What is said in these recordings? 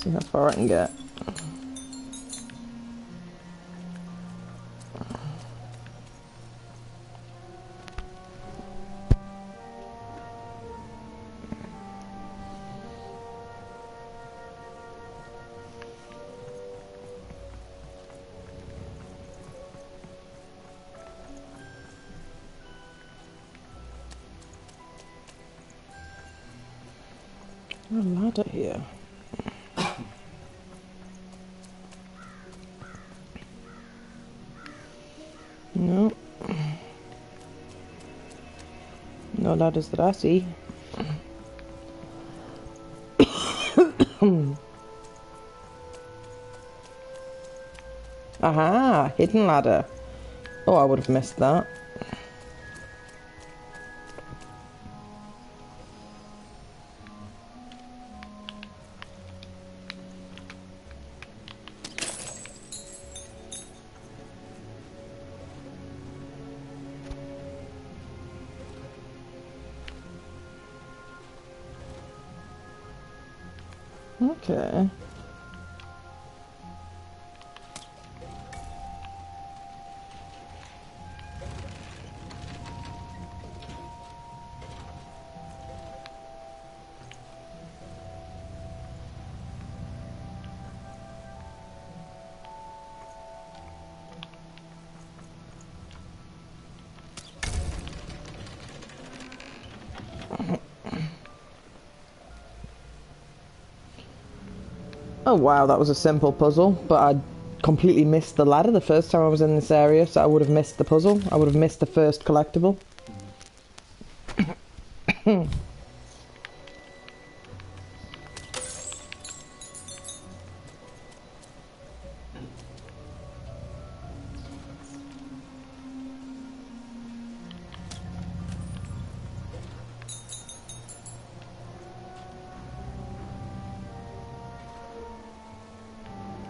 See how far I can get. A ladder here. No. No ladders that I see. Aha! Hidden ladder. Oh, I would have missed that. Okay. Oh wow, that was a simple puzzle, but I completely missed the ladder the first time I was in this area, so I would have missed the puzzle. I would have missed the first collectible.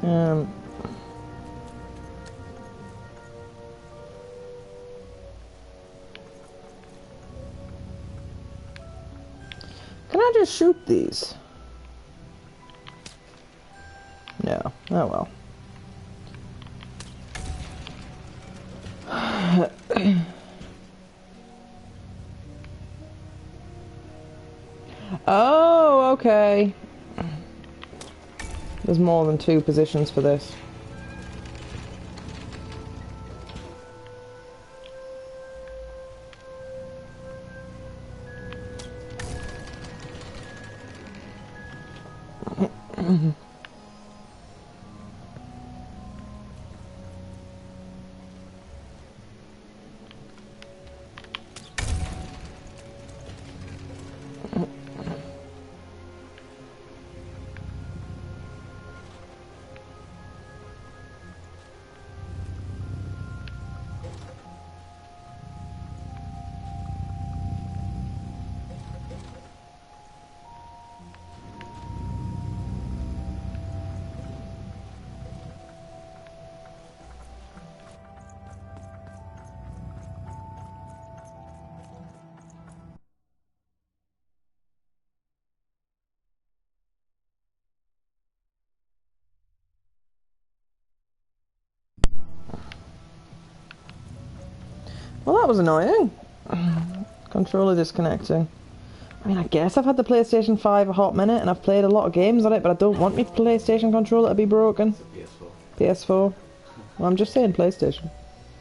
Um, can I just shoot these? No. Oh well. Oh, okay. There's more than 2 positions for this. Well, that was annoying. Controller disconnecting. I mean, I guess I've had the PlayStation 5 a hot minute and I've played a lot of games on it, but I don't want my PlayStation controller to be broken. It's a PS4. PS4. Well, I'm just saying PlayStation.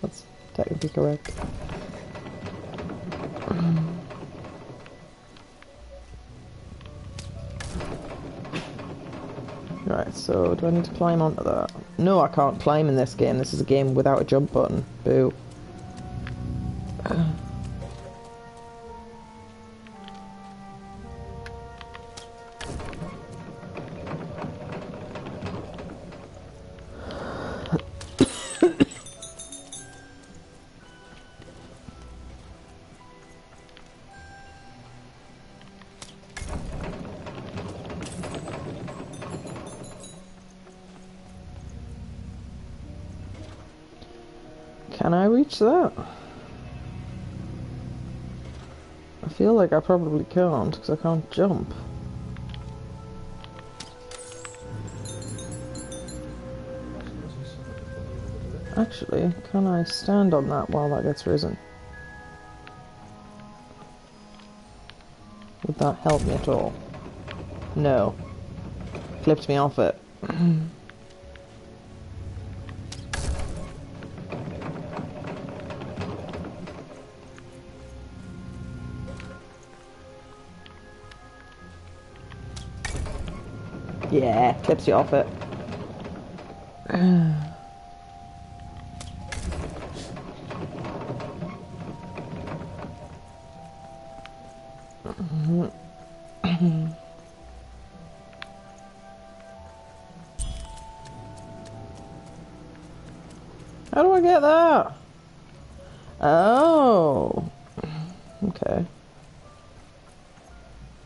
That's technically correct. Right, so do I need to climb onto that? No, I can't climb in this game. This is a game without a jump button. Boo. Can I reach that? I feel like I probably can't because I can't jump. Actually, can I stand on that while that gets risen? Would that help me at all? No. Flipped me off it. Yeah, clips you off it. How do I get that? Oh. Okay.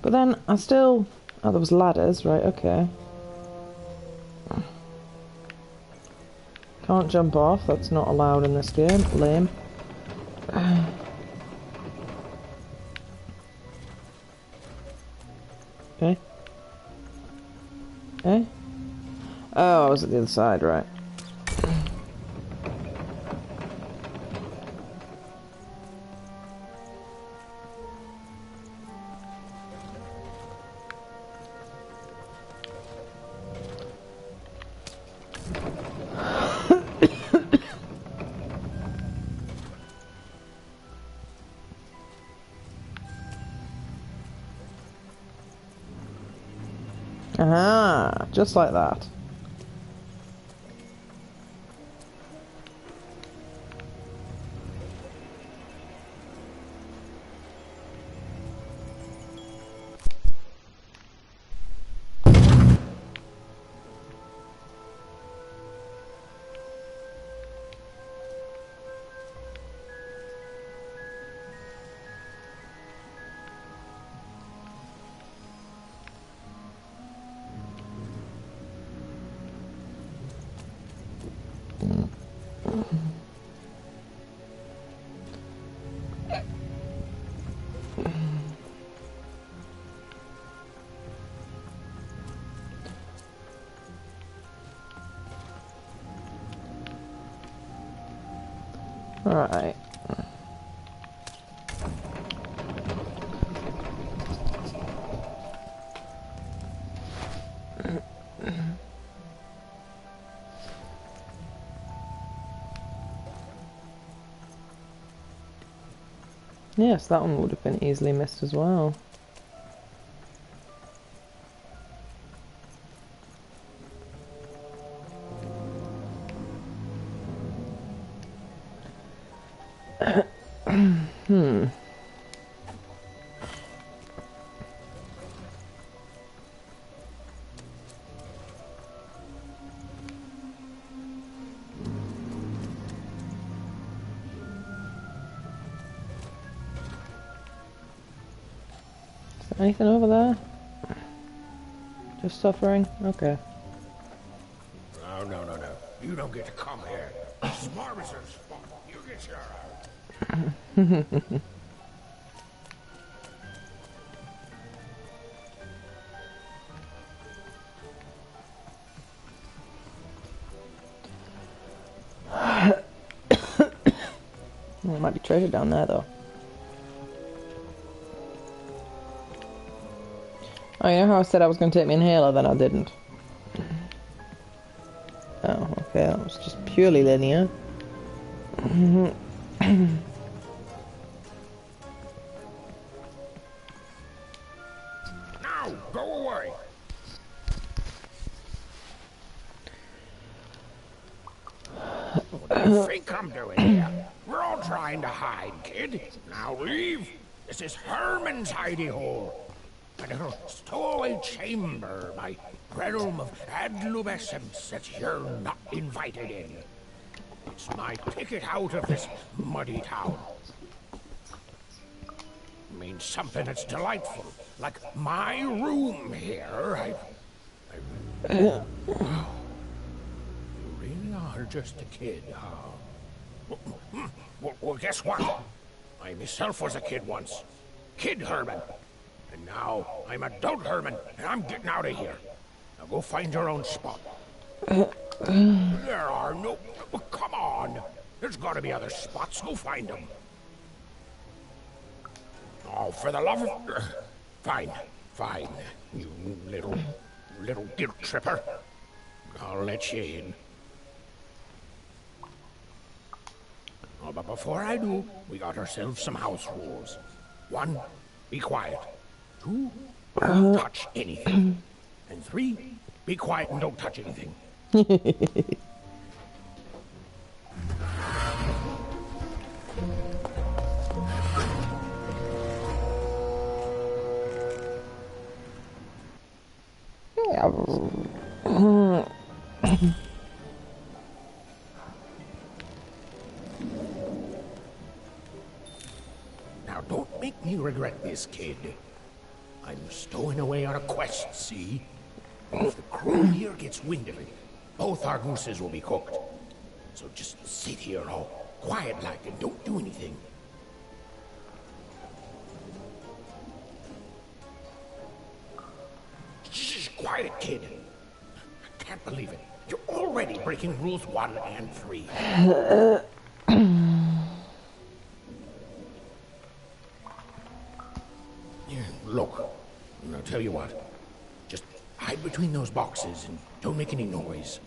But then I still... Oh, there was ladders, right, okay. Can't jump off, that's not allowed in this game. Lame. Okay. Eh? Oh, I was at the other side, right. Aha! Just like that. Alright. Yes, that one would have been easily missed as well. Anything over there? Just suffering? Okay. No. You don't get to come here. Smarmisers, you get your... Well, there might be treasure down there, though. Oh, you know how I said I was going to take me inhaler, then I didn't. Oh, okay, that was just purely linear. Now, go away. What do you think I'm doing here? We're all trying to hide, kid. Now leave. This is Herman's hidey hole. A little stowaway chamber, my realm of adlubescence that you're not invited in. It's my ticket out of this muddy town. It means something that's delightful, like my room here. You really are just a kid, huh? Well, guess what? I myself was a kid once. Kid Herman. And now I'm adult Herman, and I'm getting out of here. Now go find your own spot. There are no... Come on. on. There's gotta be other spots. Go find them. Oh, for the love of... Fine, fine, you little guilt tripper. I'll let you in. Oh, but before I do, we got ourselves some house rules. 1, be quiet. 2, don't touch anything. And 3, be quiet and don't touch anything. Now don't make me regret this, kid. I'm stowing away on a quest, see? If the crew here gets wind of it, both our gooses will be cooked. So just sit here all quiet like and don't do anything. Shh, quiet, kid. I can't believe it. You're already breaking rules 1 and 3. Yeah, look, I'll tell you what. Just hide between those boxes and don't make any noise.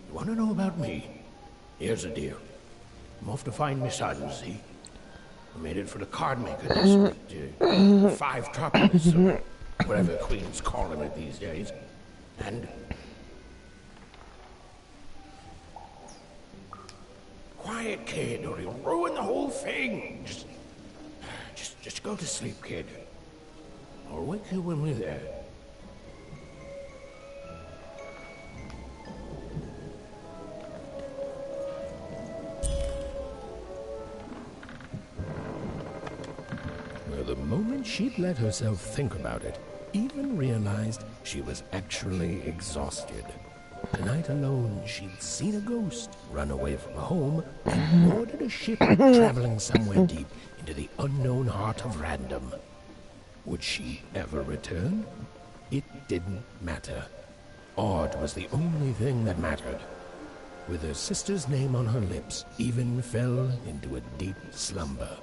You want to know about me? Here's the deal. I'm off to find Miss Hudson, see? I made it for the card maker this week. 5 tropics, or whatever the queen's calling it these days. And... Quiet, kid, or you'll ruin the whole thing. Just go to sleep, kid. I'll wake you when we're there. Well, the moment she'd let herself think about it, even realized she was actually exhausted. Tonight alone, she'd seen a ghost, run away from home, and boarded a ship traveling somewhere deep into the unknown heart of random. Would she ever return? It didn't matter. Odd was the only thing that mattered. With her sister's name on her lips, Even fell into a deep slumber.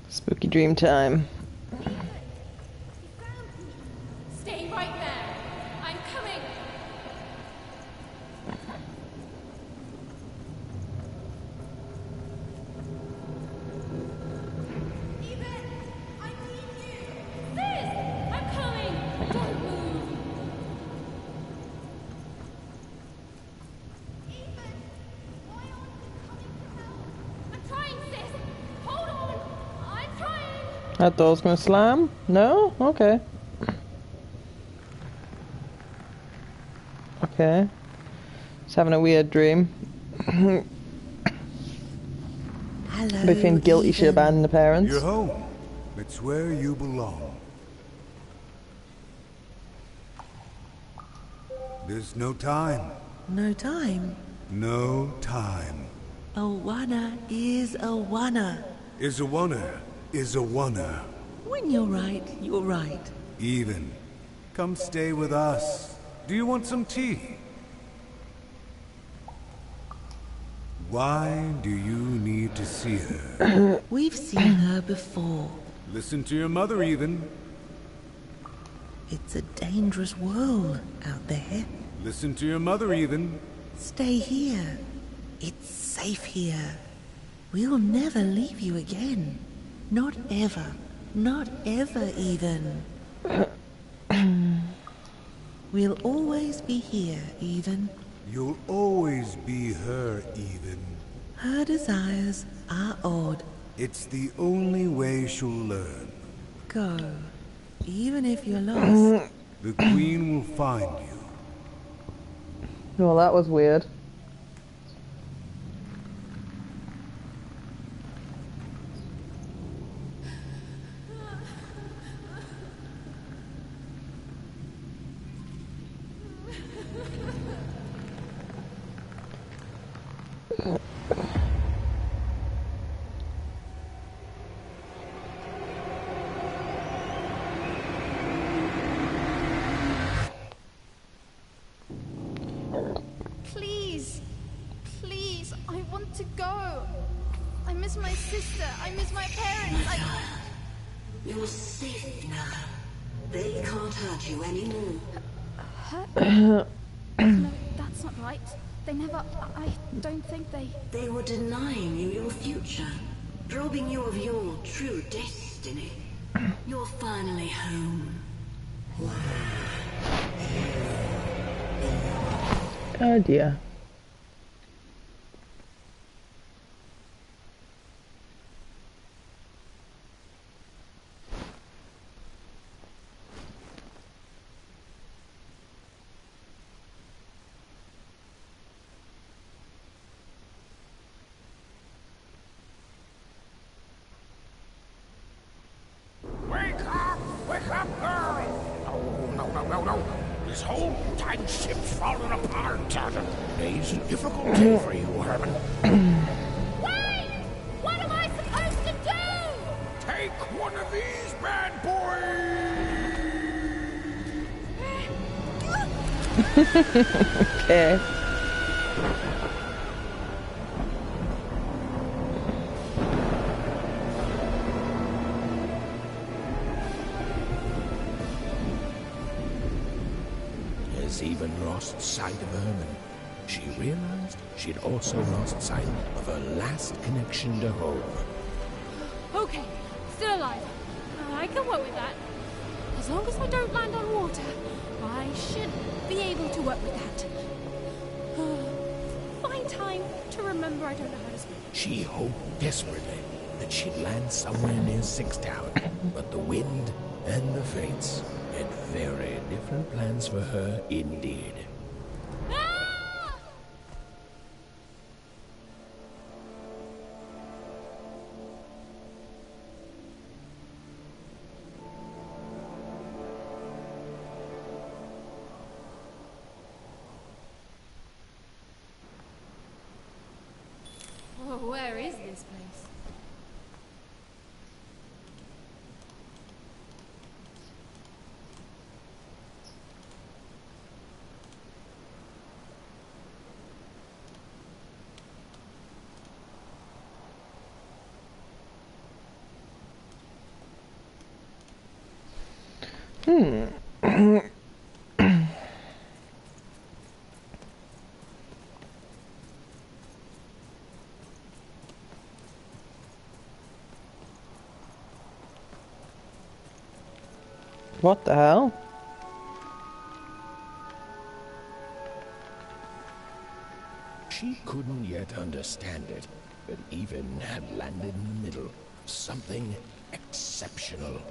Spooky dream time. Stay right there. I'm coming. Even, I need you. Sis, I'm coming. Don't move. Even, why aren't you coming to help? I'm trying, sis. Hold on. I'm trying. That door's gonna slam? No? Okay. Okay. Just having a weird dream. Hello, I'd be feeling guilty she abandoned the parents. You're home. It's where you belong. There's no time. No time. No time. A wanna is a wanna. Is a wanna. Is a wanna. When you're right, you're right. Even. Come stay with us. Do you want some tea? Why do you need to see her? We've seen her before. Listen to your mother, Even. It's a dangerous world out there. Listen to your mother, Even. Stay here. It's safe here. We'll never leave you again. Not ever. Not ever, Even. We'll always be here, Even. You'll always be her, Even. Her desires are odd. It's the only way she'll learn. Go. even if you're lost. The Queen will find you. Well, that was weird. Please, please, I want to go. I miss my sister. I miss my parents. You're safe now. They can't hurt you anymore. No, that's not right. They never. I don't think they. They were denying you your future, robbing you of your true destiny. You're finally home. Oh dear. Wake up, girl! No, no, no, no, no. This whole dang ship's falling apart. Today's a difficult day for you, Herman. Wait! What am I supposed to do? Take one of these bad boys! Okay. Has even lost sight of Herman. She realized she'd also lost sight of her last connection to home. Okay, still alive. I can work with that. As long as I don't land on water, I should be able to work with that. Find time to remember I don't know how to swim. She hoped desperately that she'd land somewhere near Sixtown, but the wind and the fates had very different plans for her indeed. Ah! Oh, where is this place? What the hell? She couldn't yet understand it, but even had landed in the middle of something exceptional.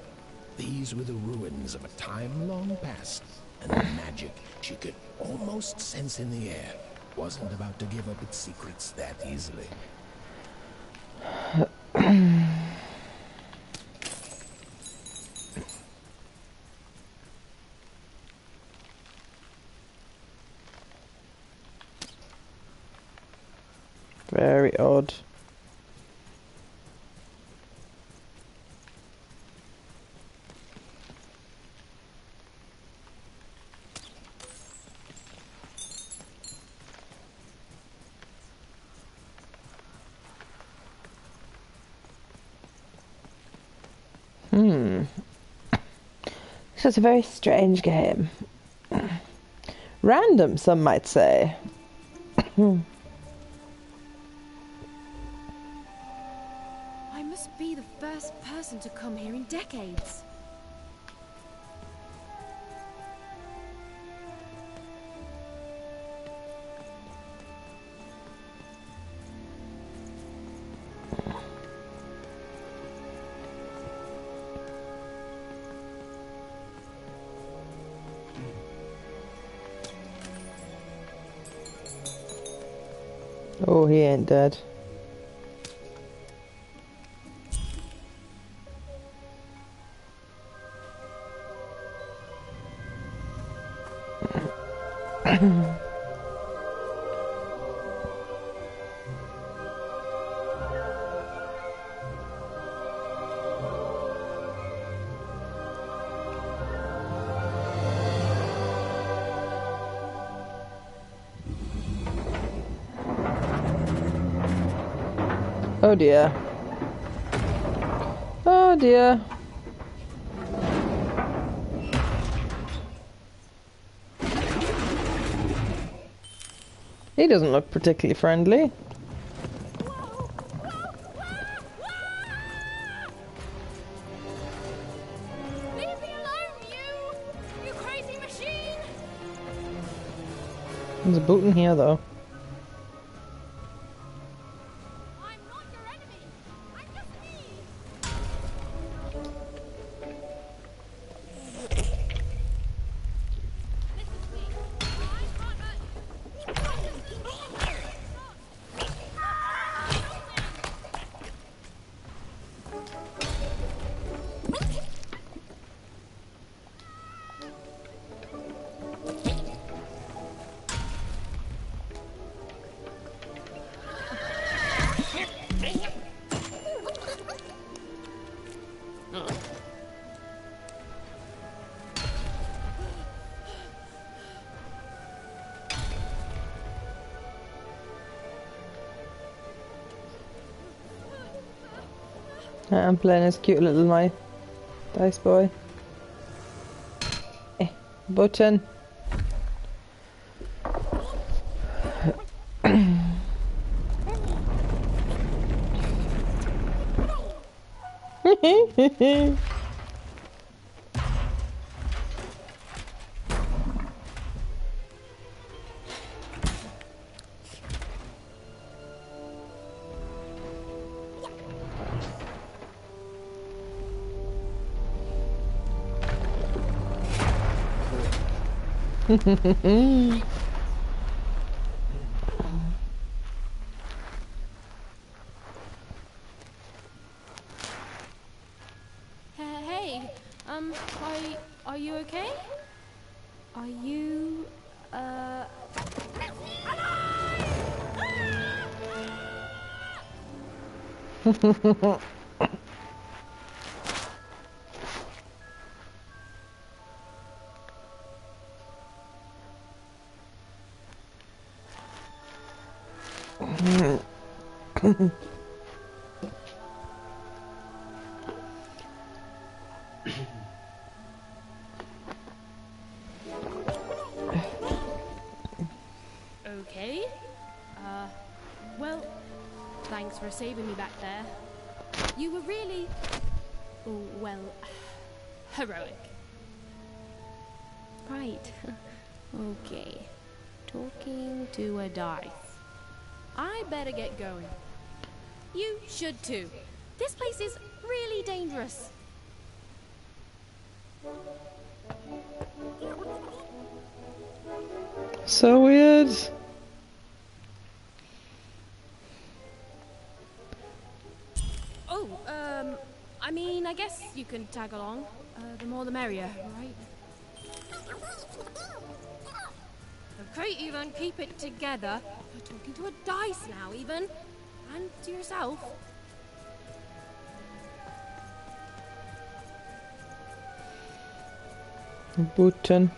These were the ruins of a time long past, and the magic she could almost sense in the air wasn't about to give up its secrets that easily. Very odd. This is a very strange game. Random, some might say. I must be the first person to come here in decades. Oh, he ain't dead. Oh dear. Oh dear. He doesn't look particularly friendly. Leave me alone, you crazy machine! There's a boot in here though. I'm not your enemy. I'm just me. Listen to me. I can't hurt you. I'm just a little I'm playing as cute little my dice boy. Button. Hey, are you okay? Are you, okay? Well, thanks for saving me back there. You were really, well, heroic. Right. Okay. Talking to a dice. I better get going. You should too. This place is really dangerous. So weird. Oh, I mean, I guess you can tag along. The more the merrier, right? Okay, Ethan, keep it together. You're talking to a dice now, Ethan. And to yourself. Button.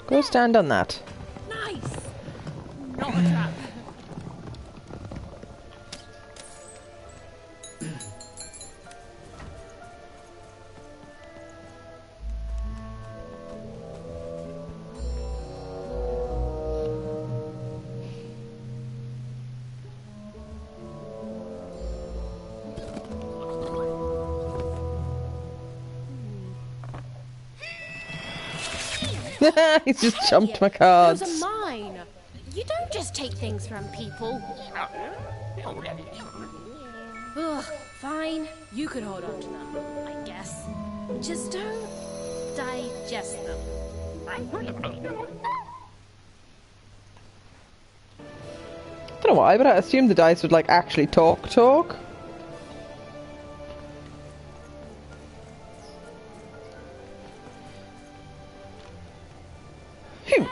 Go stand on that. Nice! Not a trap. He's just jumped my cards. Those are mine. You don't just take things from people. Ugh, fine. You could hold on to them, I guess. Just don't digest them. don't know why, but I assumed the dice would like actually talk. Phew.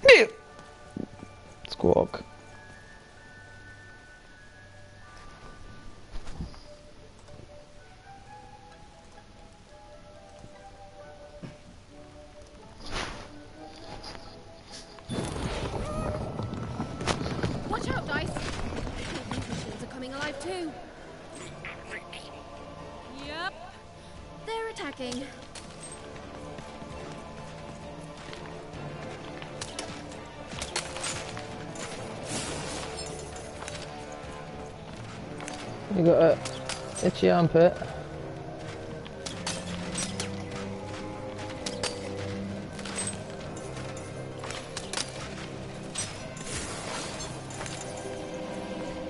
Phew. Squawk. Watch out, Dice! These machines are coming alive too. Yep. They're attacking. You got a itchy armpit.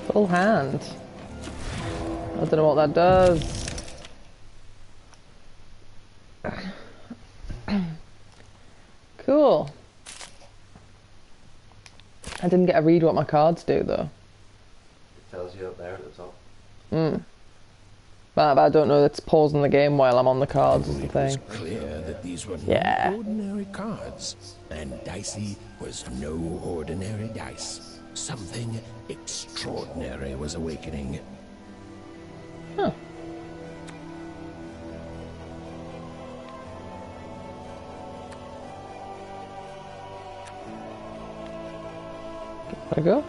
Full hand. I don't know what that does. Cool. I didn't get a read what my cards do though. It tells you up there at the top. But I don't know, it's pausing the game while I'm on the cards is the It was thing. clear that these were Yeah. no ordinary cards, and Dicey was no ordinary dice. Something extraordinary was awakening. Huh. There we go.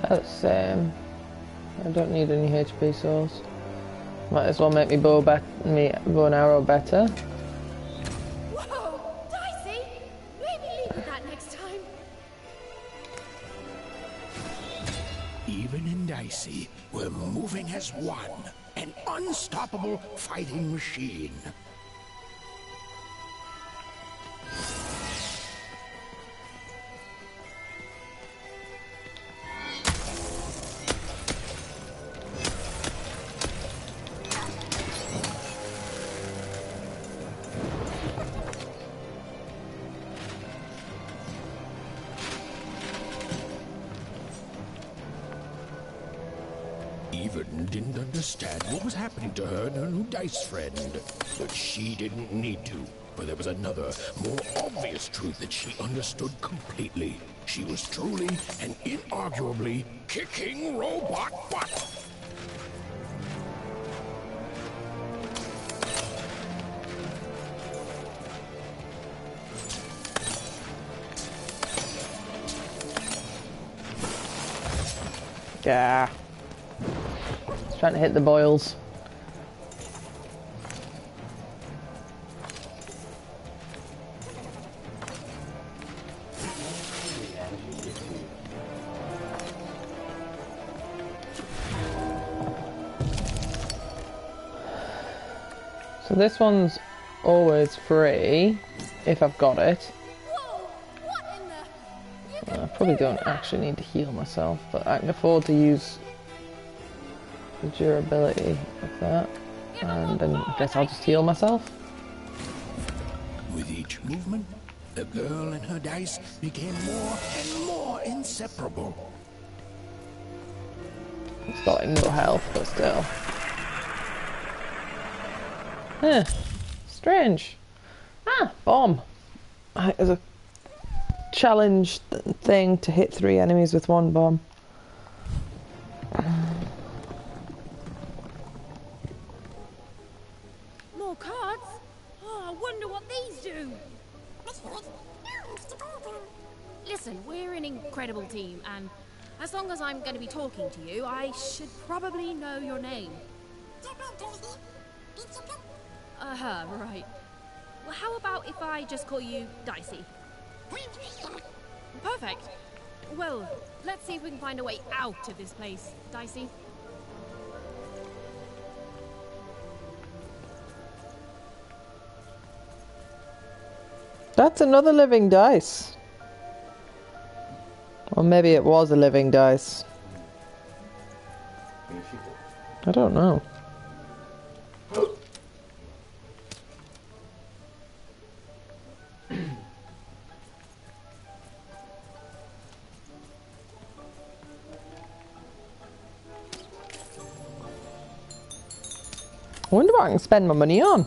That's I don't need any HP souls. Might as well make me bow and arrow better. Whoa! Dicey! Maybe leave with that next time. Even and Dicey were moving as one, an unstoppable fighting machine. Even didn't understand what was happening to her and her new dice friend. But she didn't need to, for there was another, more obvious truth that she understood completely. She was truly and inarguably kicking robot butt. Yeah. Just trying to hit the boils. So this one's always free if I've got it. Whoa! What in the... You can I probably do don't that. actually need to heal myself, but I can afford to use the durability of that. And then I guess I'll just heal myself. With each movement, the girl and her dice became more and more inseparable. It's got like no health, but still. Huh. Strange. Ah, bomb. There's a challenge thing to hit 3 enemies with 1 bomb. More cards? Oh, I wonder what these do. Listen, we're an incredible team, and as long as I'm going to be talking to you, I should probably know your name. Right. Well, how about if I just call you Dicey? Perfect. Well, let's see if we can find a way out of this place, Dicey. That's another living dice. Or maybe it was a living dice. Can you shoot it? I don't know. I wonder what I can spend my money on.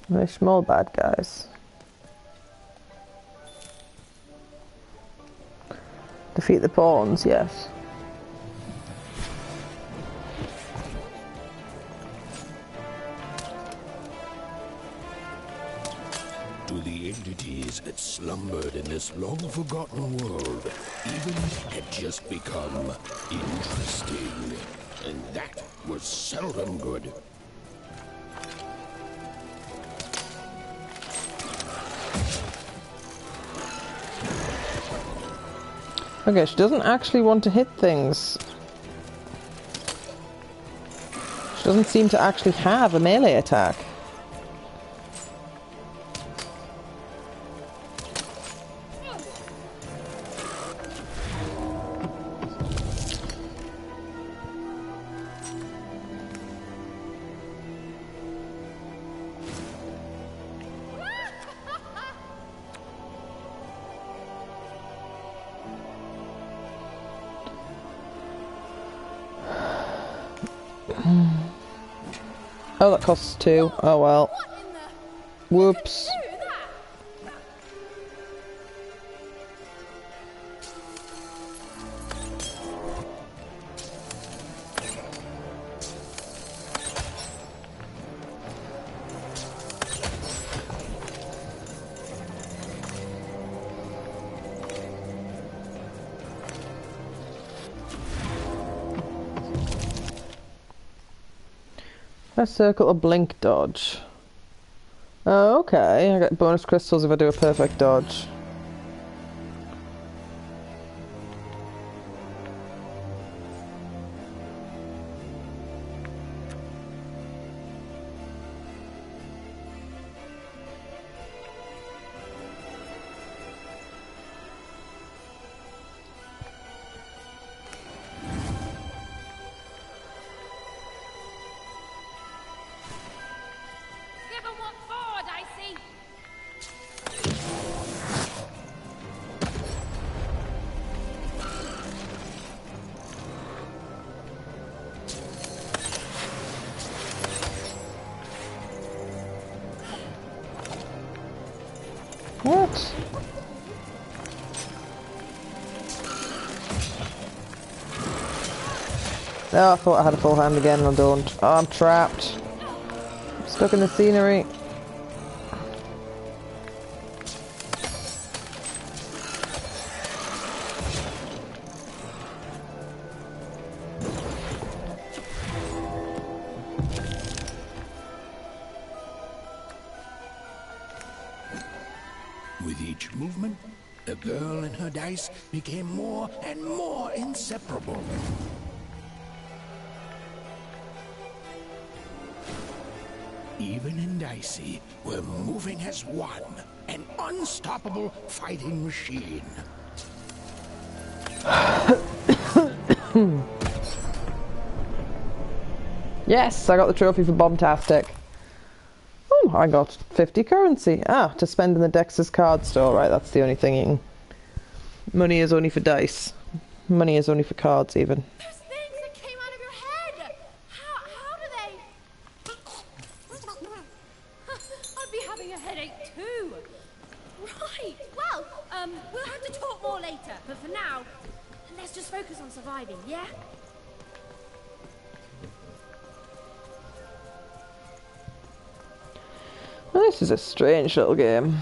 Very small bad guys. Defeat the pawns, yes. To the entities that slumbered in this long-forgotten world, even had just become interesting. And that was seldom good. Okay, she doesn't actually want to hit things. She doesn't seem to actually have a melee attack. Oh, that costs 2. Oh well. Whoops. Press circle to blink dodge. Oh, okay. I get bonus crystals if I do a perfect dodge. What? Oh, I thought I had a full hand again and I don't. Oh, I'm trapped. I'm stuck in the scenery. With each movement, the girl and her dice became more and more inseparable. Even and Dicey were moving as one, an unstoppable fighting machine. Yes, I got the trophy for Bombtastic. Oh, I got 50 currency. Ah, to spend in the Dex's card store. Right, that's the only thing you can... Money is only for dice. Money is only for cards, even. Those things that came out of your head! How do they... I'd be having a headache too. Right, well, we'll have to talk more later. But for now, let's just focus on surviving, yeah? This is a strange little game.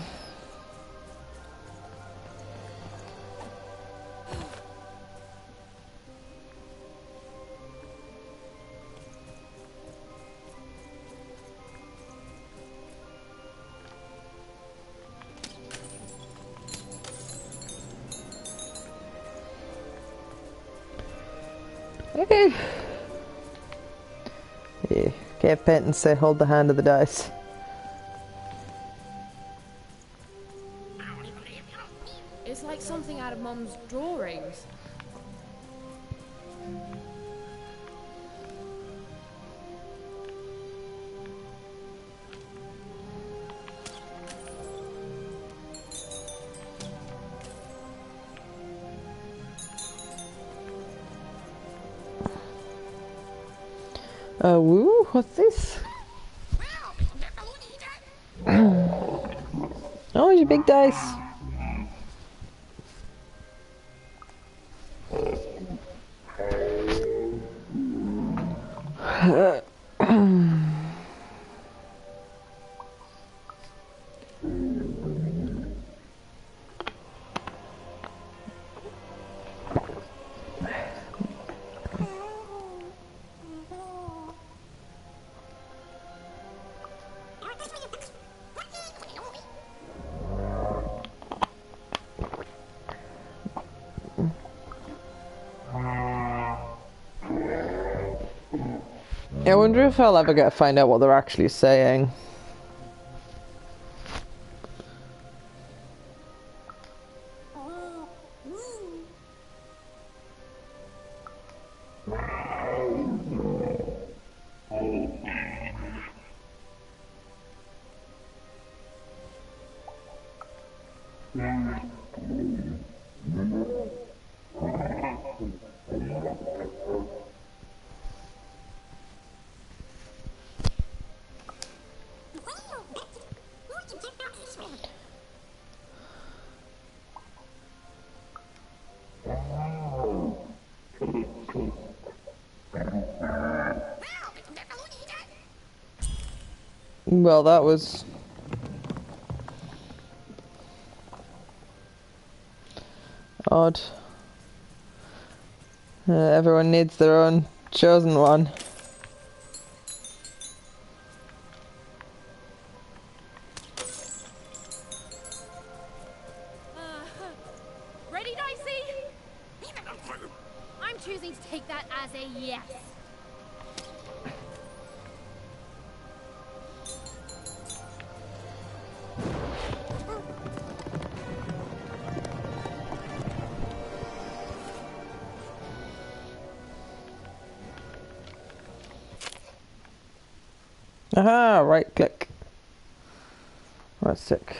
Okay. Yeah. Cave paintings say hold the hand of the dice. It's like something out of Mum's drawings. Woo, what's this? Oh, your big dice. I wonder if I'll ever get to find out what they're actually saying. Well, that was odd. Everyone needs their own chosen one. Ready, Dicey? I'm choosing to take that as a yes. Aha, right click. That's sick.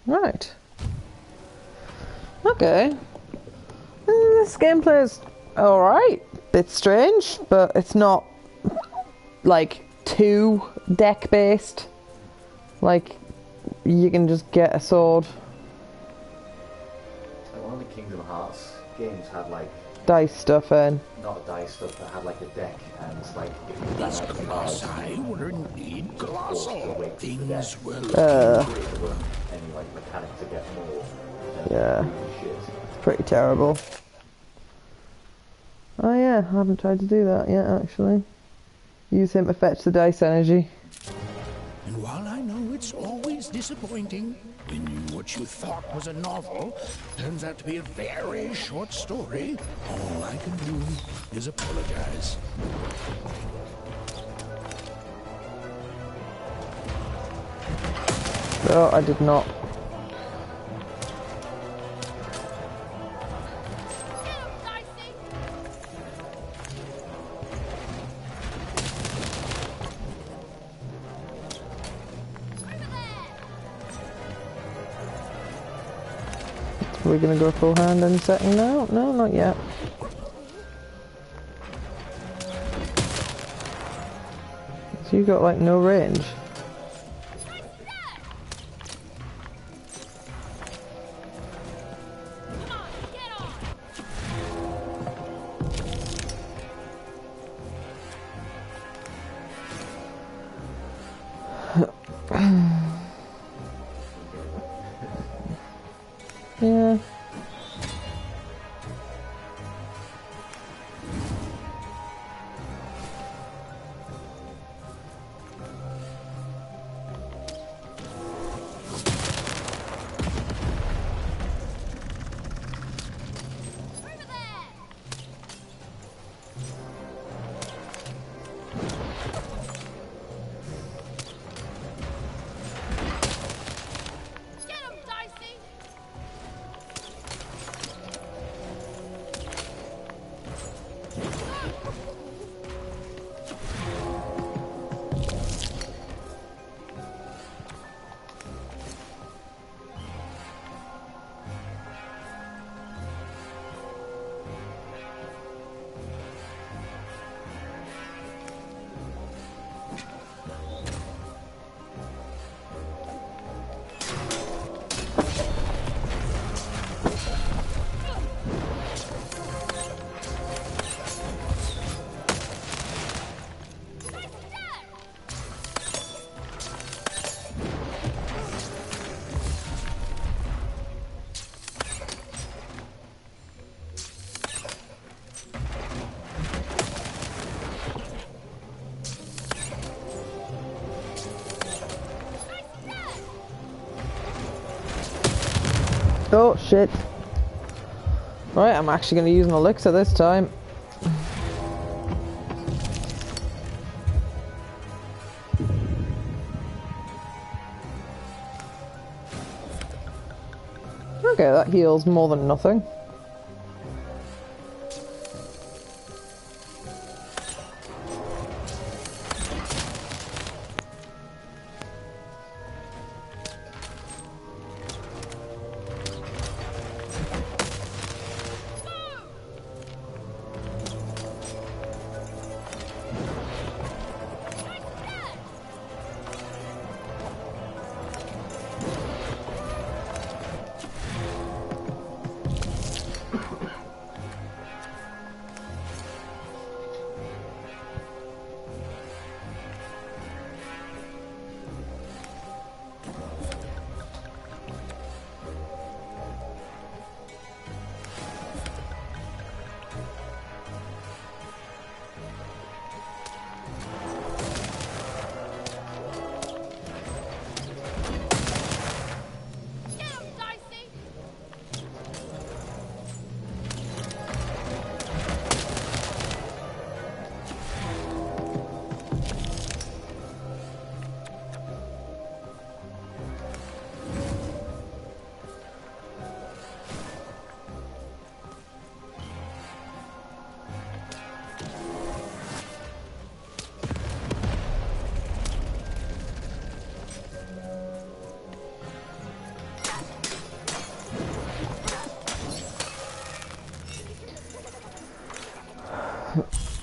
Right. Okay. This gameplay is alright. Bit strange, but it's not like too deck based. Like you can just get a sword. So one of the Kingdom Hearts games had like Dice stuff in. not dice stuff, but had like a deck and it's like if you ran These out of cards, colossi were indeed colossal. Things will any like mechanic to get more. Yeah. Shit. It's pretty terrible. Oh yeah, I haven't tried to do that yet actually. Use him to fetch the dice energy. And while I know it's always disappointing when what you thought was a novel turns out to be a very short story, all I can do is apologize. Oh, I did not. Are we going to go full hand any second now? No, not yet. So you got like no range. Yeah. Oh shit. Right, I'm actually going to use an elixir this time. Okay, that heals more than nothing.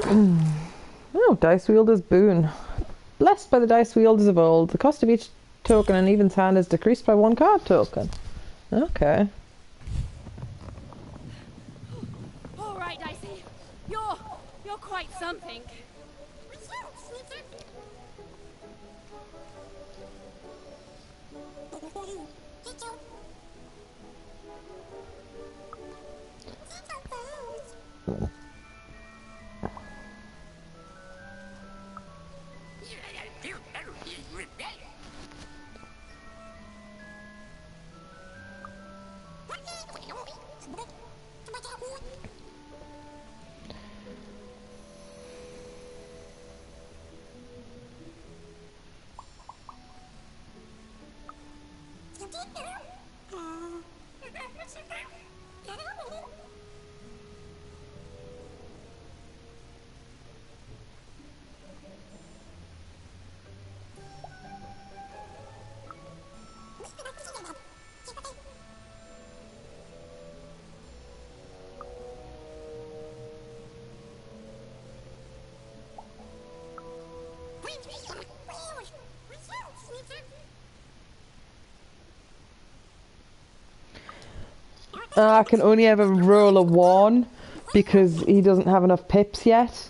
Oh, dice wielder's boon. Blessed by the dice wielders of old, the cost of each token in Even's hand is decreased by 1 card token. Okay. All right, Dicey. You're quite something. I can only ever roll a 1 because he doesn't have enough pips yet.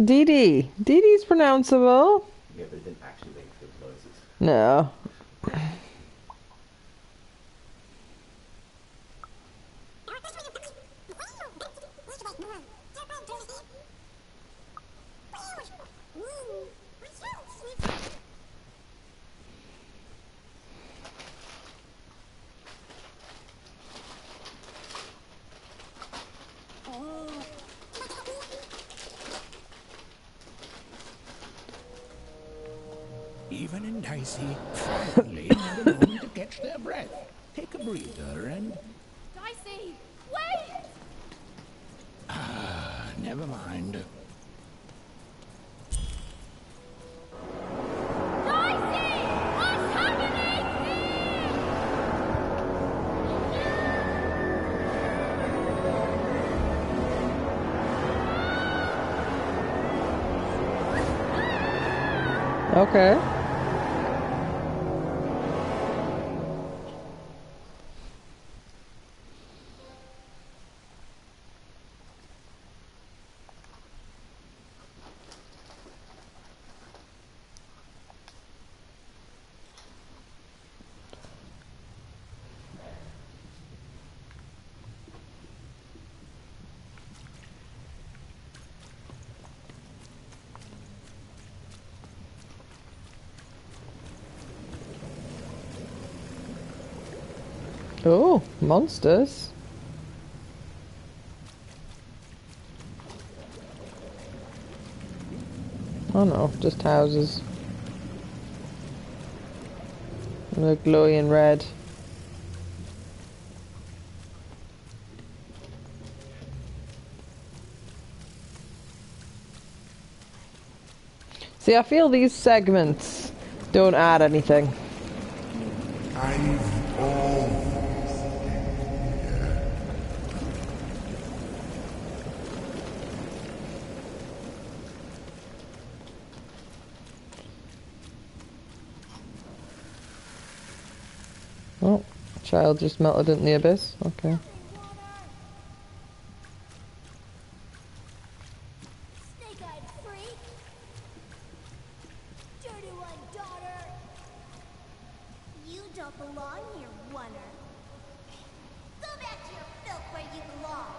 Dee Dee's pronounceable. Yeah, but it didn't actually make those noises. No. Even and Dicey finally need a moment to catch their breath. Take a breather and... Dicey, wait! never mind. Dicey! What's happening Okay. Oh, monsters. Oh no, just houses. They're glowing red. See, I feel these segments don't add anything. I've always Child just melted into the abyss. Okay. Snake-eyed freak! Dirty one, daughter! You don't belong here, oner. Go back to your filth where you belong.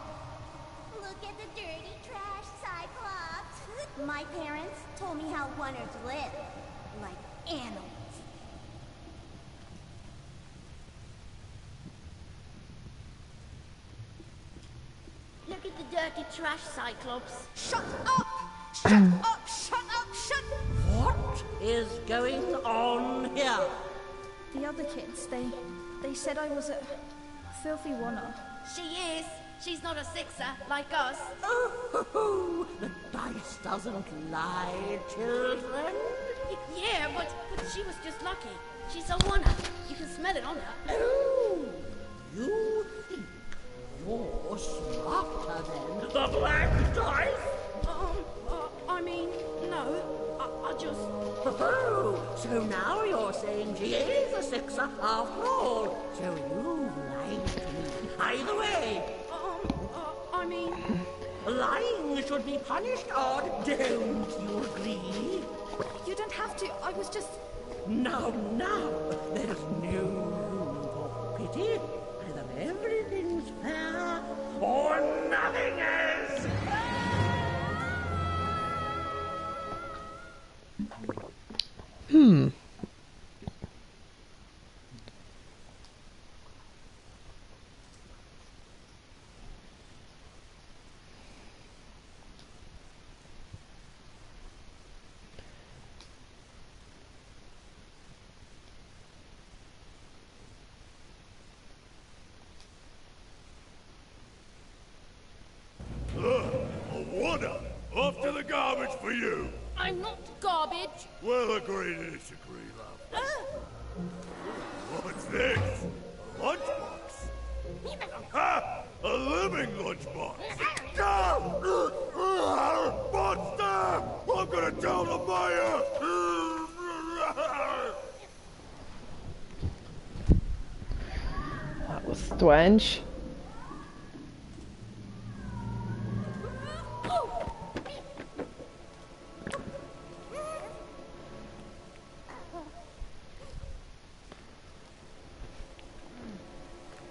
Look at the dirty trash, Cyclops. My parents told me how oners live, like animals. Look at the dirty trash, Cyclops. Shut up! Shut up! Shut up! Shut up! What is going on here? The other kids, they said I was a filthy oner. She is. She's not a sixer like us. Oh, the dice doesn't lie, children. Yeah, but she was just lucky. She's a oner. You can smell it on her. Oh, you think you're smarter than the black dice? I mean, no. I just... Oh, so now you're saying she is a sixer after all. So you lied to me. Either way, I mean... lying should be punished, or don't you agree? You don't have to. I was just... Now, there's no room for pity. Either everything's fair, or nothing is. Off to the garbage for you! I'm not garbage. We'll agree to disagree, love. What's this? A lunchbox? Ha! A living lunchbox! Monster! I'm gonna tell the mayor! That was strange.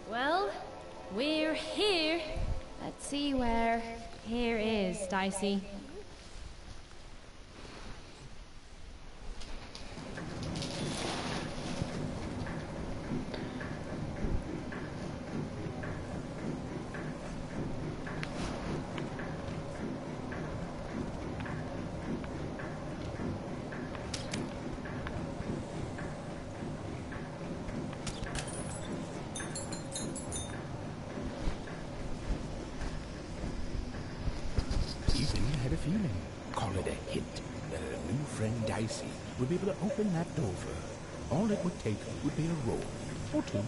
Well, we're here. Let's see where here is, Dicey. Had a feeling. Call it a hint that her new friend Dicey would be able to open that door for her. All it would take would be a roll or two.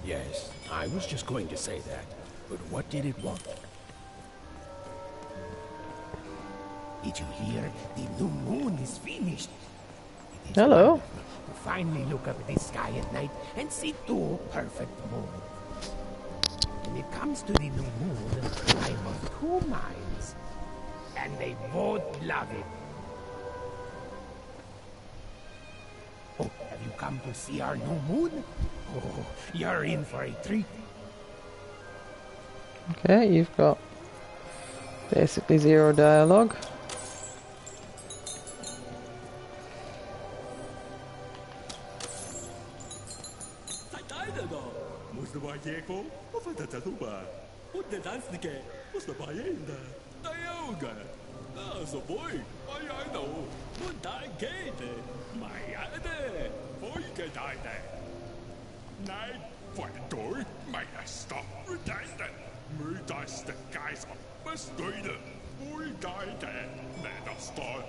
Yes, I was just going to say that. But what did it want? Did you hear? The new moon is finished. It is Hello. wonderful to finally look up at the sky at night and see two perfect moons. When it comes to the new moon, I'm of two minds. And they both love it. Oh, have you come to see our new moon? Oh, you're in for a treat. Okay, you've got basically zero dialogue. Fighter, may I stop redundant? Mười đại the guys on best leader. Mười đại đàn, let us start.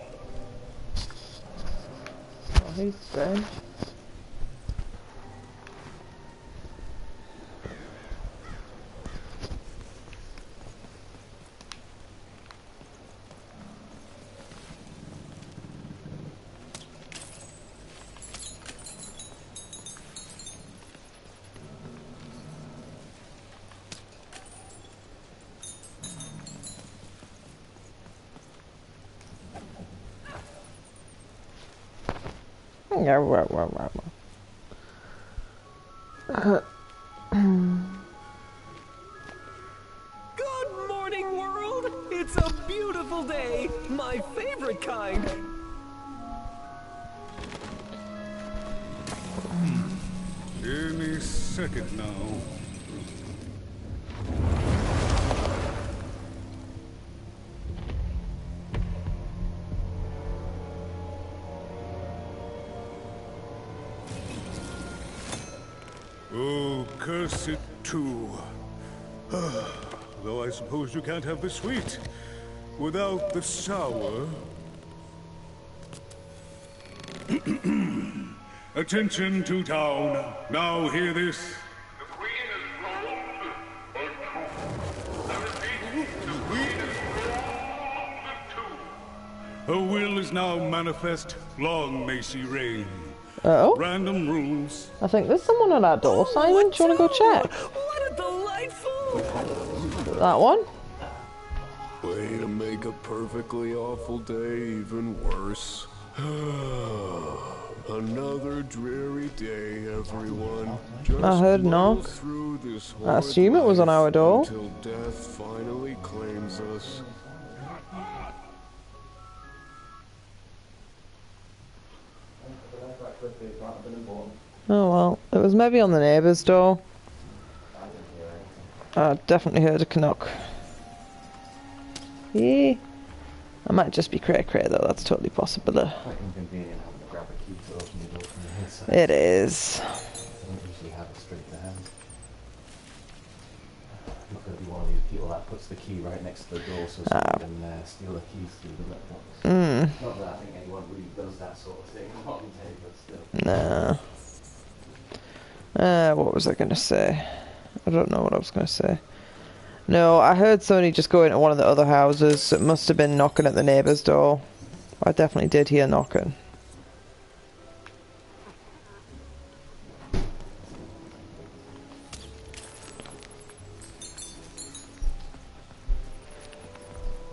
Oh, he's dead. Good morning, world! It's a beautiful day! My favorite kind! Any second now. Oh, curse it too. Though I suppose you can't have the sweet without the sour. Attention to town. Now hear this. Her will is now manifest. Long may she reign. Oh? Random rules. I think there's someone at our door. Simon, do you want to go check? What a delightful... That one? Way to make a perfectly awful day even worse. Another dreary day, everyone. Just I heard knock. through this I assume it was on our door. until death finally claims us. Oh well, it was maybe on the neighbour's door. I definitely heard a knock. Yeah. I might just be cray-cray though, that's totally possible. Quite inconvenient having to grab a key to open the door from the inside. It is. I don't usually have it straight to hand. I'm not going to be one of these people that puts the key right next to the door so someone can steal the keys through the letterbox. Not that I think anyone really does that sort of thing modern day, but still. Nah. What was I going to say? I don't know what I was going to say. No, I heard somebody just go into one of the other houses. It must have been knocking at the neighbour's door. I definitely did hear knocking.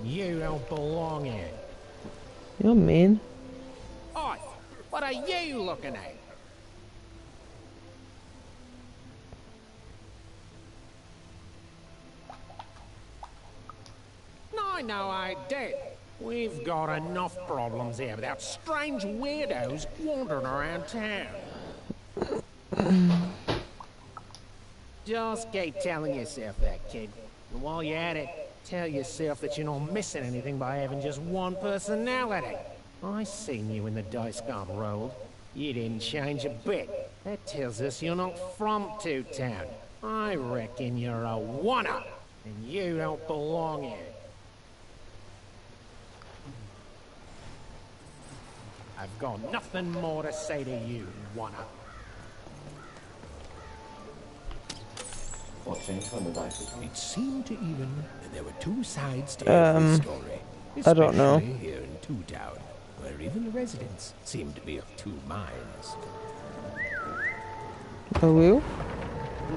You don't belong here. You're mean. Oi, what are you looking at? No, I did. We've got enough problems here without strange weirdos wandering around town. Just keep telling yourself that, kid. And while you're at it, tell yourself that you're not missing anything by having just one personality. I seen you when the dice got rolled. You didn't change a bit. That tells us you're not from Two-Town. I reckon you're a one-up, and you don't belong here. I've got nothing more to say to you, one-up. What changed when the dice was It seemed to even that there were two sides to every story. I don't know. Especially here in Two-Town, where even the residents seem to be of two minds. Oh.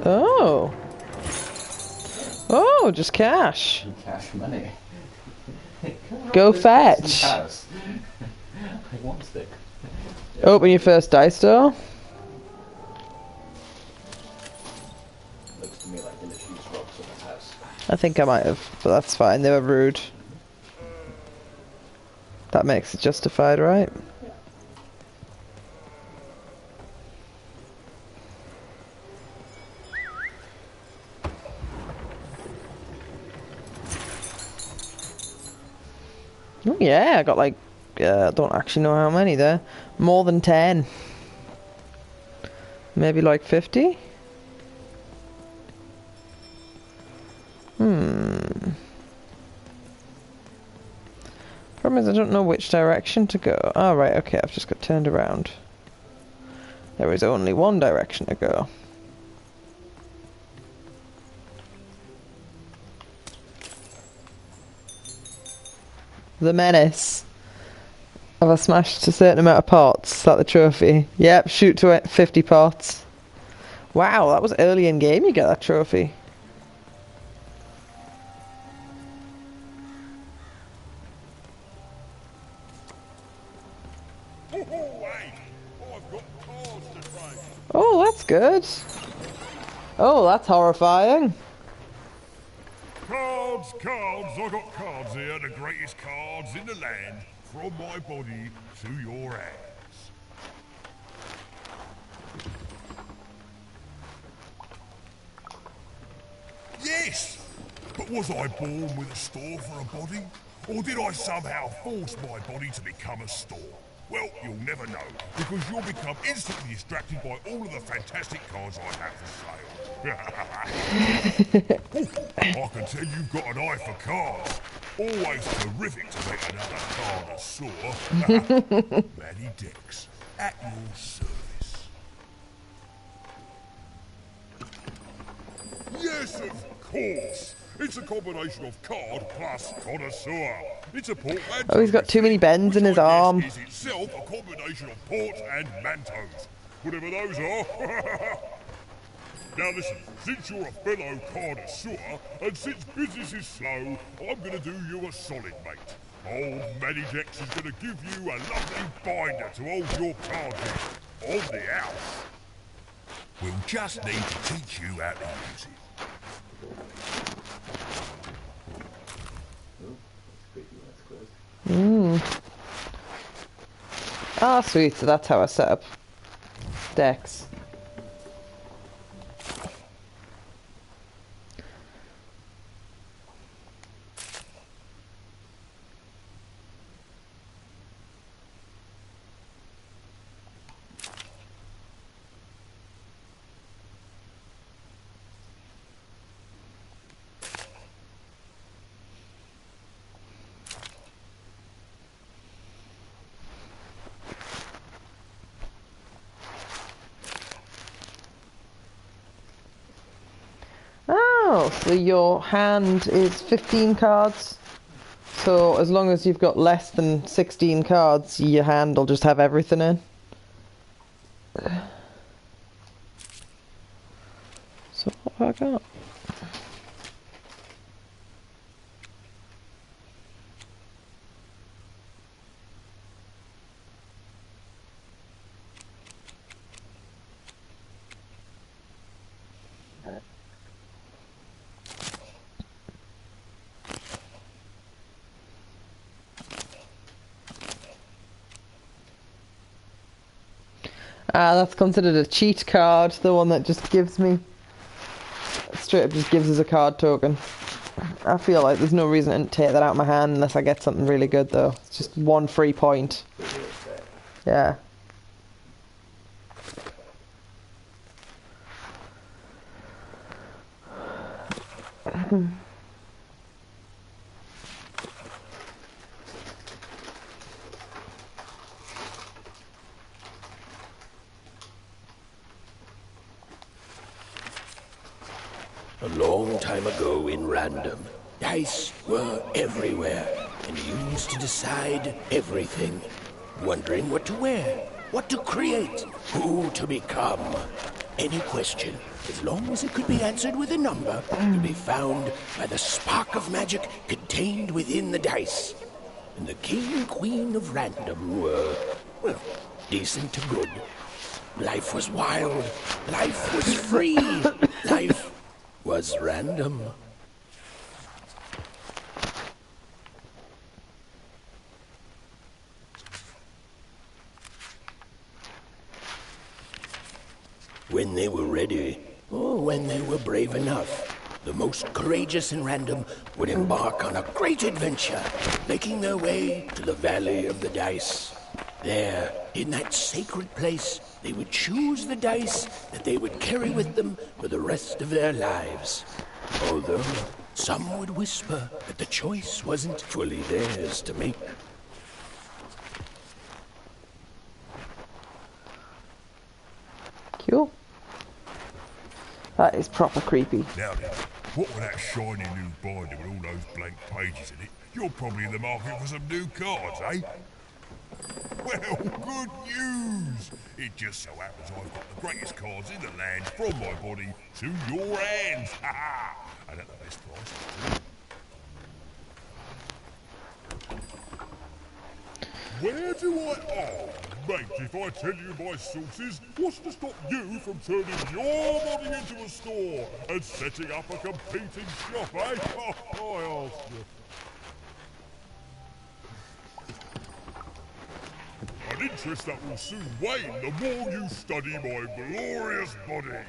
Oh. Oh, just cash. cash money? Go fetch. I want stick. Open your first dice door. Looks to me like the huge rocks in this house. I think I might have, but that's fine. They were rude. That makes it justified, right? Oh yeah, I got like, I don't actually know how many there. More than 10. Maybe like 50? Problem is I don't know which direction to go. Oh, right, okay, I've just got turned around. There is only one direction to go. The menace. Have I smashed a certain amount of pots? Is that the trophy? Yep, shoot to 50 pots. Wow, that was early in game you get that trophy. Oh, that's good. Oh, that's horrifying. Cards, cards, I got cards here, the greatest cards in the land, from my body to your hands. Yes! But was I born with a store for a body? Or did I somehow force my body to become a store? Well, you'll never know, because you'll become instantly distracted by all of the fantastic cards I have for sale. I can tell you've got an eye for cards. Always terrific to meet another connoisseur. Manny Dex, at your service. Yes, of course. It's a combination of card plus connoisseur. It's a portmanteau. Oh, he's got too many bends in his arm. Is itself a combination of ports and mantos, whatever those are. Now listen, since you're a fellow connoisseur, and since business is slow, I'm going to do you a solid, mate. Old Manny Dex is going to give you a lovely binder to hold your cards in, on the house. We'll just need to teach you how to use it. Ah, sweet. So that's how I set up decks. Oh, so your hand is 15 cards. So as long as you've got less than 16 cards, your hand will just have everything in. So what have I got? Ah, that's considered a cheat card, the one that just gives me... straight up just gives us a card token. I feel like there's no reason to take that out of my hand unless I get something really good though. It's just one free point. Yeah. A long time ago in Random, dice were everywhere and used to decide everything. Wondering what to wear, what to create, who to become. Any question, as long as it could be answered with a number, could be found by the spark of magic contained within the dice. And the king and queen of Random were, well, decent to good. Life was wild. Life was free. Life was random. When they were ready, or when they were brave enough, the most courageous in Random would embark on a great adventure, making their way to the Valley of the Dice. There, in that sacred place, they would choose the dice that they would carry with them for the rest of their lives. Although some would whisper that the choice wasn't fully theirs to make. Cool. That is proper creepy. Now then, what with that shiny new binder with all those blank pages in it, you're probably in the market for some new cards, eh? Well, good news! It just so happens I've got the greatest cards in the land from my body to your hands. Ha ha! And at the best price. Where do I... Oh, mate, if I tell you my sources, what's to stop you from turning your body into a store and setting up a competing shop, eh? Oh, I ask you. An interest that will soon wane the more you study my glorious body.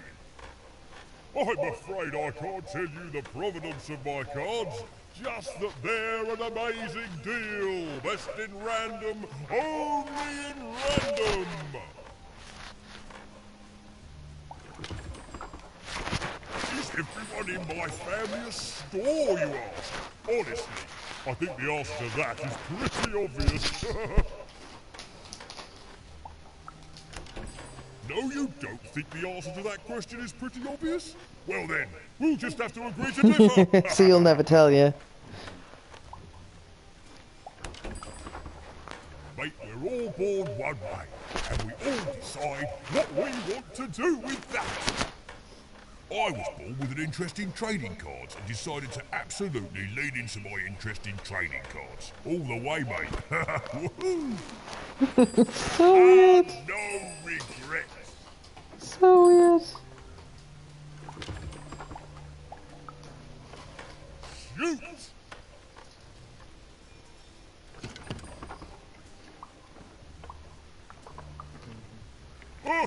I'm afraid I can't tell you the provenance of my cards, just that they're an amazing deal. Best in random, only in random. Is everyone in my family a store, you ask? Honestly, I think the answer to that is pretty obvious. No, you don't think the answer to that question is pretty obvious? Well then, we'll just have to agree to differ. So you'll never tell you. Mate, we're all born one way, and we all decide what we want to do with that. I was born with an interest in trading cards and decided to absolutely lean into my interest in trading cards. All the way, mate. Woohoo! So weird. No regrets. So weird. Shoot! Why?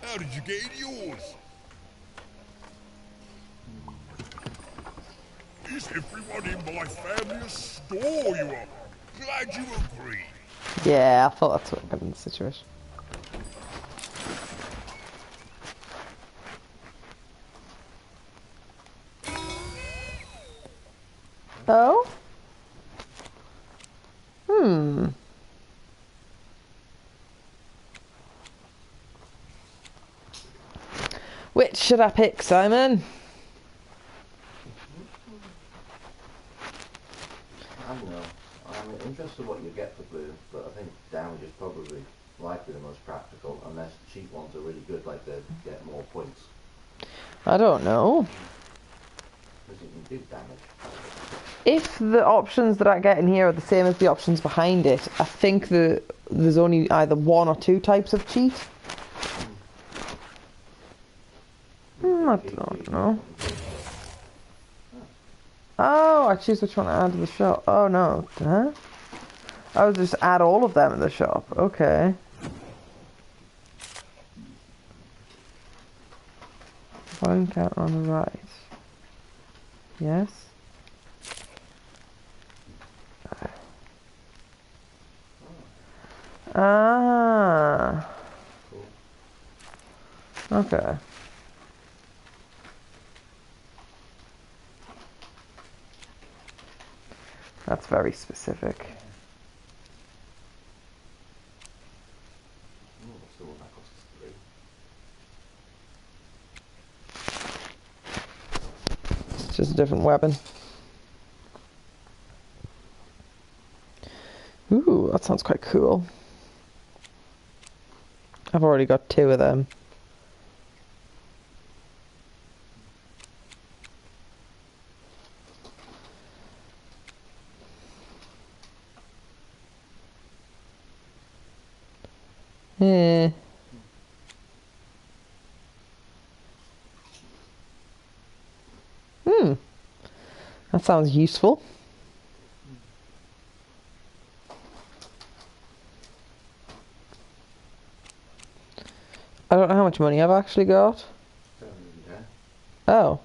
How did you get in yours? Is everyone in my family a store, you are? Glad you agree. Yeah, I thought that's what happened in the situation. Oh? Which should I pick, Simon? I don't know. I'm interested in what you get for blue, but I think damage is probably likely the most practical, unless cheap ones are really good, like they get more points. I don't know. Because you can do damage. If the options that I get in here are the same as the options behind it, I think there's only either one or two types of cheat. I don't know. Oh, I choose which one to add to the shop. Oh no. Huh? I would just add all of them in the shop. Okay. Volume counter on the right. Yes. Ah. Okay. That's very specific. It's just a different weapon. Ooh, that sounds quite cool. I've already got two of them. Eh. That sounds useful. I don't know how much money I've actually got. Oh.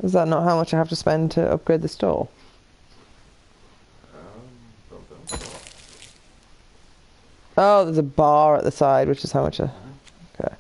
Is that not how much I have to spend to upgrade the store? Oh, there's a bar at the side, which is how much I... Okay.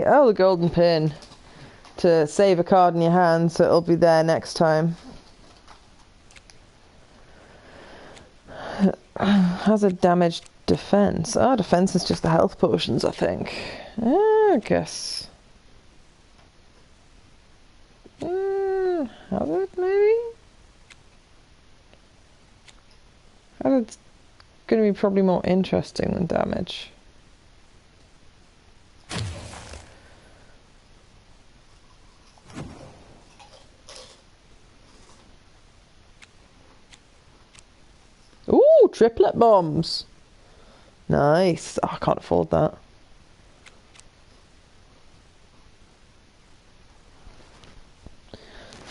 Right, oh, the golden pin. To save a card in your hand, so it'll be there next time. Has a damaged defense. Oh, defense is just the health potions, I think. I guess. Has it, maybe? It's going to be probably more interesting than damage. Ooh, triplet bombs. Nice. Oh, I can't afford that.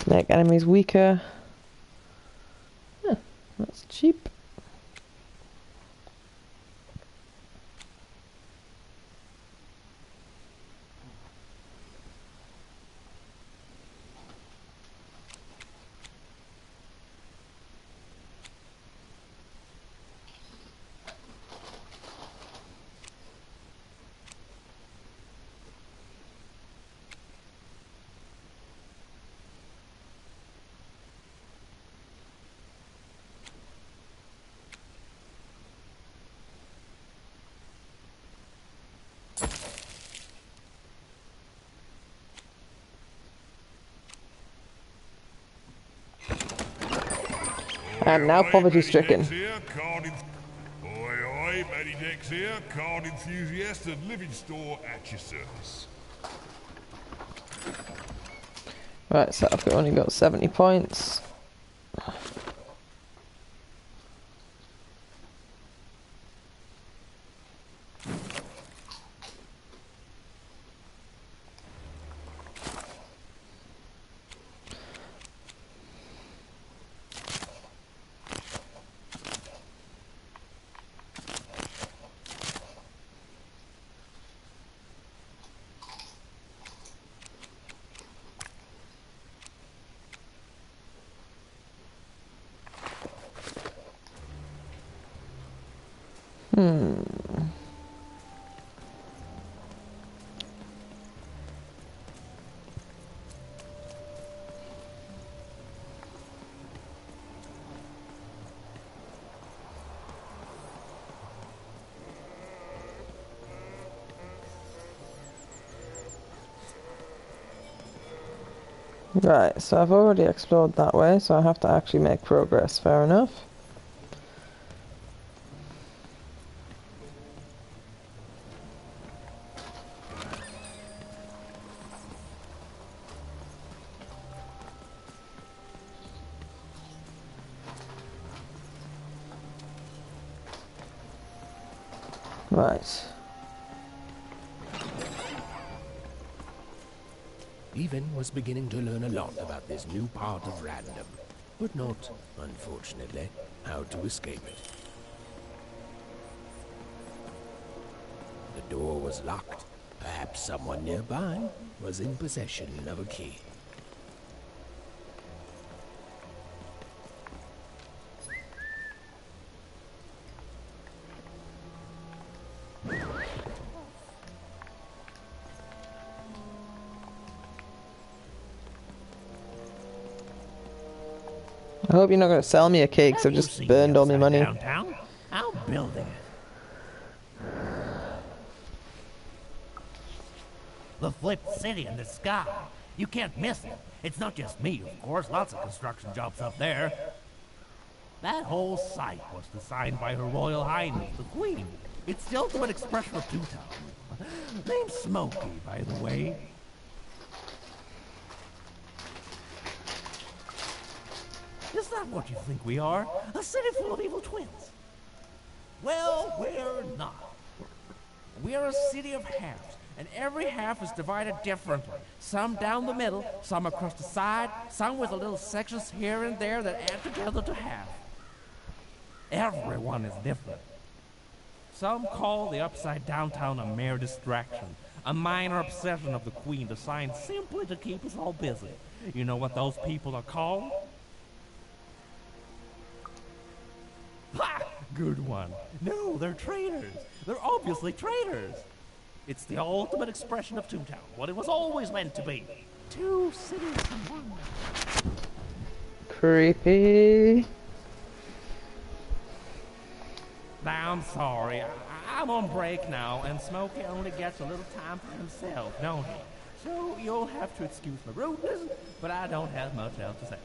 Make enemies weaker. Yeah, that's cheap. And now poverty-stricken. Oi, oi, Matty Dex here, card enthusiast and living store at your service. Right, so I've only got 70 points. Right, so I've already explored that way, so I have to actually make progress, fair enough. Right. Even was beginning to learn a lot about this new part of Random, but not, unfortunately, how to escape it. The door was locked. Perhaps someone nearby was in possession of a key. I hope you're not going to sell me a cake, because I've just burned all my money. Downtown? I'll build it. The flipped city in the sky. You can't miss it. It's not just me, of course. Lots of construction jobs up there. That whole site was designed by Her Royal Highness, the Queen. It's still to an expression of Two-Town. Name's Smokey, by the way. Is that what you think we are? A city full of evil twins? Well, we're not. We're a city of halves, and every half is divided differently. Some down the middle, some across the side, some with little sections here and there that add together to half. Everyone is different. Some call the upside downtown a mere distraction, a minor obsession of the Queen designed simply to keep us all busy. You know what those people are called? Ha! Good one. No, they're traitors. They're obviously traitors. It's the ultimate expression of Toontown, what it was always meant to be. Two cities in one. Creepy. Now, I'm sorry. I'm on break now, and Smokey only gets a little time for himself, don't he? So you'll have to excuse my rudeness, but I don't have much else to say.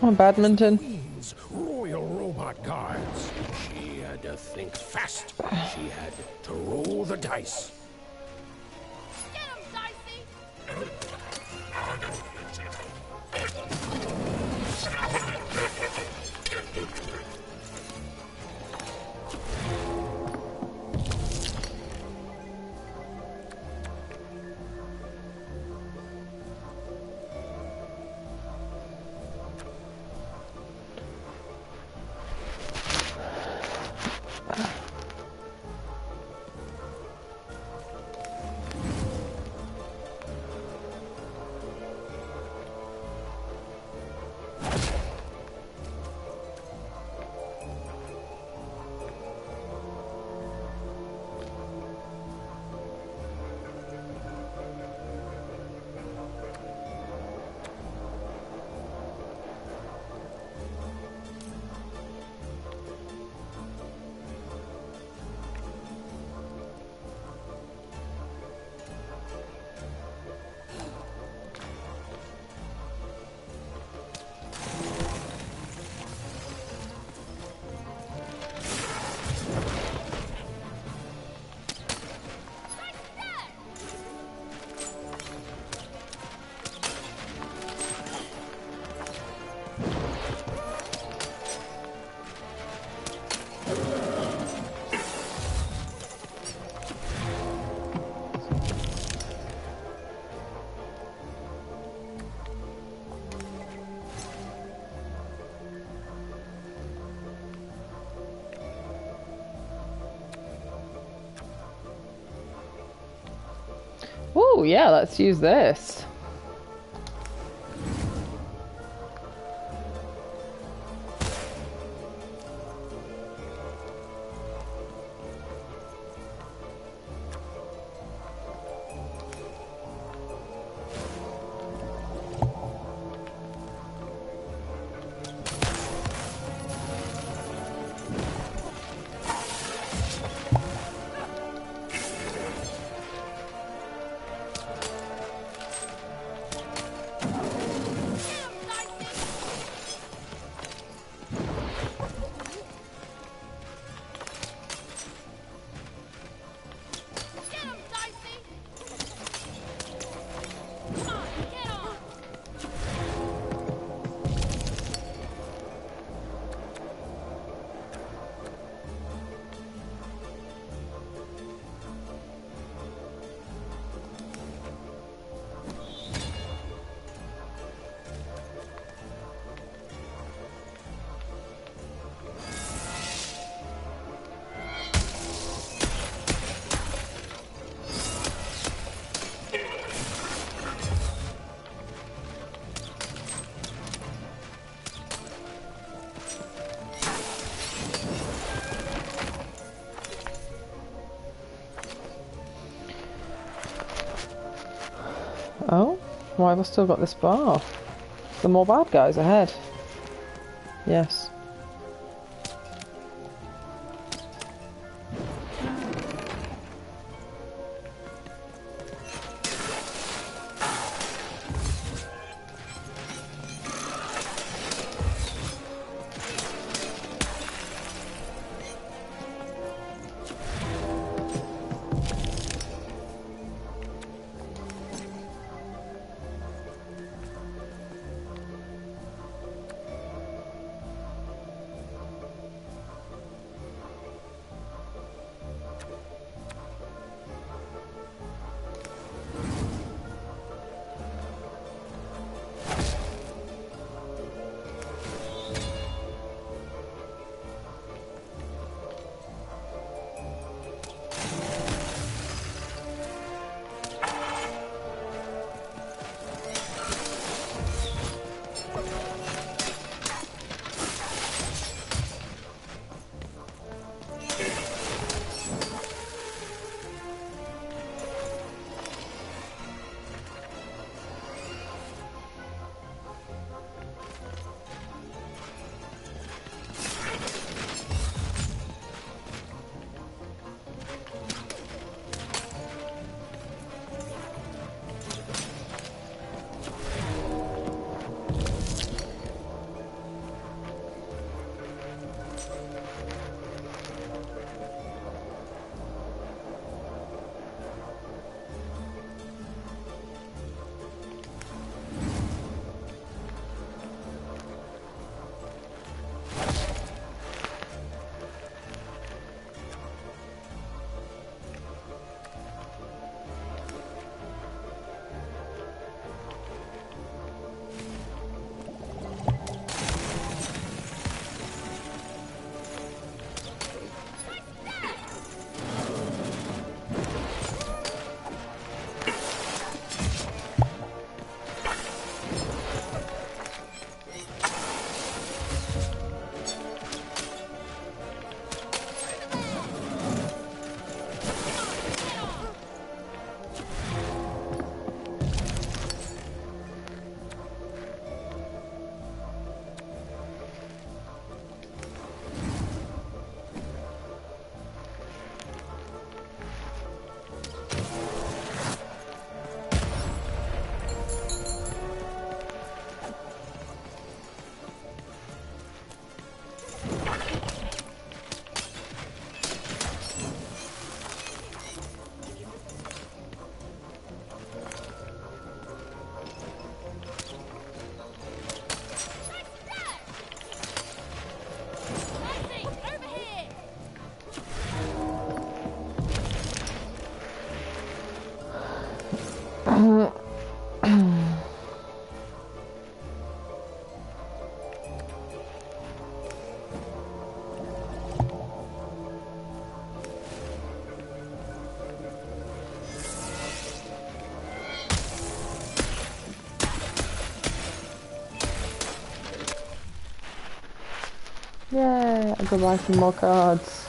Oh, badminton. Queen's royal robot guards. She had to think fast. She had to roll the dice. Get him, Dicey! Oh, yeah, let's use this. Oh, why have I still got this bar? The more bad guys ahead. Yes. I'll go buy some more cards.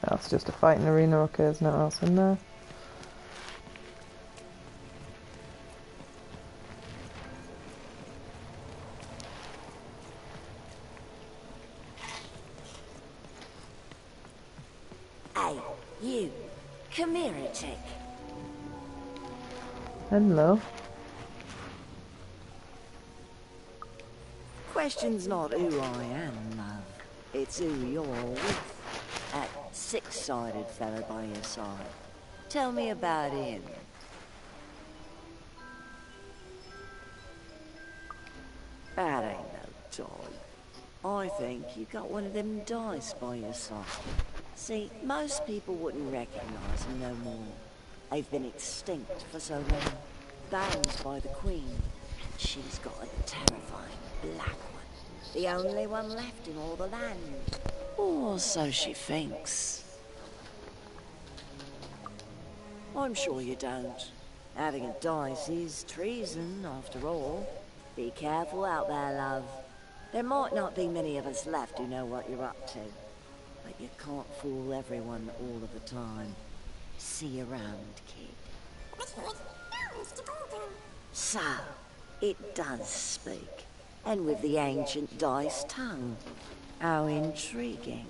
That's just a fighting arena, okay, there's nothing else in there. Hey, you. Come here a tick. Hello. Question's not who I am, love. It's who you're with. That six-sided fella by your side. Tell me about him. That ain't no toy. I think you got one of them dice by your side. See, most people wouldn't recognize him no more. They've been extinct for so long. Banned by the Queen. And she's got a terrifying black one. The only one left in all the land. Or so she thinks. I'm sure you don't. Having a dice is treason, after all. Be careful out there, love. There might not be many of us left who know what you're up to. But you can't fool everyone all of the time. See you around, kid. So, it does speak. And with the ancient dice tongue. How intriguing.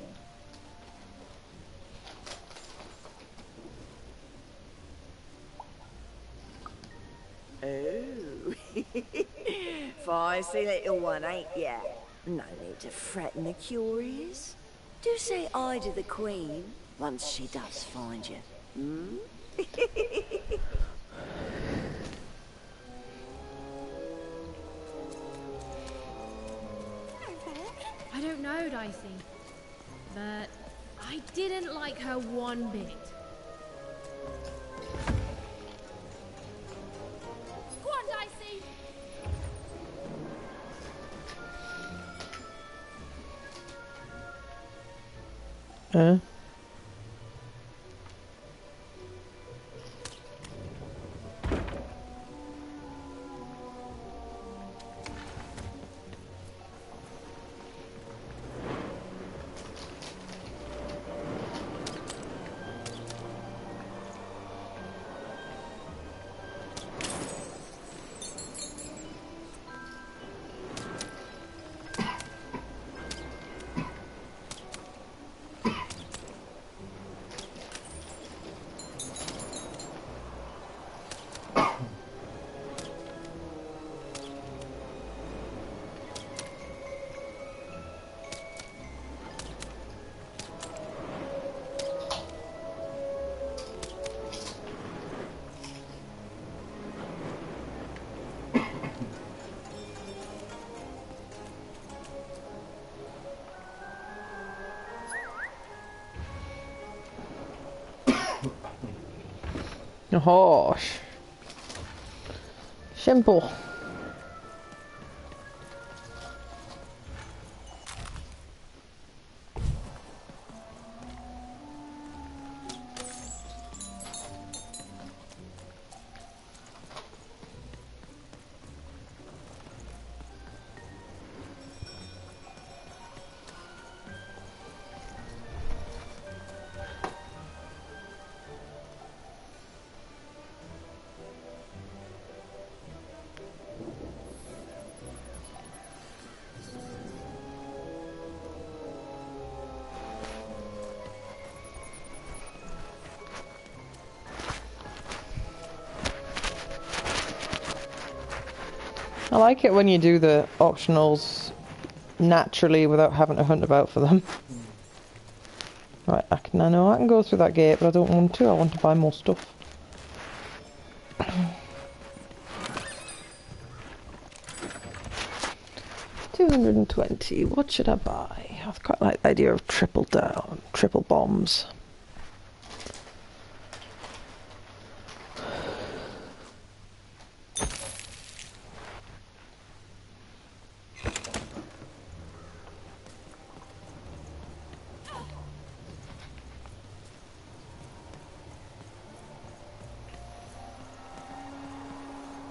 Oh, feisty little one, ain't ya? No need to fret the curious. Do say I to the Queen once she does find you. Hmm? I don't know, Dicey, but I didn't like her one bit. Go on, Dicey! Oh, simple. I like it when you do the optionals naturally without having to hunt about for them. Right, I know I can go through that gate, but I don't want to. I want to buy more stuff. 220. What should I buy? I quite like the idea of triple down, triple bombs.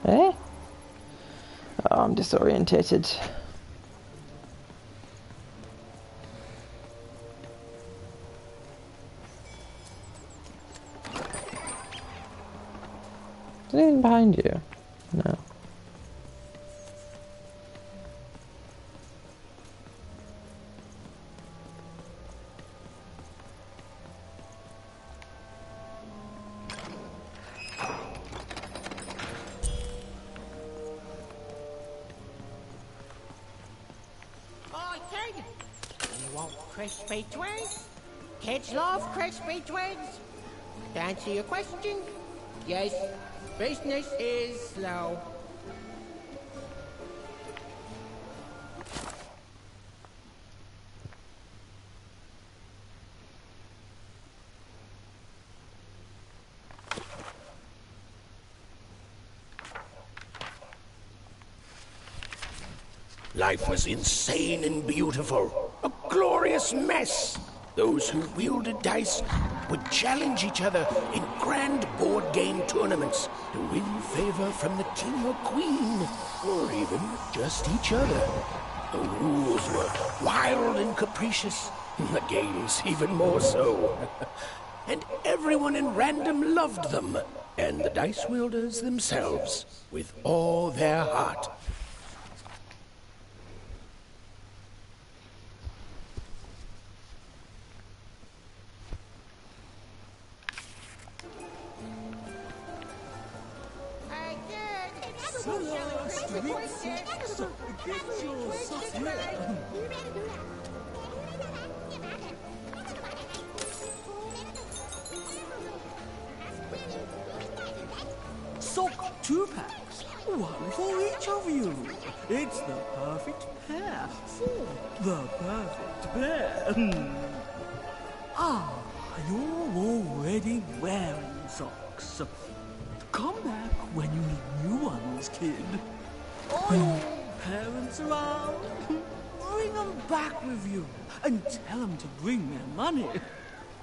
Eh? Oh, I'm disorientated. Is there anything behind you? No. Oh, kid! You want crispy twigs? Kids love crispy twigs. To answer your question, yes, business is slow. Life was insane and beautiful. A glorious mess. Those who wielded dice would challenge each other in grand board game tournaments to win favor from the king or queen, or even just each other. The rules were wild and capricious, the games even more so. And everyone in random loved them, and the dice wielders themselves, with all their heart. Hey, kid! Crispy twigs here. Sock 2 packs, one for each of you. It's the perfect pair for the perfect pair. You're already wearing socks. Come back when you need new ones, kid. Are your parents around? Bring them back with you and tell them to bring their money.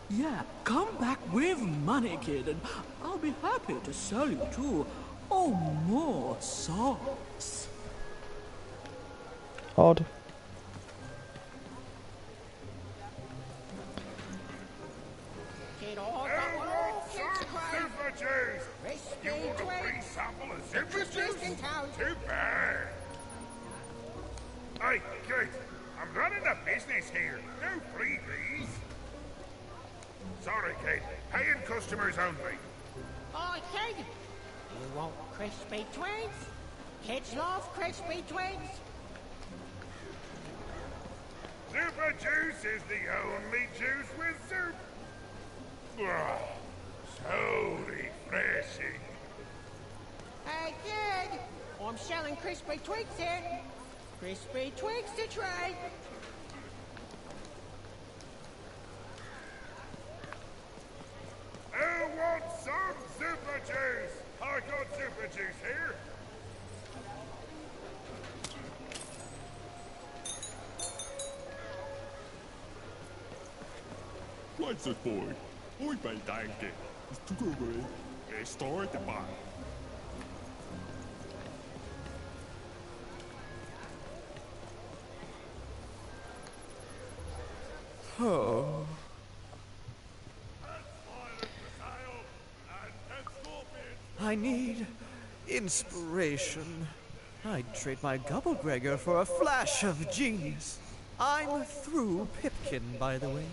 Yeah, come back with money, kid, and I'll be happy to sell you 2 or more socks. Odd. Kid, all got Super juice! crispy You want a free twigs. sample of super Just juice? in town. Too bad. Hey, kid, I'm running a business here. No freebies. Sorry, kid. Paying customers only. Oh, kid! You want crispy twigs? Kids love crispy twigs. Super juice is the only juice with soup. Oh, so refreshing. Hey, kid! I'm selling crispy twigs here. Crispy twigs to try. Who wants some super juice? I got super juice here. What's it for? Muy bel danke. Stukurwe. Store the bar. Oh. I need inspiration. I'd trade my Gubblegregor for a flash of genius. I'm through Pipkin, by the way.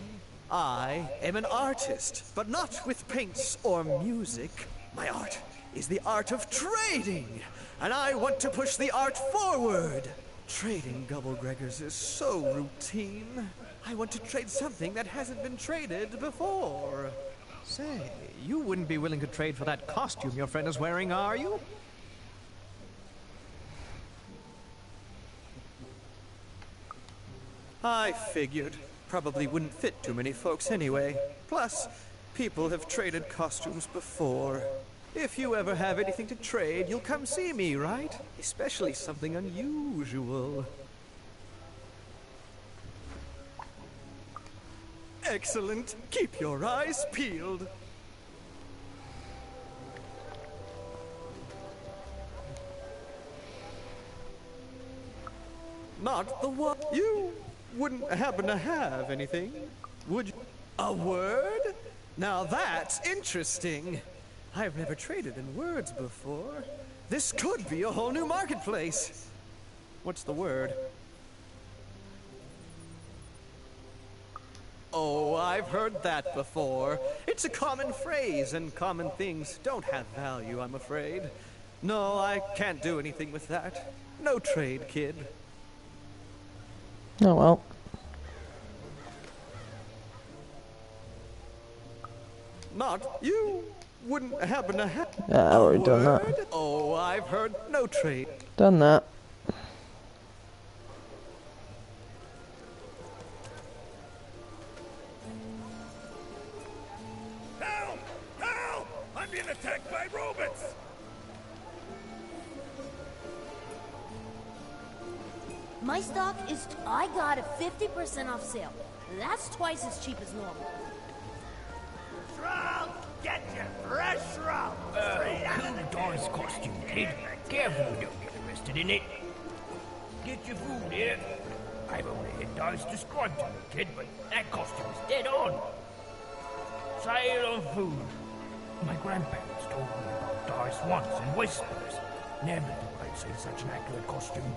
I am an artist, but not with paints or music. My art is the art of trading, and I want to push the art forward. Trading Gubblegregors is so routine. I want to trade something that hasn't been traded before. Say, you wouldn't be willing to trade for that costume your friend is wearing, are you? I figured. Probably wouldn't fit too many folks anyway. Plus, people have traded costumes before. If you ever have anything to trade, you'll come see me, right? Especially something unusual. Excellent. Keep your eyes peeled. Not the one. You wouldn't happen to have anything, would you? A word? Now that's interesting. I've never traded in words before. This could be a whole new marketplace. What's the word? Oh, I've heard that before. It's a common phrase, and common things don't have value, I'm afraid. No, I can't do anything with that. No trade, kid. Oh well. Not you wouldn't happen to have. Yeah, I've already done that. Oh, I've heard no trade. Done that. Help! Help! I'm being attacked by robots! My stock is... I got a 50% off sale. That's twice as cheap as normal. Shroud! Get your fresh shroud! Cool Dice costume, kid. Careful you don't get arrested in it. Get your food here. I've only had Dice described to me, kid, but that costume is dead on. Sale on food. My grandparents told me about Dice once in whispers. Never thought I'd see such an accurate costume.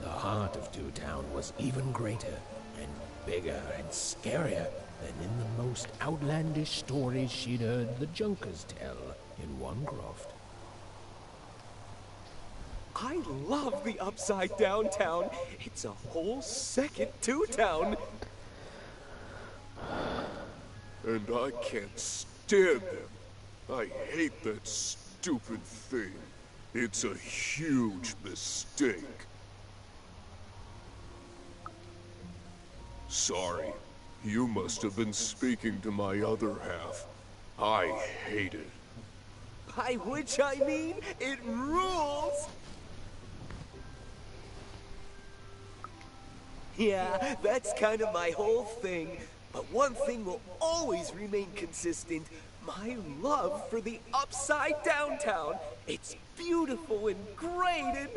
The heart of Two Town was even greater, and bigger and scarier than in the most outlandish stories she'd heard the Junkers tell in one croft. I love the Upside Down Town. It's a whole second Two Town. And I can't stand them. I hate that stupid thing. It's a huge mistake. Sorry, you must have been speaking to my other half. I hate it. By which I mean, it rules! Yeah, that's kind of my whole thing. But one thing will always remain consistent. My love for the Upside Down Town. It's beautiful and great and...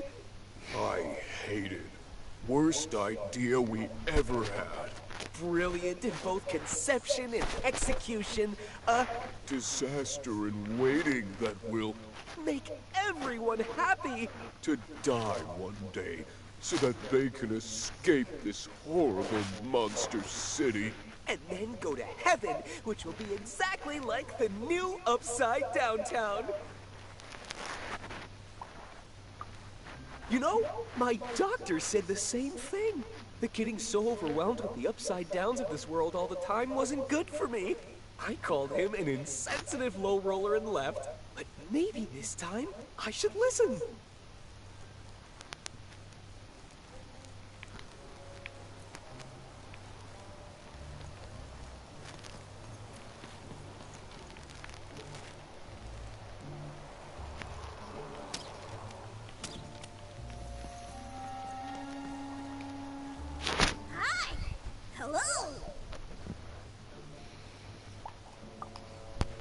I hate it. Worst idea we ever had. Brilliant in both conception and execution. Disaster in waiting that will make everyone happy. To die one day so that they can escape this horrible monster city. And then go to heaven, which will be exactly like the new Upside Down Town. You know, my doctor said the same thing. That getting so overwhelmed with the upside downs of this world all the time wasn't good for me. I called him an insensitive low roller and left. But maybe this time, I should listen. Hello!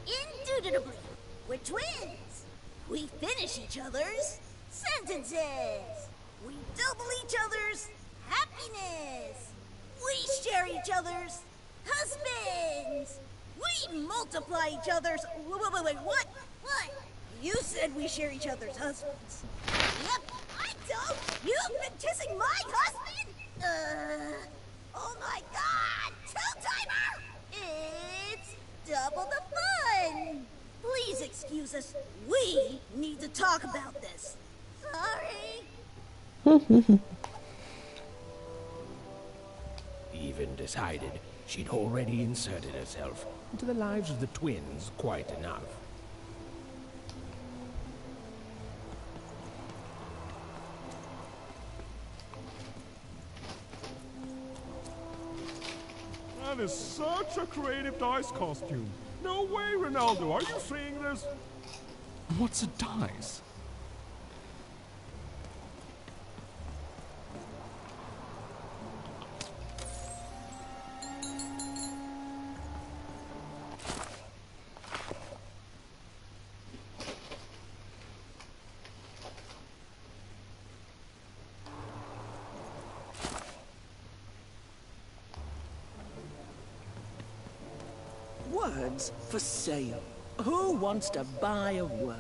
Indubitably, we're twins. We finish each other's sentences. We double each other's happiness. We share each other's husbands. We multiply each other's... Wait, what? What? You said we share each other's husbands. Yep, I don't. You've been kissing my husband? Oh my god! Two-timer! It's double the fun! Please excuse us. We need to talk about this. Sorry. Even decided she'd already inserted herself into the lives of the twins quite enough. That is such a creative dice costume. No way, Ronaldo. Are you seeing this? What's a dice? Words for sale. Who wants to buy a word?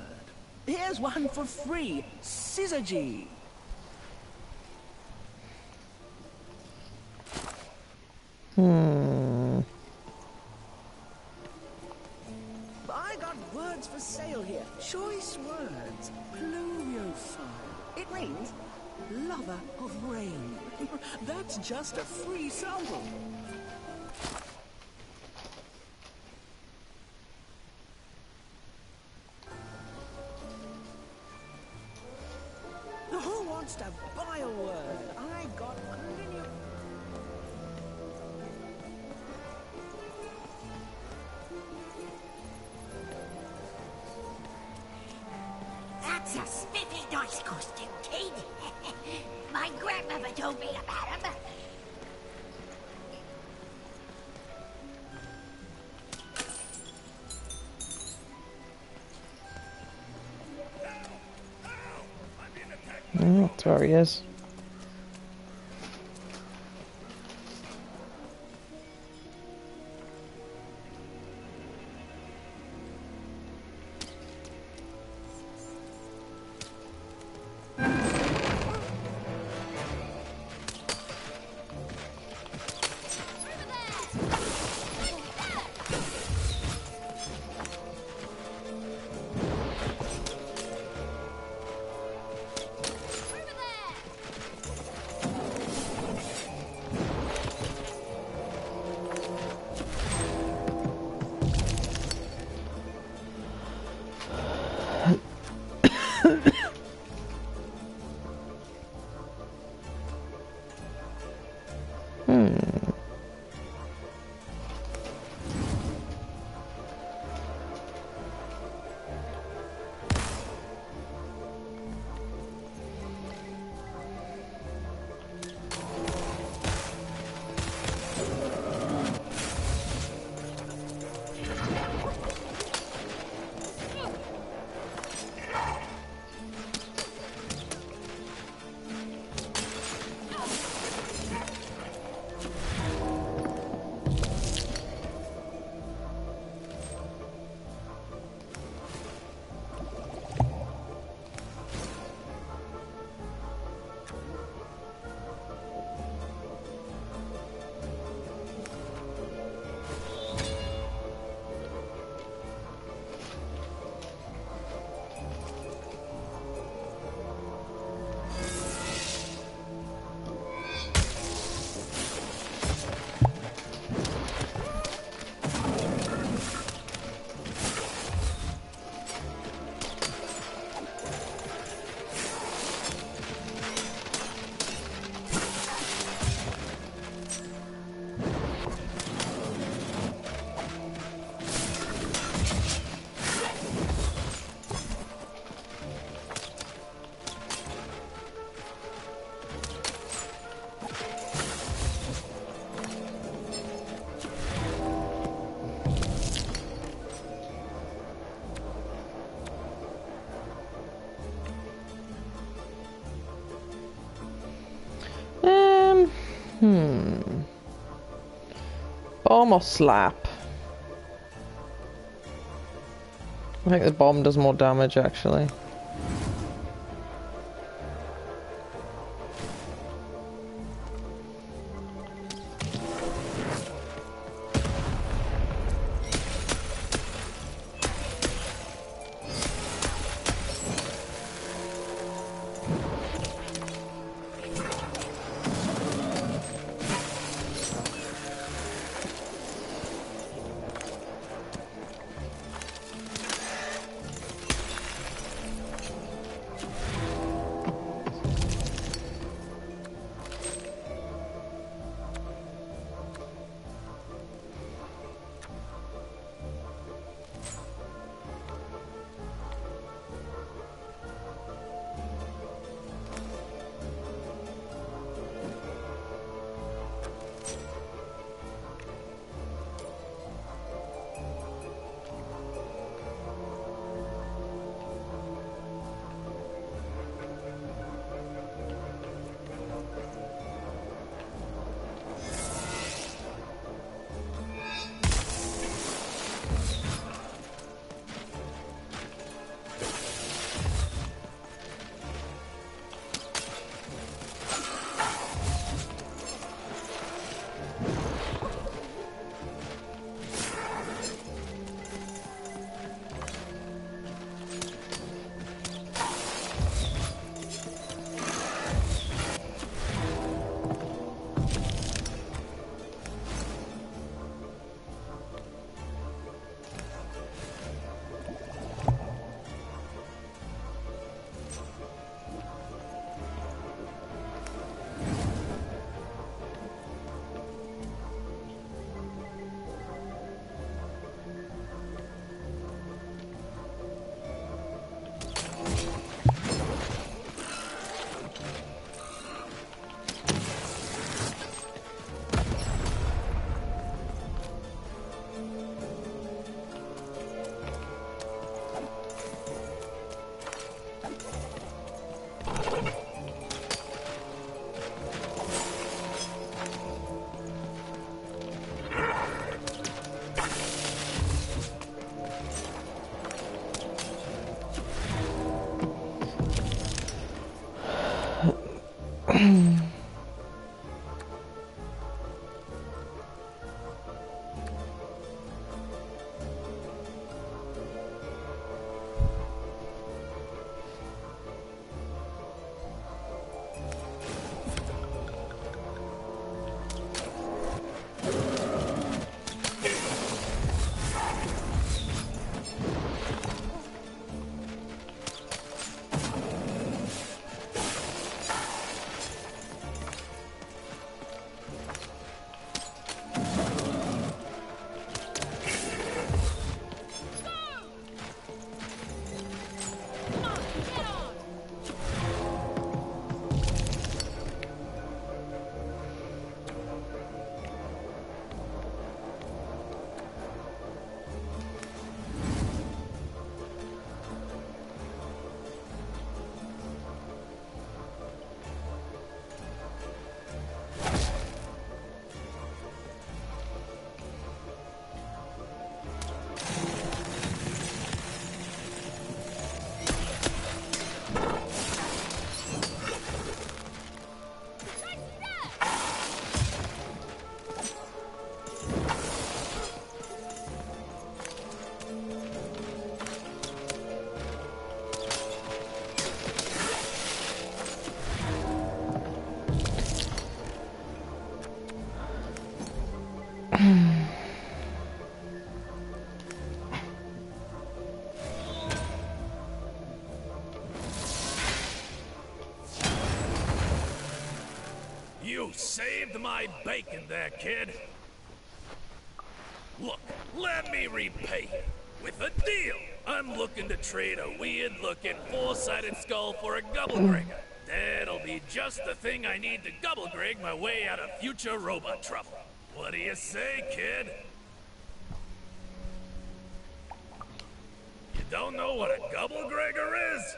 Here's one for free. Syzygy. I got words for sale here. Choice words. Pluviophile. It means lover of rain. That's just a free sample. Who wants to buy a word? I got plenty of... That's a spiffy dice costume, kid. My grandmother told me about him. That's where he is. Bomb or slap? I think the bomb does more damage, actually. my bacon there, kid. Look, let me repay you with a deal. I'm looking to trade a weird-looking four-sided skull for a Gubblegregger. That'll be just the thing I need to Gubblegreg my way out of future robot trouble. What do you say, kid? You don't know what a Gubblegregger is?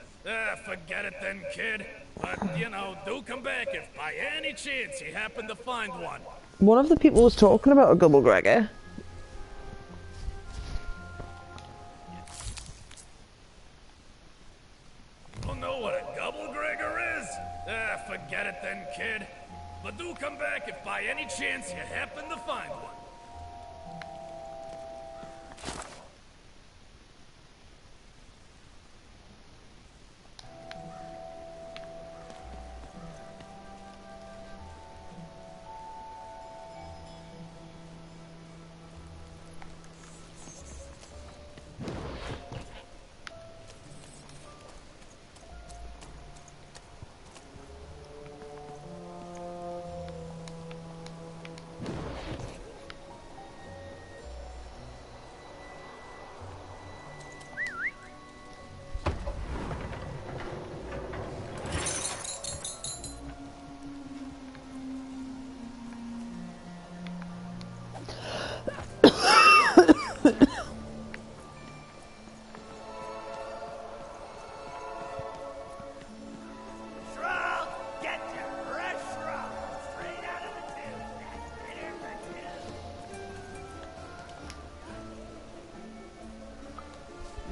Forget it then, kid. But, you know, do come back if by any chance you happen to find one. One of the people was talking about a Gubblegregger. Don't know what a Gubblegregger is? Forget it then, kid. But do come back if by any chance you happen to find one.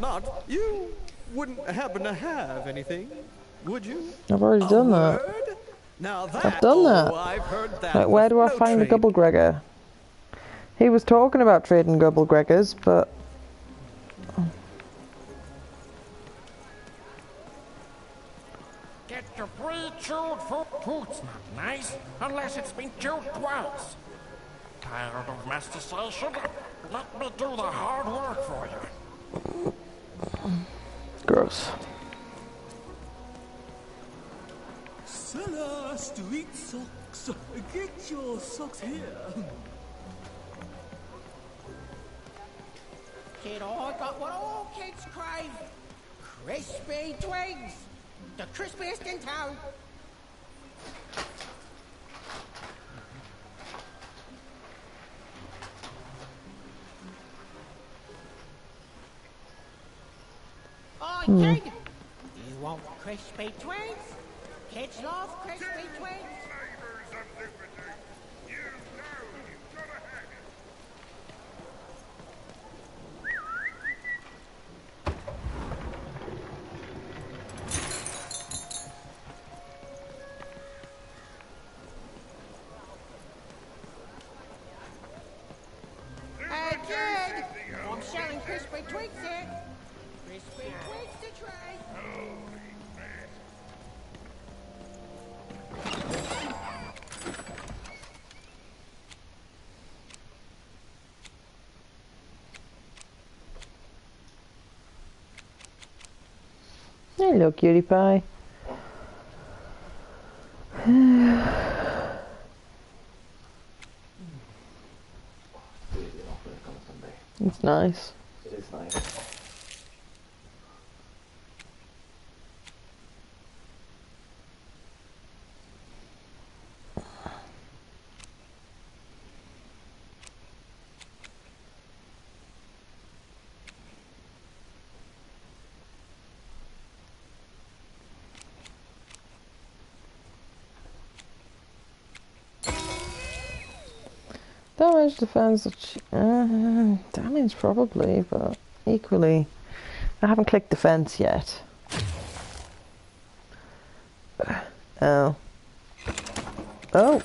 Not you wouldn't happen to have anything, would you? I've already done that. Now that, I've done that. I've heard that. Right, where do I find the Gubblegregger? He was talking about trading Gubblegreggers, but... Get your pre-chewed food's not nice unless it's been chewed twice. Tired of mastication? Let me do the hard work for you. Gross. Seller, street socks. Get your socks here. Kid, I got what all kids crave. Crispy twigs. The crispiest in town. Oi, kid! You want crispy twigs? Kids love crispy twigs. Hey, kid! I'm selling crispy twigs here. Crispy twigs to try. Hello, cutie pie. It's nice. It is nice. Damage, defense, damage probably, but equally, I haven't clicked defense yet. Oh. Oh!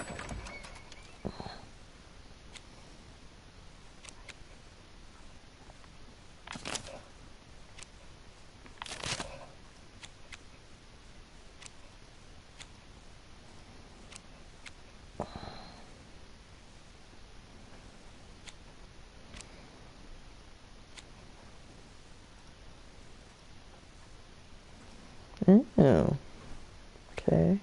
Oh. Okay.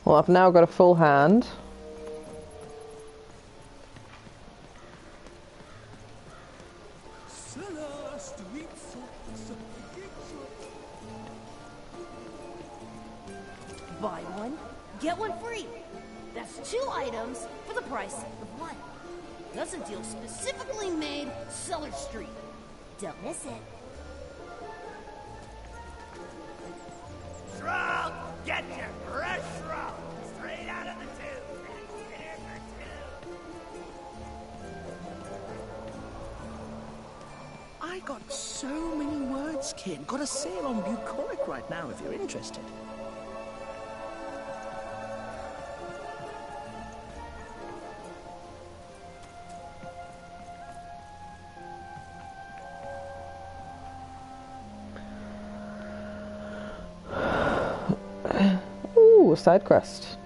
Well, I've now got a full hand. Buy one, get one free. That's 2 items for the price of 1. That's a deal specifically made Cellar Street. Don't miss it. Shroud! Get your fresh shroud! Straight out of the tube! Here for 2! I got so many words, kid. Got a sale on bucolic right now if you're interested. Ooh, side quest.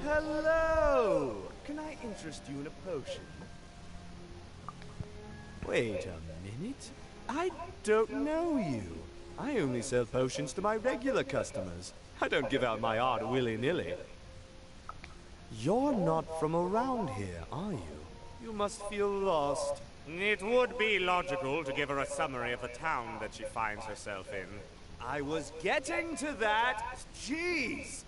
Hello! Can I interest you in a potion? Wait a minute. I don't know you. I only sell potions to my regular customers. I don't give out my art willy-nilly. You're not from around here, are you? You must feel lost. It would be logical to give her a summary of the town that she finds herself in. I was getting to that. Jeez!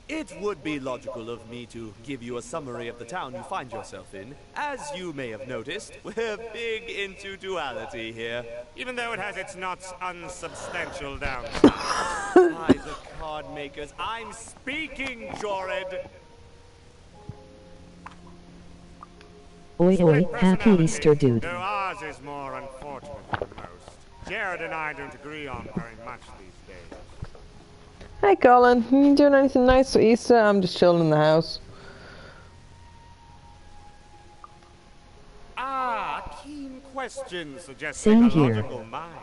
It would be logical of me to give you a summary of the town you find yourself in. As you may have noticed, we're big into duality here. Even though it has its not unsubstantial downsides. By the card makers, I'm speaking, Jorid! Oi oi, happy Easter, dude. Though ours is more unfortunate than most. Jared and I don't agree on very much these days. Hey Colin, you doing anything nice for Easter? I'm just chilling in the house. Ah, keen question suggesting a logical mind.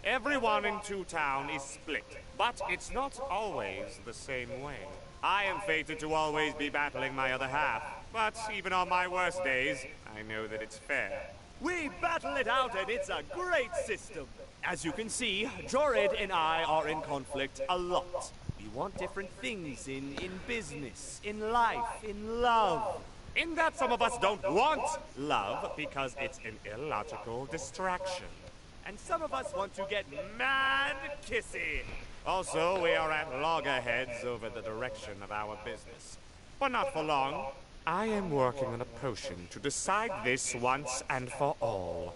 Everyone in Two Town is split, but it's not always the same way. I am fated to always be battling my other half, but even on my worst days, I know that it's fair. We battle it out and it's a great system. As you can see, Jorid and I are in conflict a lot. We want different things in business, in life, in love. In that some of us don't want love because it's an illogical distraction. And some of us want to get mad kissy. Also, we are at loggerheads over the direction of our business. But not for long. I am working on a potion to decide this once and for all.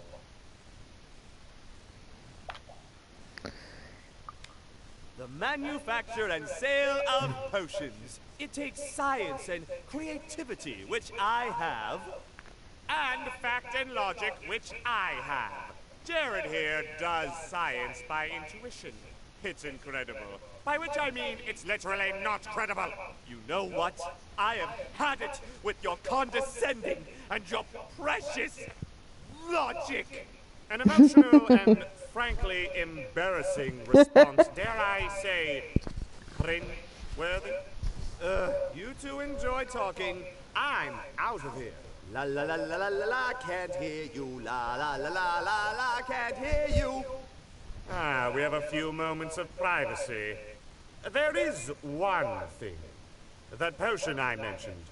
The manufacture and sale of potions. It takes science and creativity, which I have. And fact and logic, which I have. Jared here does science by intuition. It's incredible. By which I mean it's literally not credible. You know what? I have had it with your condescending and your precious logic. An emotional and frankly embarrassing response, dare I say, cringe-worthy. You two enjoy talking. I'm out of here. La la la la la la la, can't hear you. La la la la la la, can't hear you. Ah, we have a few moments of privacy. There is one thing. That potion I mentioned.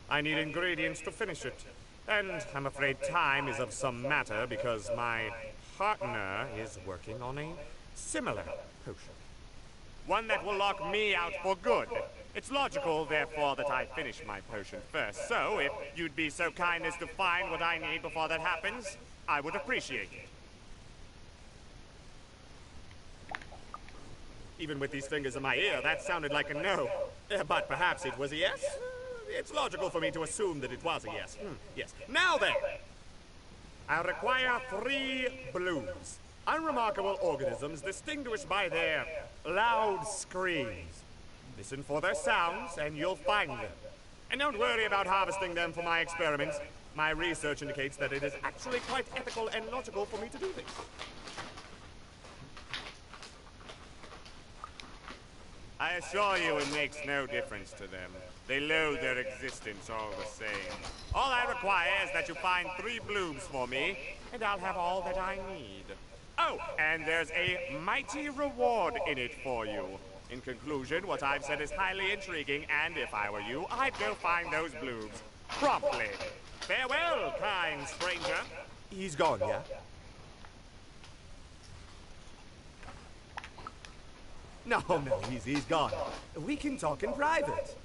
I need ingredients to finish it. And I'm afraid time is of some matter because my partner is working on a similar potion. One that will lock me out for good. It's logical, therefore, that I finish my potion first. So, if you'd be so kind as to find what I need before that happens, I would appreciate it. Even with these fingers in my ear, that sounded like a no. But perhaps it was a yes? It's logical for me to assume that it was a yes. Yes. Now then! I require 3 blues. Unremarkable organisms distinguished by their loud screams. Listen for their sounds, and you'll find them. And don't worry about harvesting them for my experiments. My research indicates that it is actually quite ethical and logical for me to do this. I assure you it makes no difference to them. They loathe their existence all the same. All I require is that you find 3 blooms for me, and I'll have all that I need. Oh, and there's a mighty reward in it for you. In conclusion, what I've said is highly intriguing, and if I were you, I'd go find those blooms. Promptly. Farewell, kind stranger. He's gone, yeah? No, he's gone. We can talk in private.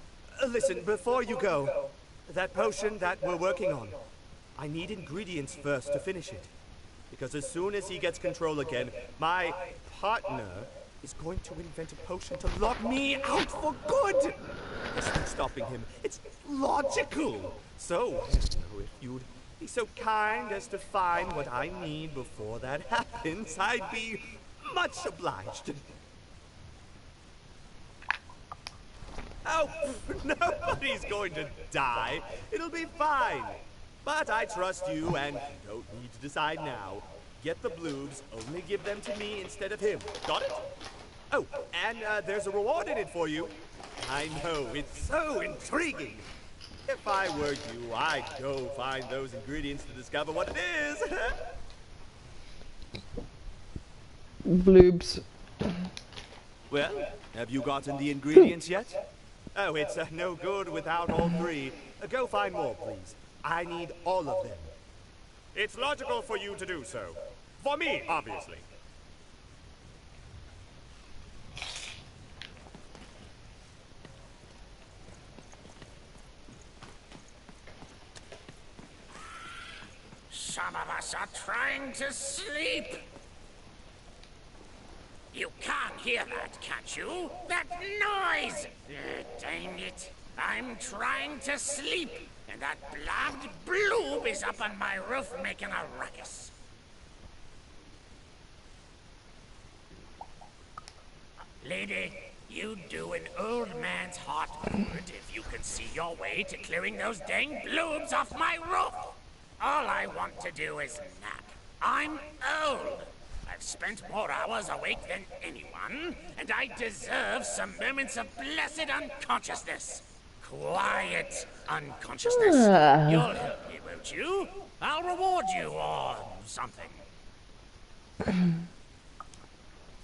Listen, before you go, that potion that we're working on, I need ingredients first to finish it. Because as soon as he gets control again, my partner is going to invent a potion to lock me out for good. There's no stopping him. It's logical. So, if you'd be so kind as to find what I need before that happens, I'd be much obliged. Oh, nobody's going to die. It'll be fine. But I trust you, and you don't need to decide now. Get the blues, only give them to me instead of him. Got it? Oh, and there's a reward in it for you. I know, it's so intriguing. If I were you, I'd go find those ingredients to discover what it is. Bloobs. Well, have you gotten the ingredients yet? Oh, it's no good without all 3. Go find more, please. I need all of them. It's logical for you to do so. For me, obviously. Some of us are trying to sleep. You can't hear that, can't you? That noise! Dang it. I'm trying to sleep, and that blabbed bloob is up on my roof making a ruckus. Lady, you do an old man's heart good if you can see your way to clearing those dang bloobs off my roof. All I want to do is nap. I'm old. I've spent more hours awake than anyone, and I deserve some moments of blessed unconsciousness. Quiet unconsciousness. You'll help me, won't you? I'll reward you or something.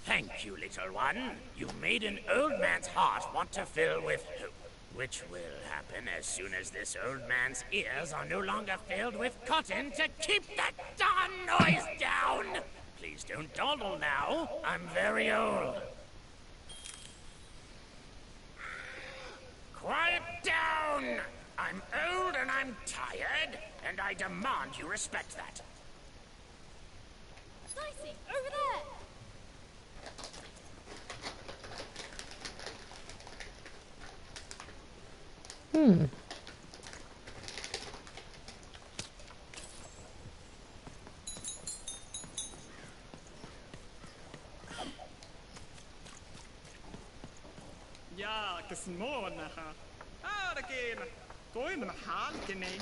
Thank you, little one. You've made an old man's heart want to fill with hope, which will happen as soon as this old man's ears are no longer filled with cotton to keep that darn noise down. Please don't dawdle now. I'm very old. Quiet down! I'm old and I'm tired, and I demand you respect that. Dicey, over there! Ja, gesmornaha. Arkeen. Toinen halkeni.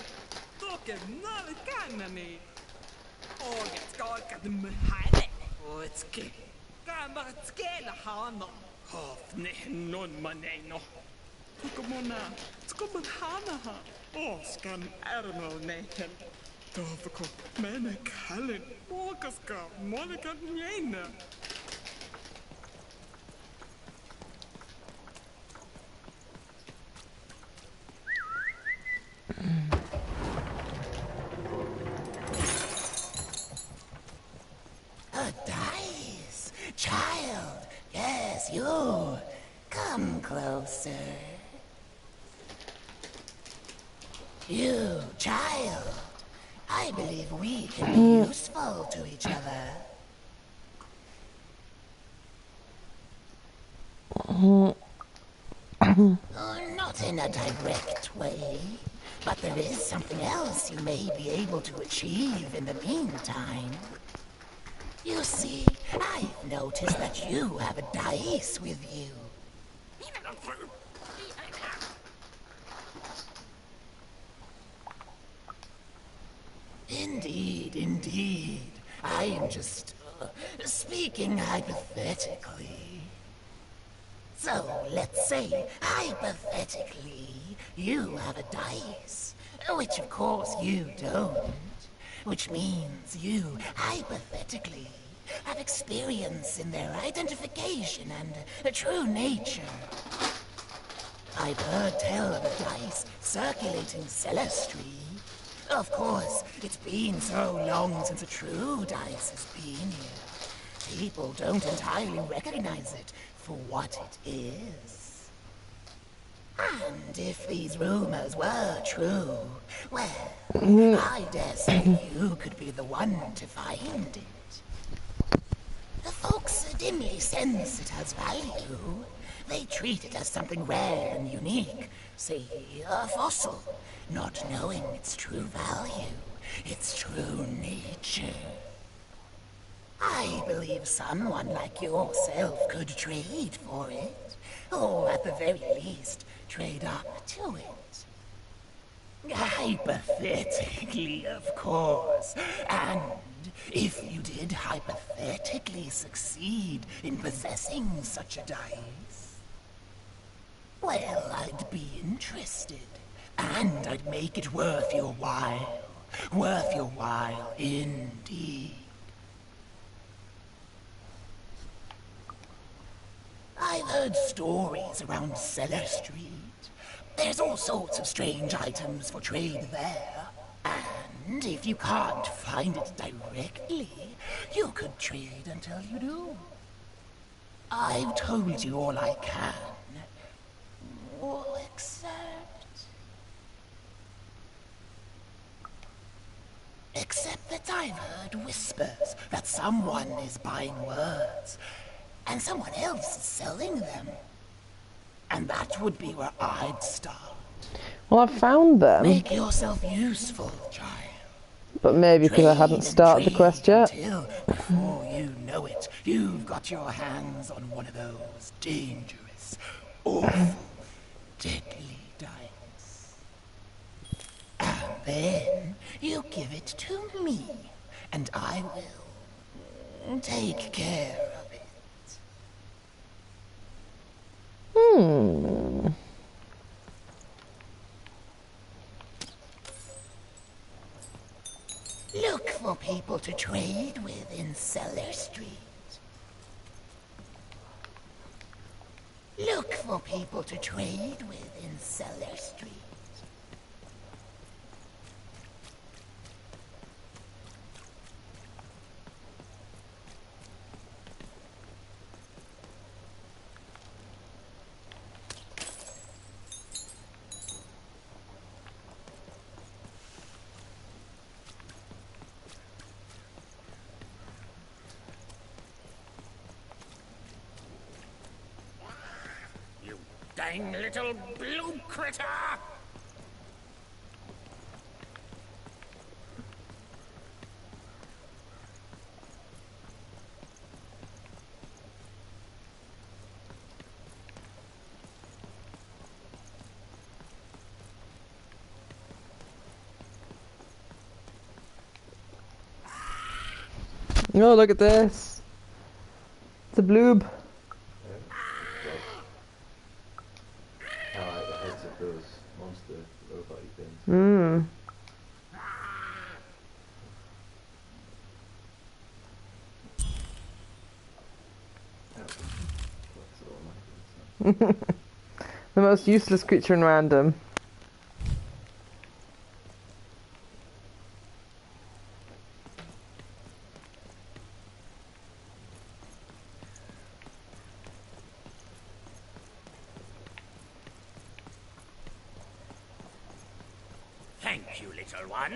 Toke nalkanani. Åget skakade med hade. Och ett ske. Gammal skela hana. Hofne non maneno. Tukumona. Tukumun hana ha. Åskan ärmelnäken. Dovko. Mene kallen. Åkaska. Monika njena. A dice! Child! Yes, you! Come closer. You, child! I believe we can be useful to each other. Not in a direct way, but there is something else you may be able to achieve in the meantime. You see, I've noticed that you have a dice with you. Indeed, indeed. I am just speaking hypothetically. So, let's say, hypothetically, you have a dice, which of course you don't, which means you, hypothetically, have experience in their identification and true nature. I've heard tell of a dice circulating Celestry. Of course, it's been so long since a true dice has been here. People don't entirely recognize it for what it is. And if these rumors were true, well, I dare say you could be the one to find it. The folks dimly sense it has value. They treat it as something rare and unique, say a fossil, not knowing its true value, its true nature. I believe someone like yourself could trade for it, or at the very least, trade up to it. Hypothetically, of course, and if you did hypothetically succeed in possessing such a dice, well, I'd be interested, and I'd make it worth your while. Worth your while, indeed. I've heard stories around Cellar Street. There's all sorts of strange items for trade there. And if you can't find it directly, you could trade until you do. I've told you all I can. Except that I've heard whispers that someone is buying words, and someone else is selling them. And that would be where I'd start. Well, I found them. Make yourself useful, child. But maybe because I hadn't started the quest yet. Until, before you know it, you've got your hands on one of those dangerous, awful, deadly dice. And then you give it to me, and I will take care of it. Look for people to trade with in Cellar Street. Look for people to trade with in Cellar Street. Dang little blue critter! Oh, look at this. It's a bloob. The most useless creature in random. Thank you, little one.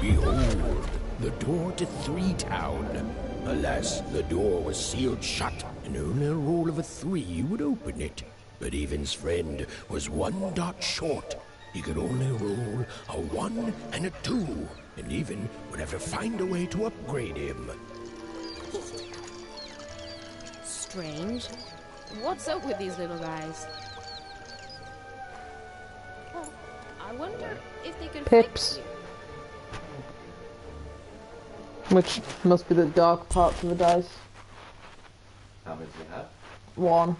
Behold, the door to Three Town. Alas, the door was sealed shut, and only a roll of a 3 would open it. But Evan's friend was 1 dot short. He could only roll a 1 and a 2, and Evan would have to find a way to upgrade him. Strange. What's up with these little guys? I wonder if they can Pips. fix you. Which must be the dark parts of the dice. How many do you have? 1.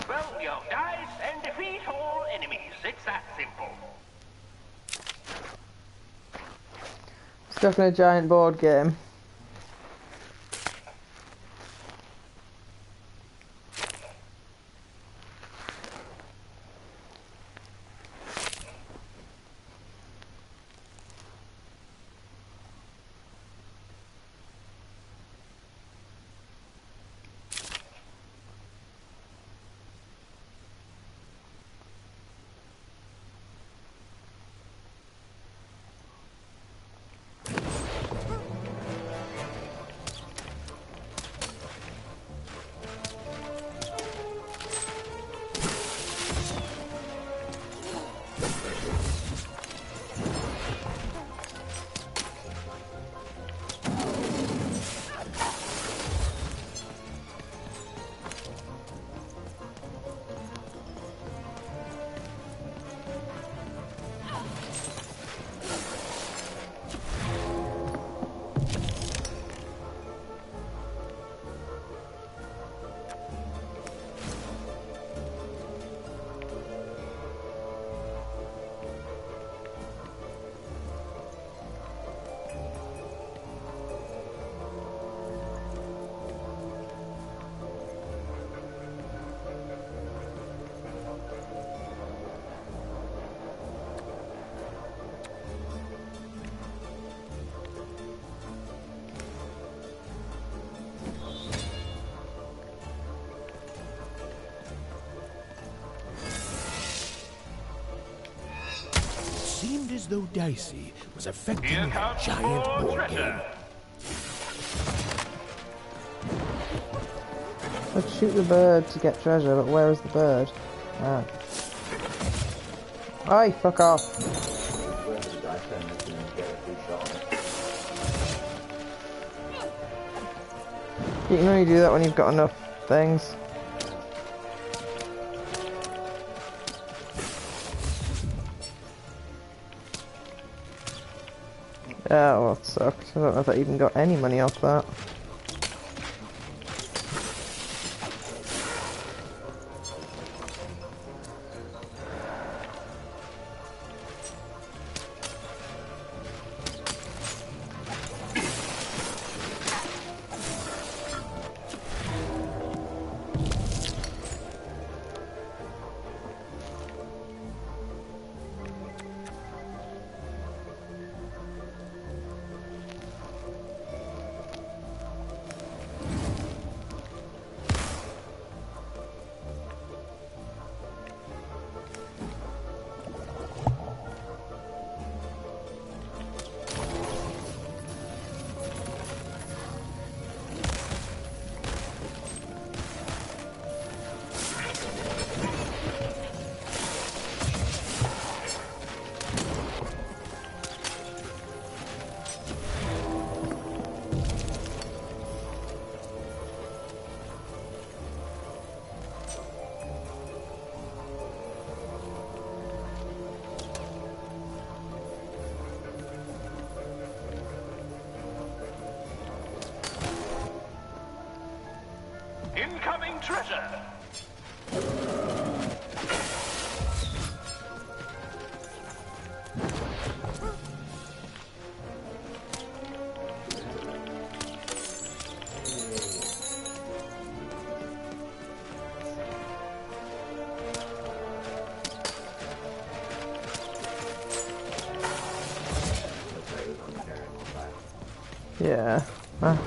Roll your dice and defeat all enemies. It's that simple. Stuck in a giant board game. Seemed as though Dicey was affecting a giant board game. Let's shoot the bird to get treasure, but where is the bird? Ah. Oi, fuck off. You can only do that when you've got enough things. Oh, well, that sucked. I don't know if I even got any money off that. Incoming treasure! Yeah. Ah.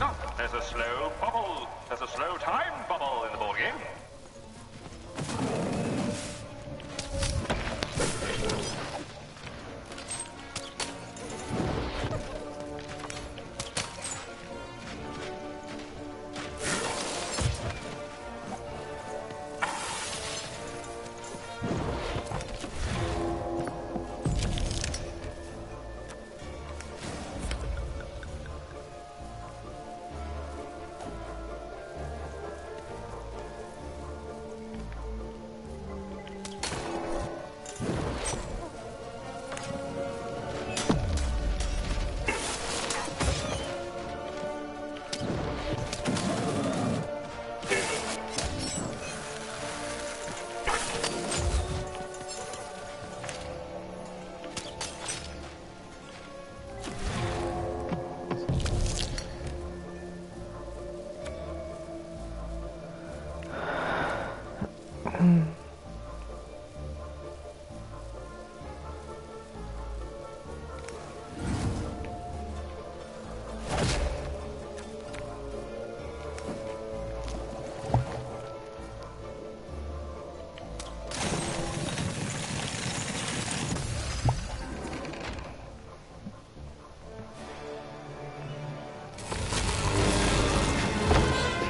Oh, there's a slow bubble. There's a slow time bubble in the board game.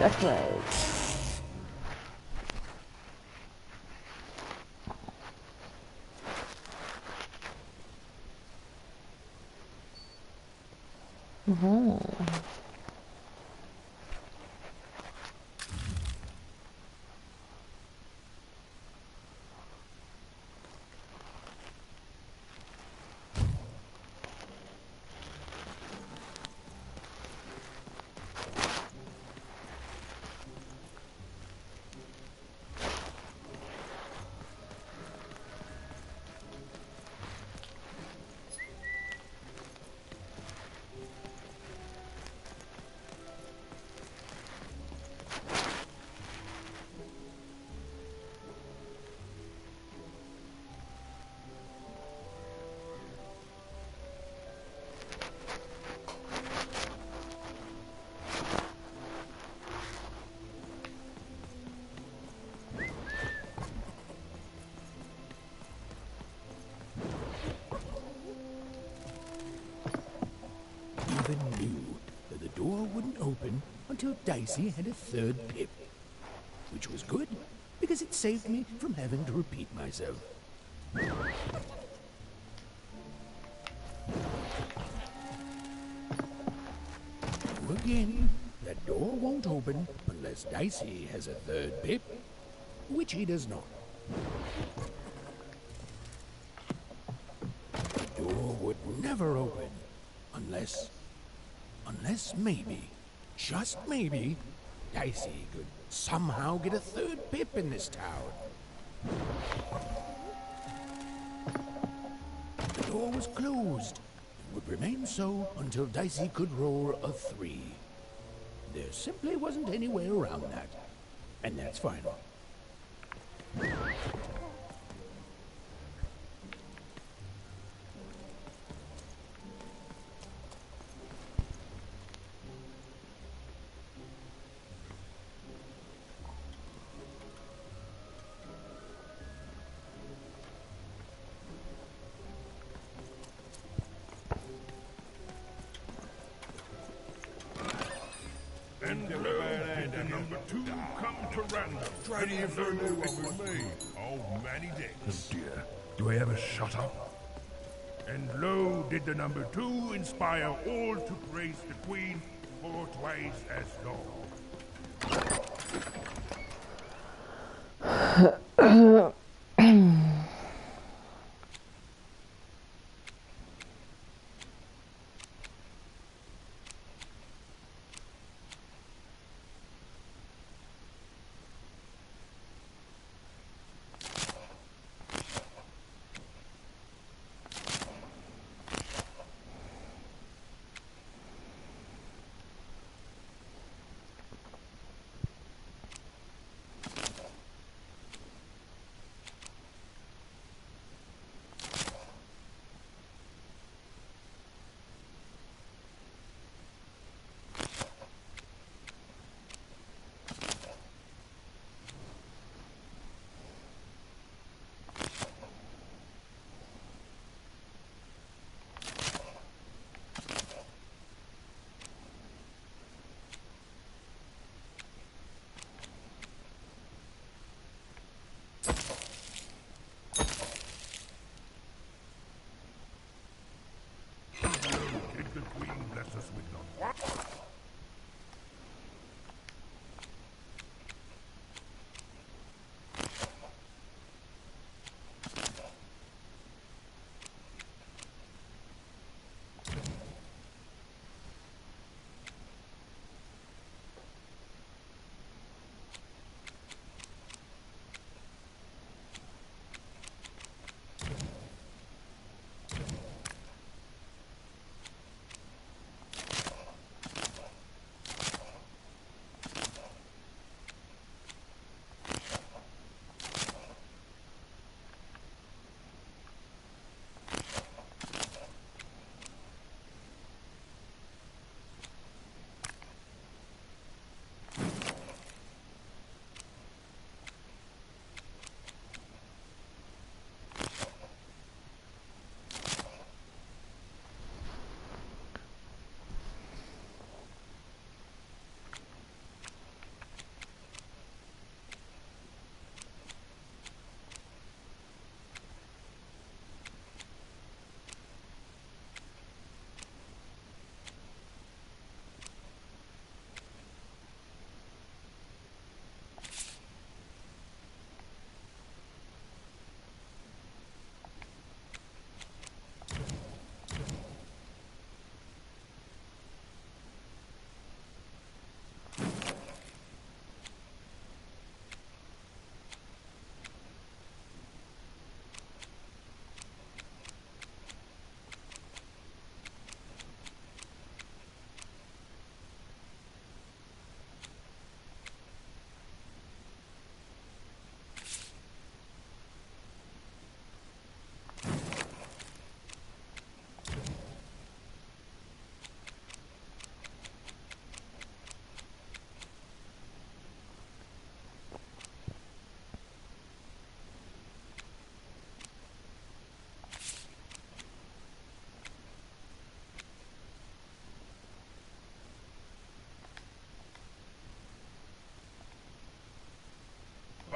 Checkmate. Even knew that the door wouldn't open until Dicey had a third pip. Which was good, because it saved me from having to repeat myself. Again, that door won't open unless Dicey has a third pip, which he does not. The door would never open unless maybe, just maybe, Dicey could somehow get a third pip in this town. The door was closed and would remain so until Dicey could roll a 3. There simply wasn't any way around that, and that's final. And the number 2 come to random. Try to if there knew what with me. Old Manny Dix. Oh dear, do I ever shut up? And lo, did the number 2 inspire all to praise the Queen for twice as long.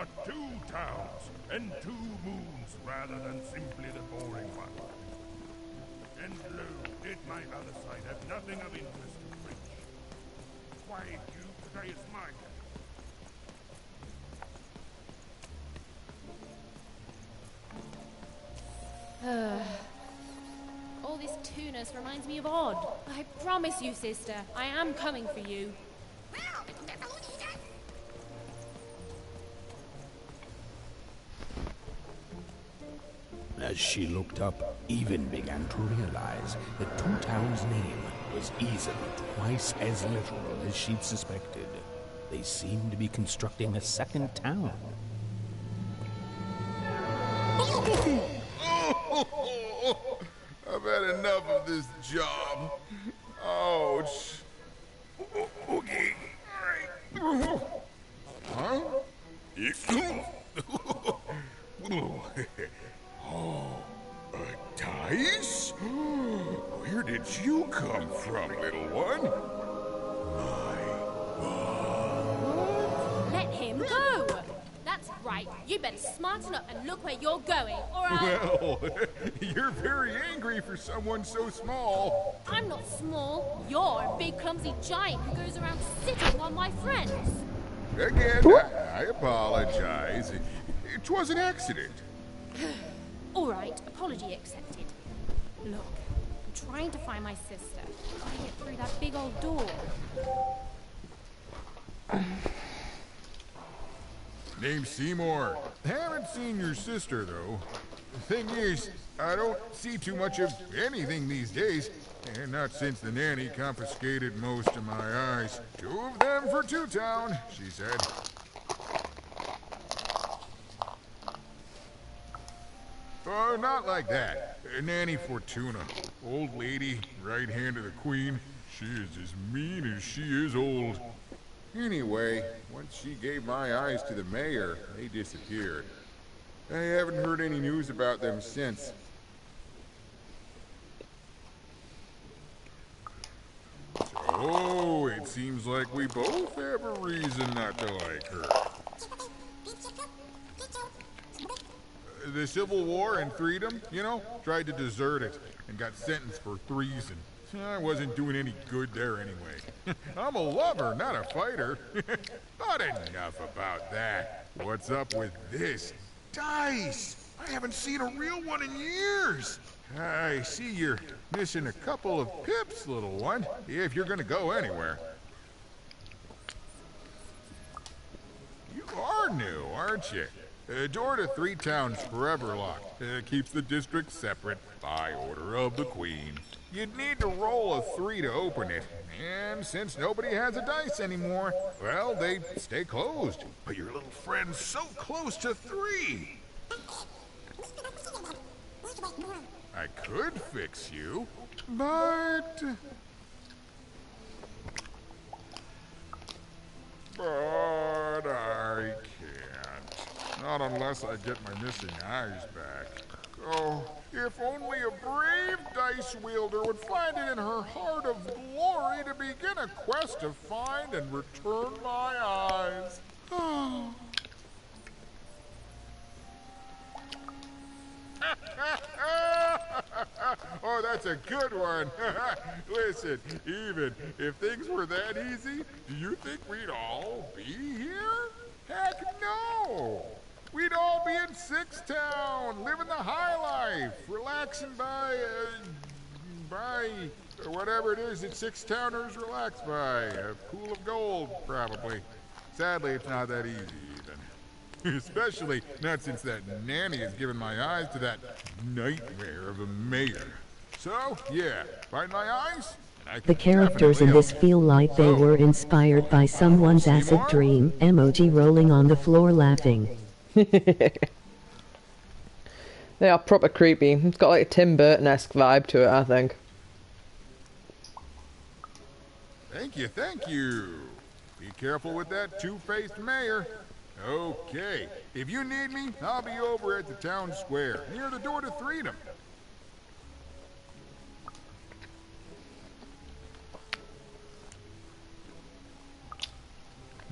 but 2 towns and 2 moons rather than simply the boring one. And lo, did my other side have nothing of interest to preach? Quiet you, today is mine. All this tunus reminds me of Odd. I promise you, sister, I am coming for you. As she looked up, Even began to realize that Two Town's name was easily twice as literal as she'd suspected. They seemed to be constructing a second town. I've had enough of this job. Ouch. Okay. Huh? Oh, a dice? Where did you come from, little one? Let him go! That's right. You better smarten up and look where you're going, or Well, you're very angry for someone so small. I'm not small. You're a big, clumsy giant who goes around sitting on my friends. Again, I apologize. It was an accident. All right, apology accepted. Look, I'm trying to find my sister. Gotta get through that big old door. Name's Seymour. Haven't seen your sister, though. Thing is, I don't see too much of anything these days. And not since the nanny confiscated most of my eyes. 2 of them for Two Town, she said. Oh, not like that. Nanny Fortuna. Old lady, right hand of the queen. She is as mean as she is old. Anyway, once she gave my eyes to the mayor, they disappeared. I haven't heard any news about them since. So, it seems like we both have a reason not to like her. The Civil War and freedom, you know, tried to desert it and got sentenced for treason. I wasn't doing any good there anyway. I'm a lover, not a fighter. But enough about that. What's up with this? Dice! I haven't seen a real one in years. I see you're missing a couple of pips, little one, if you're gonna go anywhere. You are new, aren't you? Door to Three Towns forever locked. Keeps the district separate by order of the Queen. You'd need to roll a 3 to open it. And since nobody has a dice anymore, well, they stay closed. But your little friend's so close to 3. I could fix you, but I can't. Not unless I get my missing eyes back. Oh, if only a brave dice wielder would find it in her heart of glory to begin a quest to find and return my eyes. Oh, that's a good one. Listen, even if things were that easy, do you think we'd all be here? Heck no! We'd all be in Sixtown, living the high life, relaxing by whatever it is that Sixtowners relax by. A pool of gold, probably. Sadly, it's not that easy, even. Especially not since that nanny has given my eyes to that nightmare of a mayor. So, yeah, find my eyes? The characters in this feel like they were inspired by someone's acid dream. Emoji rolling on the floor laughing. They are proper creepy. It's got like a Tim Burton-esque vibe to it, I think. Thank you, thank you. Be careful with that two-faced mayor. Okay, if you need me, I'll be over at the town square, near the door to Freedom.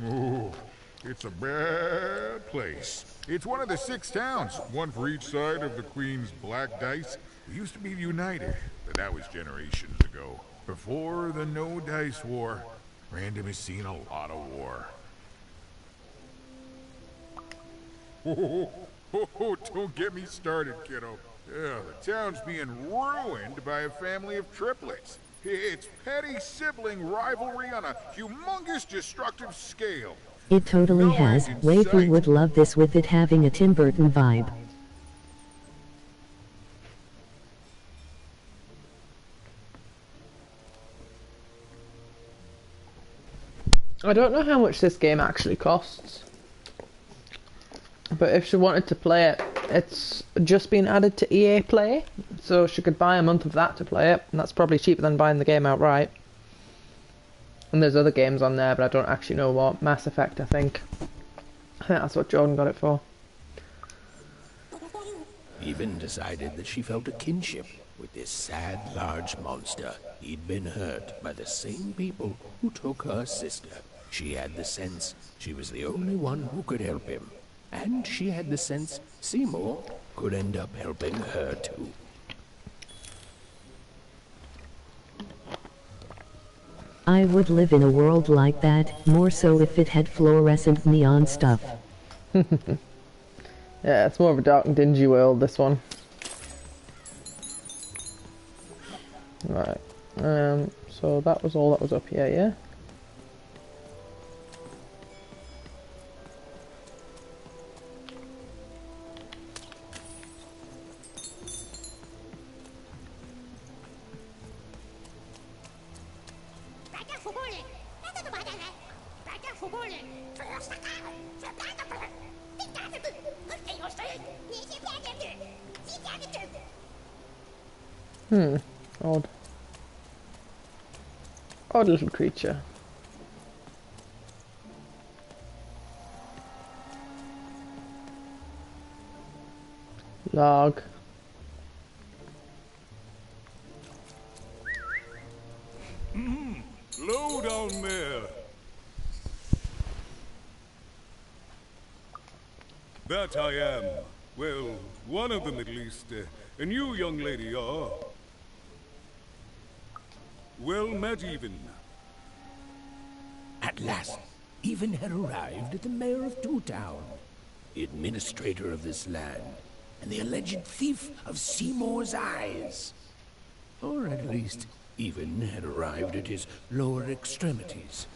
Oh, It's a bad place. It's one of the 6 towns, one for each side of the Queen's black dice. We used to be united, but that was generations ago. Before the No Dice War, Random has seen a lot of war. Don't get me started, kiddo. Yeah, the town's being ruined by a family of triplets. It's petty sibling rivalry on a humongous destructive scale. It totally has. Waifu would love this with it having a Tim Burton vibe. I don't know how much this game actually costs. But if she wanted to play it, it's just been added to EA Play. So she could buy a month of that to play it. And that's probably cheaper than buying the game outright. And there's other games on there, but I don't actually know what. Mass Effect, I think. I think that's what Jordan got it for. Even decided that she felt a kinship with this sad, large monster. He'd been hurt by the same people who took her sister. She had the sense she was the only one who could help him. And she had the sense Seymour could end up helping her too. I would live in a world like that, more so if it had fluorescent neon stuff. Yeah, it's more of a dark and dingy world, this one. Right. So that was all that was up here, yeah? Odd. Odd little creature. Log. Low down there. That I am. Well, one of them at least. And you, young lady, are... well met, Even. At last, Even had arrived at the mayor of Two Town, the administrator of this land, and the alleged thief of Seymour's eyes. Or at least, Even had arrived at his lower extremities.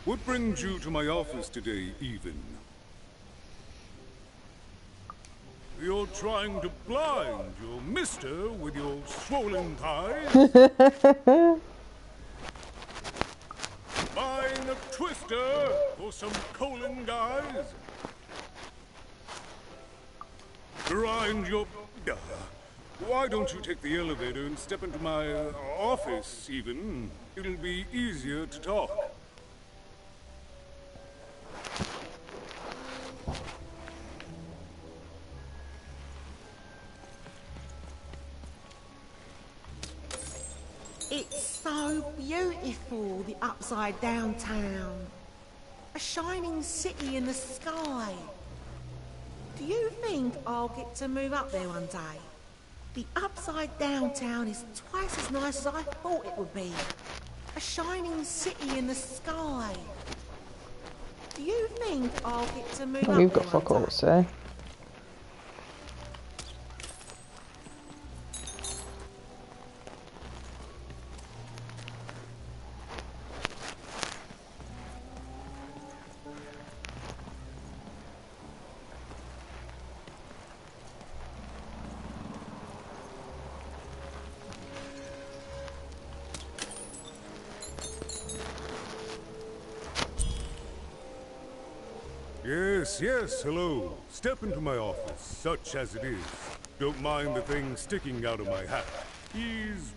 What brings you to my office today, Even? You're trying to blind your mister with your swollen thighs? Buying a twister for some colon guys? Grind your... why don't you take the elevator and step into my office, Even? It'll be easier to talk. It's so beautiful, the upside down town. A shining city in the sky. Do you think I'll get to move up there one day? The upside down town is twice as nice as I thought it would be. A shining city in the sky. Do you think I'll get to move up We've there got fuck one all day? to say. Yes, hello. Step into my office, such as it is. Don't mind the thing sticking out of my hat. He's...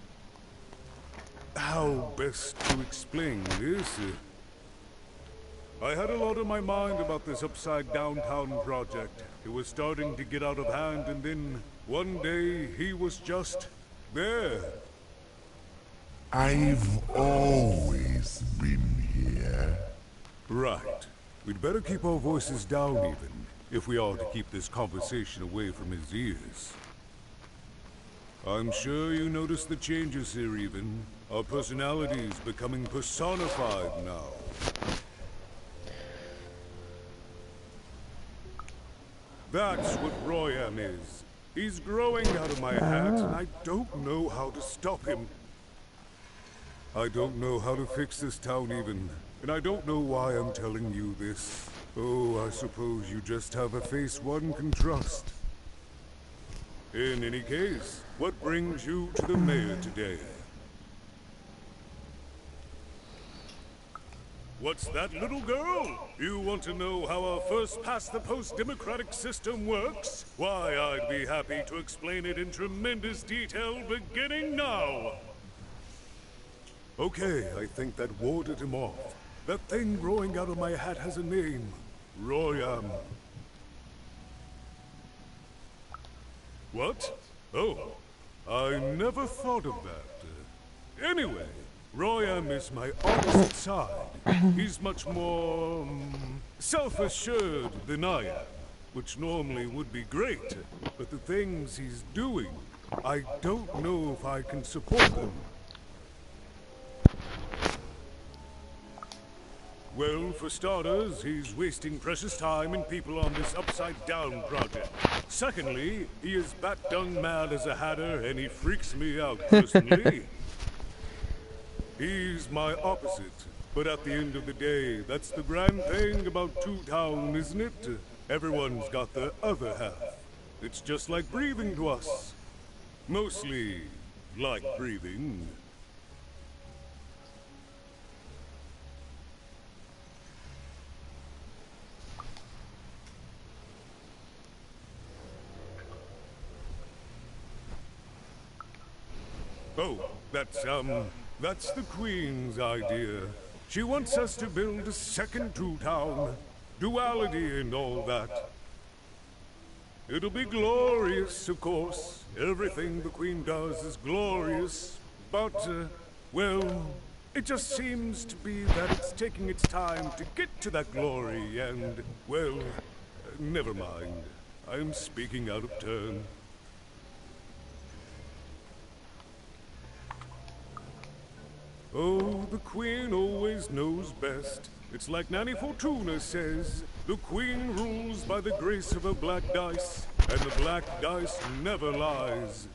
how best to explain this? I had a lot on my mind about this upside downtown project. It was starting to get out of hand, and then one day he was just there. I've always been here. Right. We'd better keep our voices down even, if we are to keep this conversation away from his ears. I'm sure you noticed the changes here even. Our personalities becoming personified now. That's what Royam is. He's growing out of my hat, and I don't know how to stop him. I don't know how to fix this town even, and I don't know why I'm telling you this. Oh, I suppose you just have a face one can trust. In any case, what brings you to the mayor today? What's that, little girl? You want to know how our first-past-the-post democratic system works? Why, I'd be happy to explain it in tremendous detail beginning now. Okay, I think that warded him off. That thing growing out of my hat has a name. Royam. What? Oh, I never thought of that. Anyway, Royam is my opposite side. He's much more self-assured than I am, which normally would be great, but the things he's doing, I don't know if I can support them. Well, for starters, he's wasting precious time and people on this upside-down project. Secondly, he is bat-dung mad as a hatter, and he freaks me out personally. He's my opposite, but at the end of the day, that's the grand thing about Two Town, isn't it? Everyone's got their other half. It's just like breathing to us. Mostly like breathing. Oh, that's the Queen's idea. She wants us to build a second Two Town, duality and all that. It'll be glorious, of course. Everything the Queen does is glorious, but, well, it just seems to be that it's taking its time to get to that glory and, well, never mind. I'm speaking out of turn. Oh, the Queen always knows best. It's like Nanny Fortuna says, the Queen rules by the grace of her black dice, and the black dice never lies.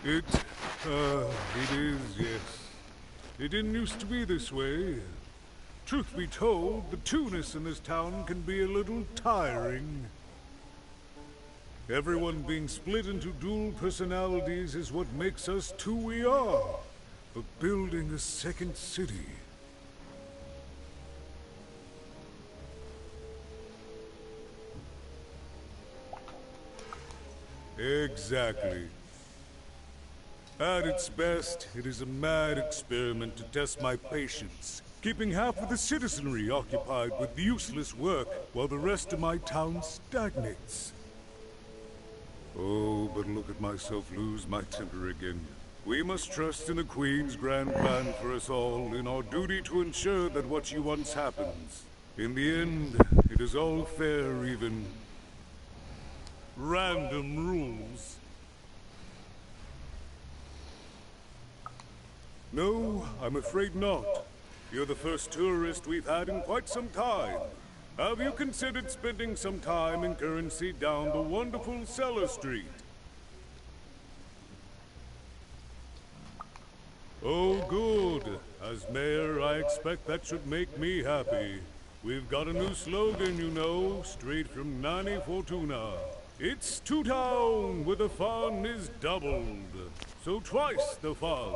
It is, yes. It didn't used to be this way. Truth be told, the two-ness in this town can be a little tiring. Everyone being split into dual personalities is what makes us who we are. But building a second city... Exactly. At its best, it is a mad experiment to test my patience, keeping half of the citizenry occupied with useless work while the rest of my town stagnates. Oh, but look at myself lose my temper again. We must trust in the Queen's grand plan for us all, in our duty to ensure that what she wants happens. In the end, it is all fair, even. Random rules. No, I'm afraid not. You're the first tourist we've had in quite some time. Have you considered spending some time in currency down the wonderful Cellar Street? Oh, good. As mayor, I expect that should make me happy. We've got a new slogan, you know, straight from Nanny Fortuna. It's Two Town, where the fun is doubled. So twice the fun.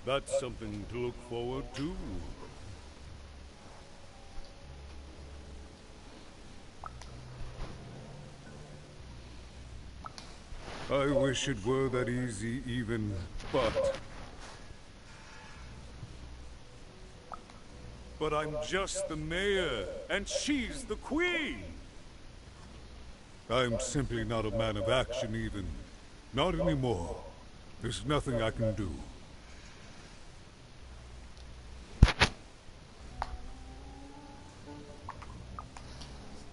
That's something to look forward to. I wish it were that easy even, but I'm just the mayor, and she's the queen! I'm simply not a man of action even. Not anymore. There's nothing I can do.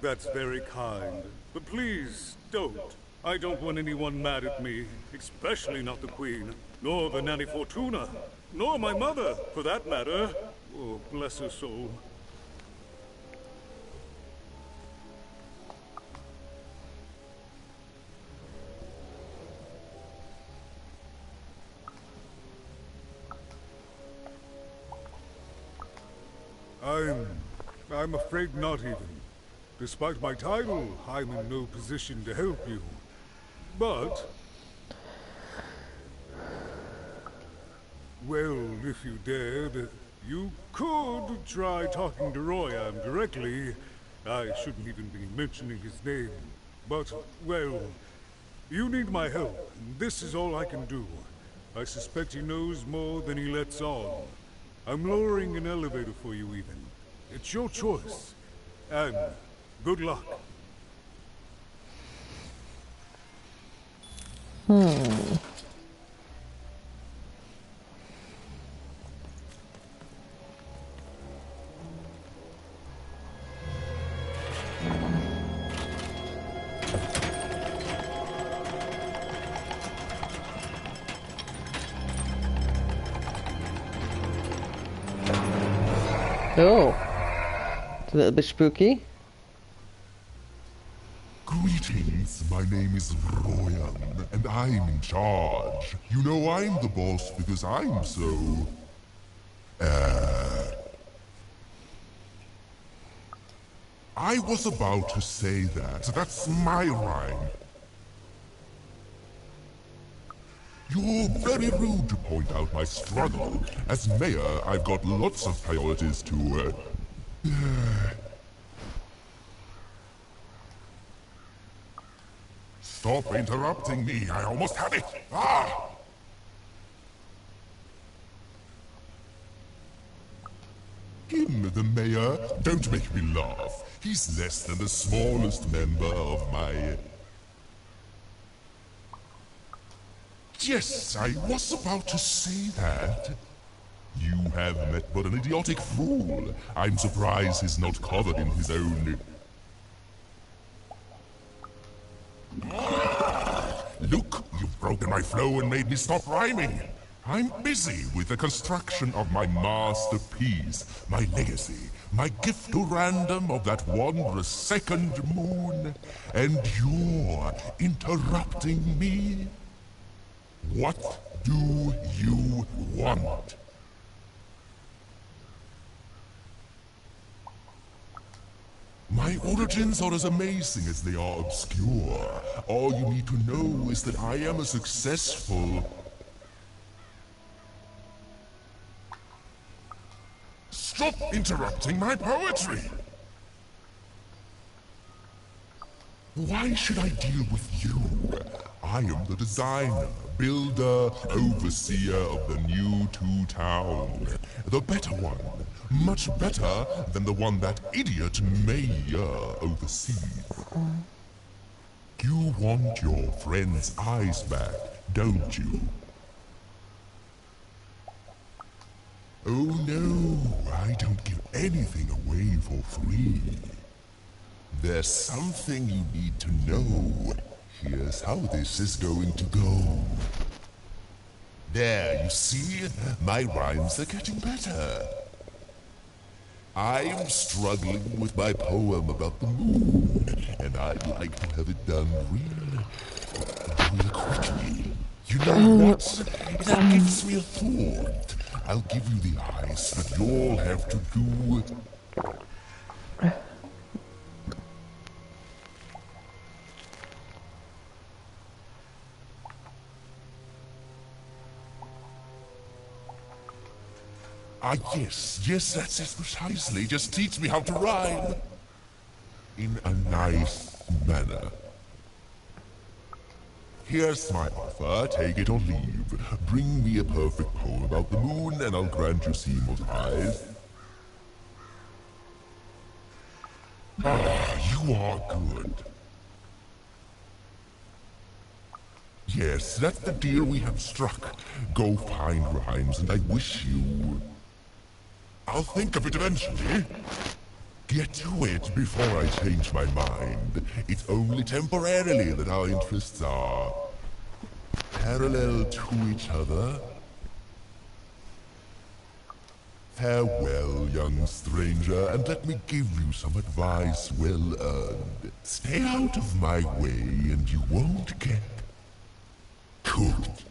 That's very kind. But please, don't. I don't want anyone mad at me, especially not the Queen, nor the Nanny Fortuna, nor my mother, for that matter. Oh, bless her soul. I'm afraid not even. Despite my title, I'm in no position to help you. But... well, if you dared, you could try talking to Royan directly. I shouldn't even be mentioning his name. But, well, you need my help, and this is all I can do. I suspect he knows more than he lets on. I'm lowering an elevator for you even. It's your choice. And good luck. Oh. It's a little bit spooky. Greetings, my name is Royan, and I'm in charge. You know I'm the boss because I'm so... I was about to say that. That's my rhyme. You're very rude to point out my struggle. As mayor, I've got lots of priorities to, Stop interrupting me. I almost had it. Ah! Him, the mayor? Don't make me laugh. He's less than the smallest member of my... Yes, I was about to say that. You have met but an idiotic fool. I'm surprised he's not covered in his own... Look, you've broken my flow and made me stop rhyming. I'm busy with the construction of my masterpiece, my legacy, my gift to random of that wondrous second moon, and you're interrupting me? What do you want? My origins are as amazing as they are obscure. All you need to know is that I am a successful... Stop interrupting my poetry! Why should I deal with you? I am the designer, builder, overseer of the new Town. The better one. Much better than the one that idiot mayor oversees. You want your friend's eyes back, don't you? Oh no, I don't give anything away for free. There's something you need to know. Here's how this is going to go. There, you see? My rhymes are getting better. I'm struggling with my poem about the moon, and I'd like to have it done real quickly. You know what? That gives me a thought. I'll give you the eyes, but you'll have to do... Ah, yes, that's it precisely. Just teach me how to rhyme. In a nice manner. Here's my offer, take it or leave. Bring me a perfect poem about the moon, and I'll grant you Seymour's eyes. Ah, you are good. Yes, that's the deal we have struck. Go find rhymes, and I wish you... I'll think of it eventually. get to it before I change my mind. It's only temporarily that our interests are parallel to each other. Farewell, young stranger, and let me give you some advice well earned. Stay out of my way and you won't get cooked.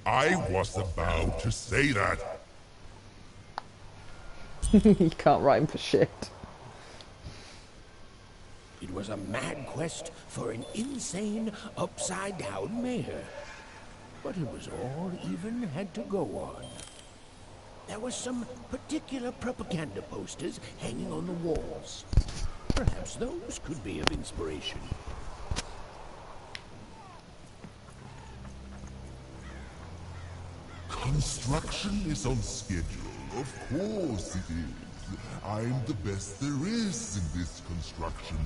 I was about to say that. You can't rhyme for shit. It was a mad quest for an insane, upside-down mayor. But it was all even had to go on. There were some particular propaganda posters hanging on the walls. Perhaps those could be of inspiration. Construction is on schedule. Of course it is. I'm the best there is in this construction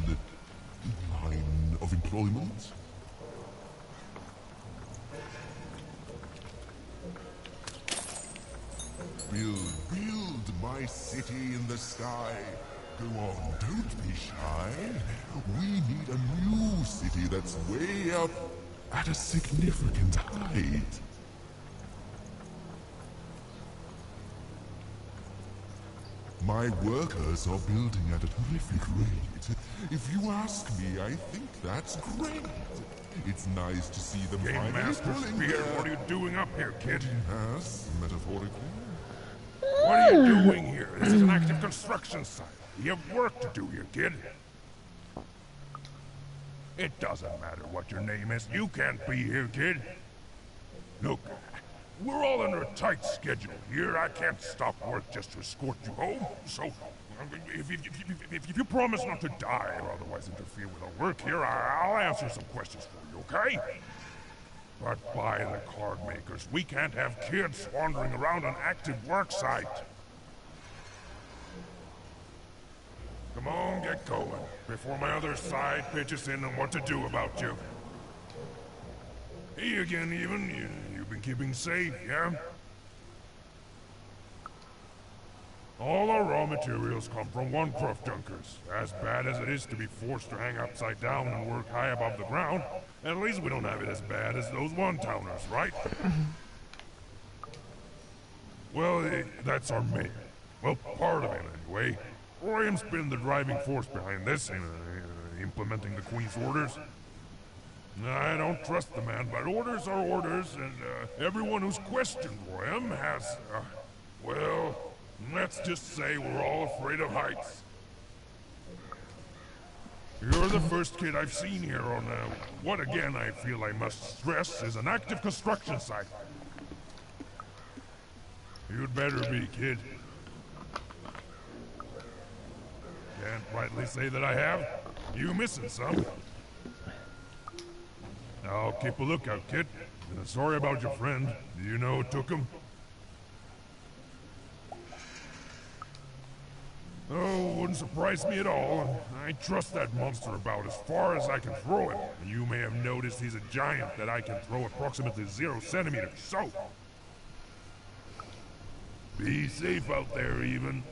line of employment. Build my city in the sky. Go on, don't be shy. We need a new city that's way up at a significant height. My workers are building at a terrific rate. If you ask me, I think that's great. It's nice to see them Game finally Master pulling Spear, their... what are you doing up here, kid? Yes, metaphorically. What are you doing here? This is an active construction site. You have work to do here, kid. It doesn't matter what your name is. You can't be here, kid. Look, we're all under a tight schedule here. I can't stop work just to escort you home. So, if you promise not to die or otherwise interfere with our work here, I'll answer some questions for you, okay? But by the card makers, we can't have kids wandering around an active work site. Come on, get going, before my other side pitches in on what to do about you. Hey again, even. You've been keeping safe, yeah? All our raw materials come from one-craft dunkers. As bad as it is to be forced to hang upside down and work high above the ground, at least we don't have it as bad as those one-towners, right? Well, that's our mayor. Well, part of him, anyway. Graham's been the driving force behind this, implementing the Queen's orders. I don't trust the man, but orders are orders, and everyone who's questioned Graham has, well, let's just say we're all afraid of heights. You're the first kid I've seen here on what again I feel I must stress is an active construction site. You'd better be, kid. Can't rightly say that I have. You missing some. I'll keep a lookout, kid. Sorry about your friend. Do you know who took him? Oh, wouldn't surprise me at all. I trust that monster about as far as I can throw him. You may have noticed he's a giant that I can throw approximately 0 centimeters, so... Be safe out there, even.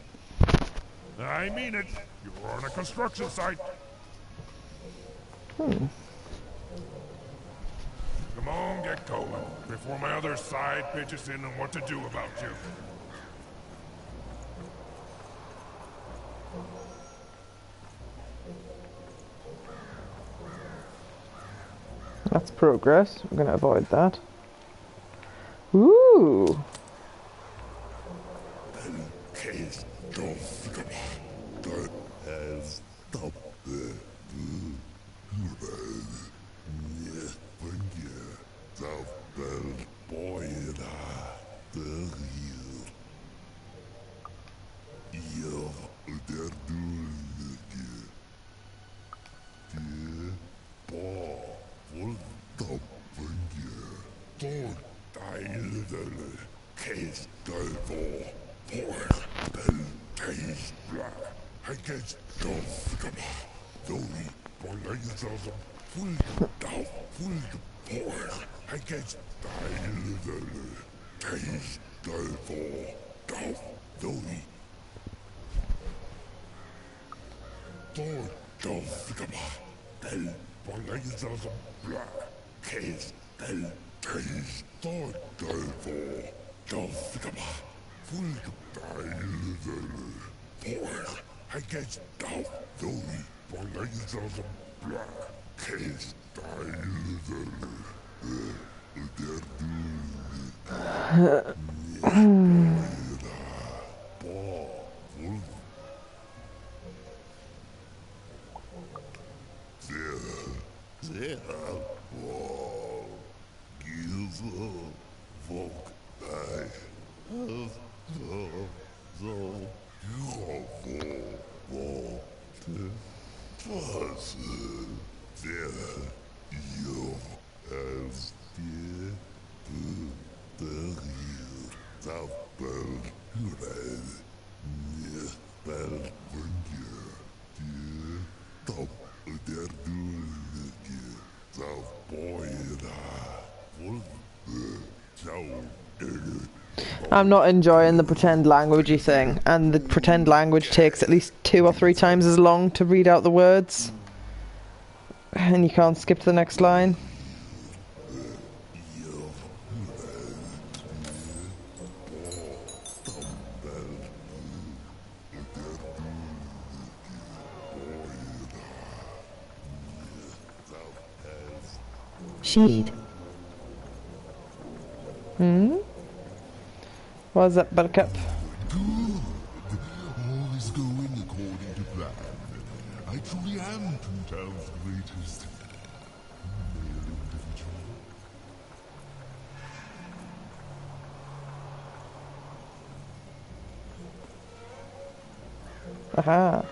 I mean it. You're on a construction site. Come on, get going, before my other side pitches in on what to do about you. That's progress. I'm going to avoid that. Ooh. Doi. Doi, Dovgama. Del Balazas Black. Case del Case. Doi, Delvor. Dovgama. Fulgdail. Boy, I guess Dov. Doi, Balazas Black. Case I'm not enjoying the pretend languagey thing, and the pretend language takes at least 2 or 3 times as long to read out the words, and you can't skip to the next line. Sheet. What's up, Buttercup? All is going according to plan. I truly am Toontown's greatest male individual. Aha.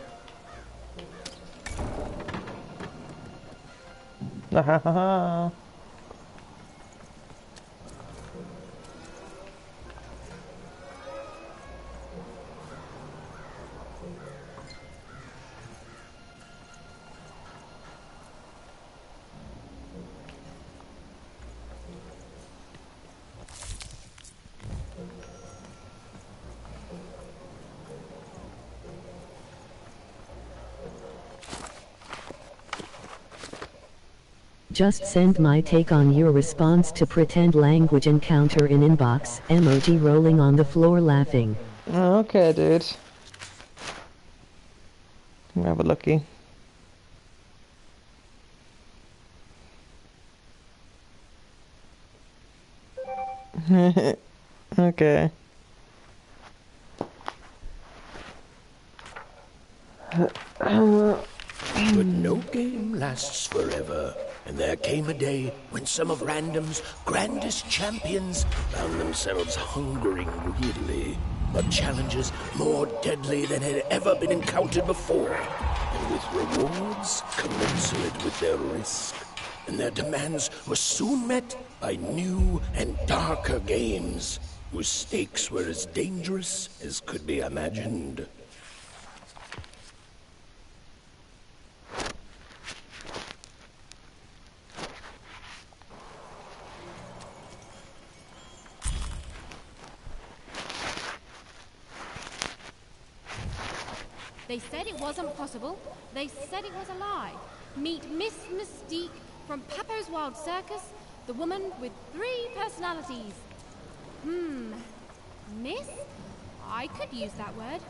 Aha. Just send my take on your response to pretend language encounter in inbox. Emoji rolling on the floor laughing. Okay, dude. Have a looky. Okay. But no game lasts forever, and there came a day when some of Random's grandest champions found themselves hungering greedily for challenges more deadly than had ever been encountered before, and with rewards commensurate with their risk. And their demands were soon met by new and darker games, whose stakes were as dangerous as could be imagined. They said it wasn't possible. They said it was a lie. Meet Miss Mystique from Papo's Wild Circus, the woman with 3 personalities. Miss? I could use that word.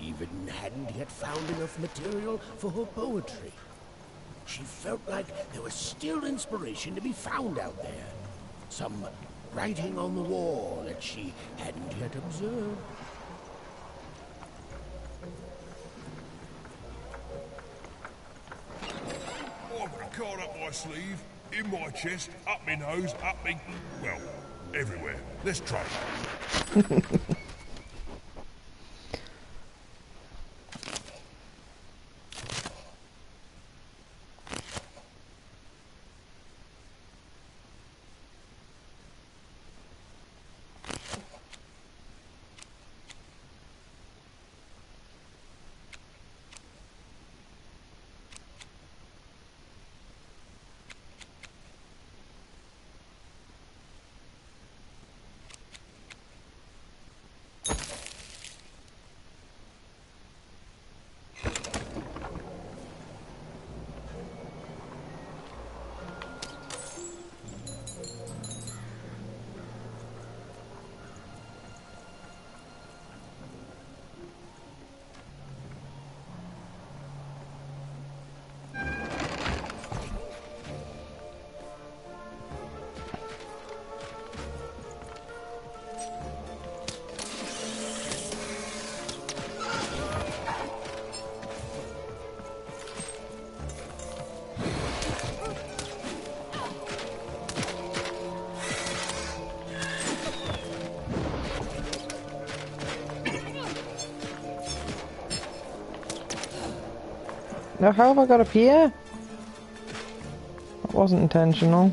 Even hadn't yet found enough material for her poetry. She felt like there was still inspiration to be found out there. Some writing on the wall that she hadn't yet observed. I've got a card up my sleeve, in my chest, up my nose, up me... well, everywhere. Let's try it. Now, how have I got up here? That wasn't intentional.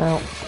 Ow.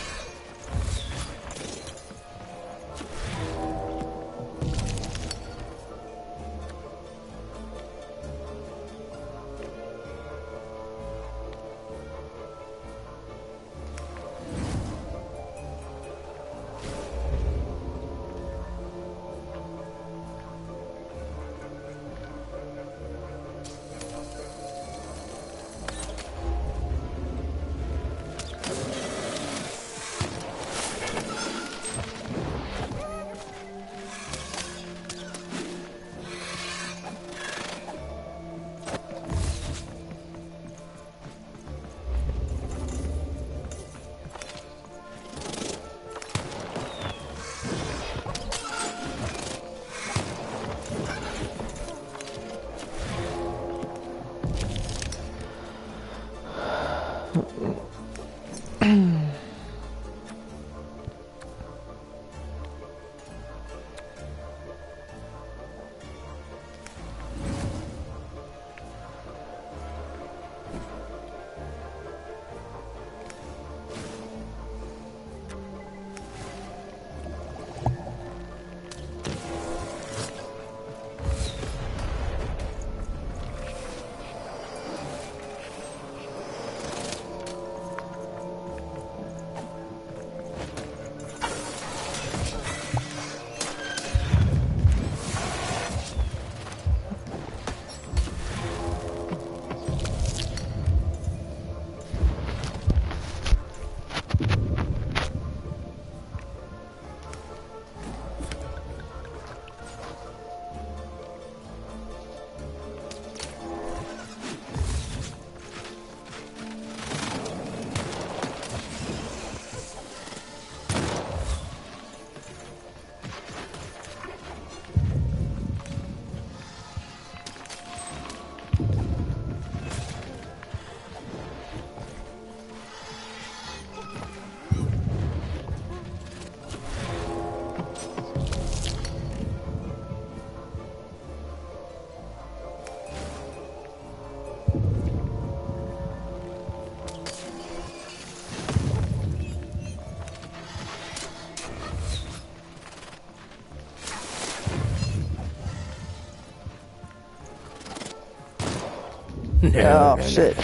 No, Oh, shit.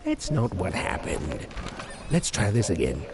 That's not what happened. Let's try this again.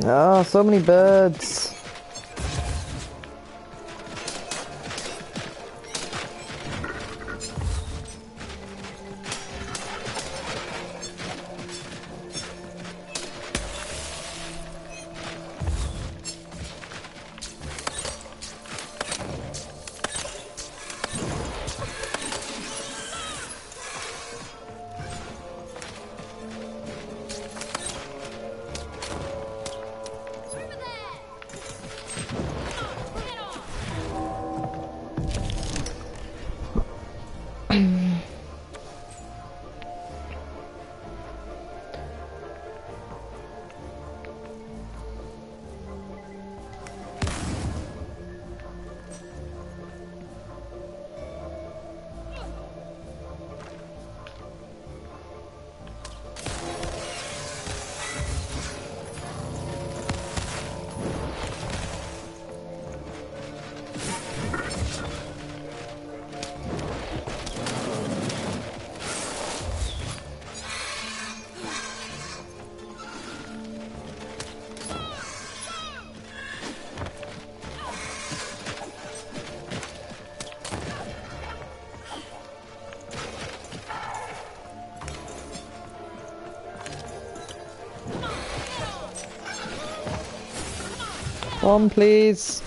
Oh, so many birds. Bomb, please.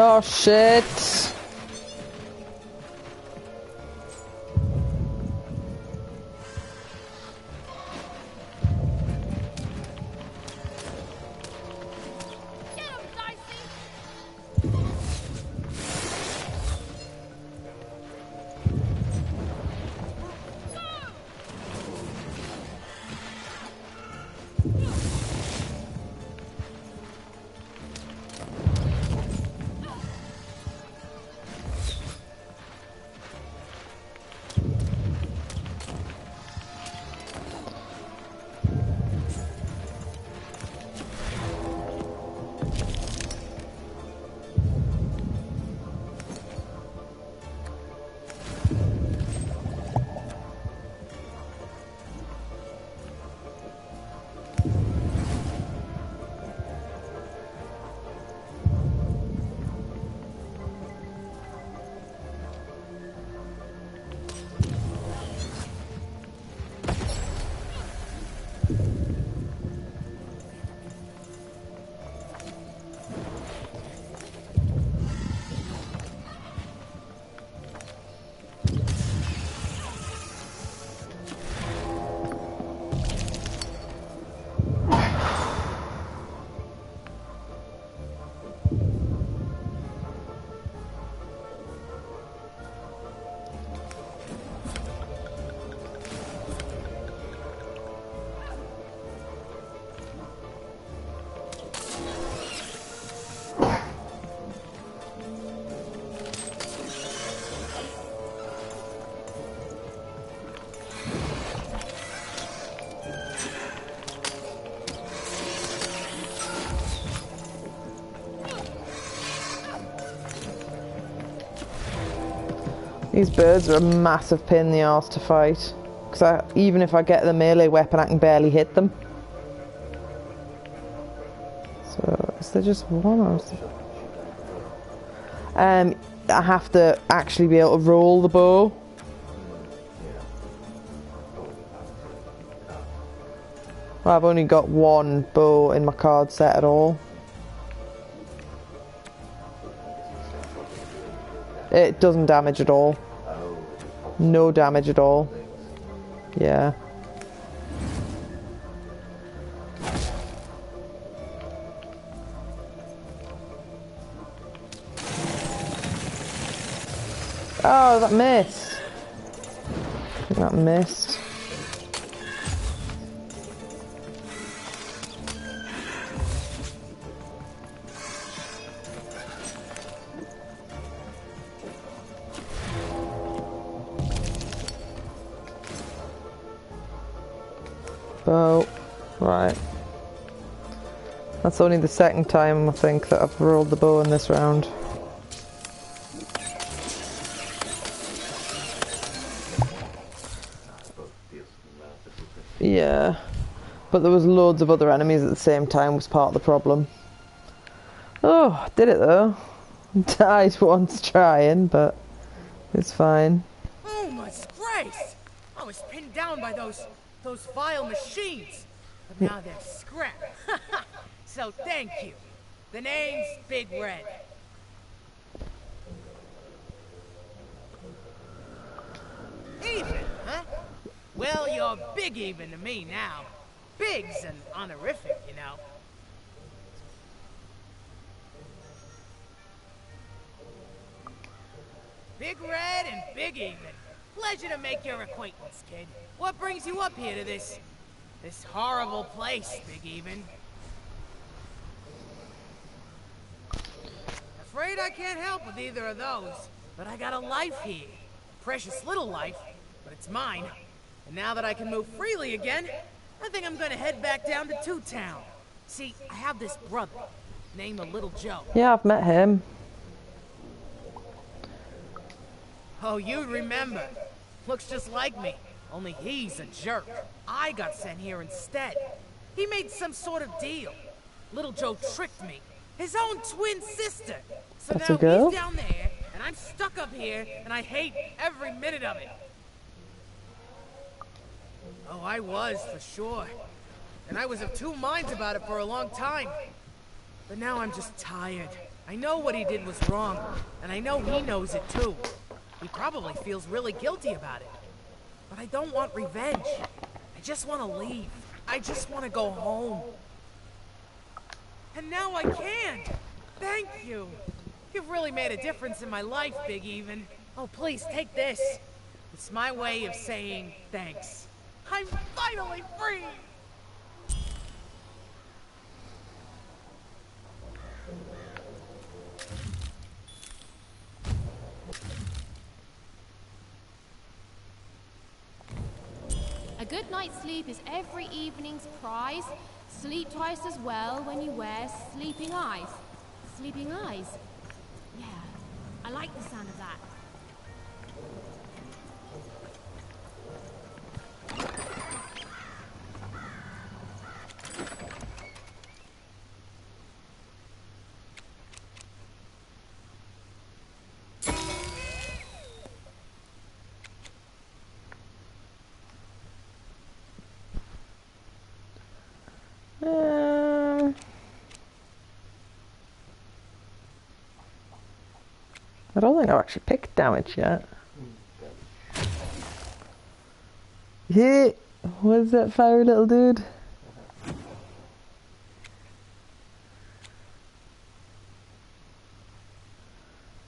Oh shit. These birds are a massive pain in the arse to fight. Because even if I get the melee weapon, I can barely hit them. So, is there just one or is there... I have to actually be able to roll the bow. Well, I've only got one bow in my card set at all. It doesn't damage at all. No damage at all. Yeah. Oh, that missed. That missed. Bow. Right. That's only the second time, I think, that I've rolled the bow in this round. Yeah. But there was loads of other enemies at the same time was part of the problem. Oh, did it though. Died once trying, but it's fine. Oh my grace! I was pinned down by those vile machines. But now they're scrap. So thank you. The name's Big Red. Even, huh? Well, you're big even to me now. Big's an honorific, you know. Big Red and Big Even. Pleasure to make your acquaintance, kid. What brings you up here to this horrible place, Big Even? Afraid I can't help with either of those, but I got a life here. Precious little life, but it's mine. And now that I can move freely again, I think I'm gonna head back down to Two Town. See, I have this brother, named Little Joe. Yeah, I've met him. Oh, you remember. Looks just like me, only he's a jerk. I got sent here instead. He made some sort of deal. Little Joe tricked me. His own twin sister. So That's now a girl? he's down there, and I'm stuck up here, and I hate every minute of it. Oh, I was, for sure. And I was of two minds about it for a long time. But now I'm just tired. I know what he did was wrong, and I know he knows it too. He probably feels really guilty about it. But I don't want revenge. I just want to leave. I just want to go home. And now I can! Thank you! You've really made a difference in my life, Big Even. Oh, please, take this. It's my way of saying thanks. I'm finally free! A good night's sleep is every evening's prize. Sleep twice as well when you wear sleeping eyes. Sleeping eyes? Yeah, I like the sound of that. I don't think I've actually picked damage yet. Yeah, where's that fiery little dude?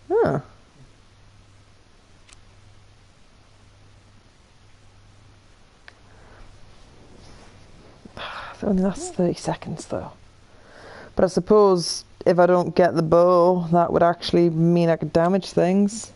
Huh. It only lasts 30 seconds though. But I suppose if I don't get the bow, that would actually mean I could damage things.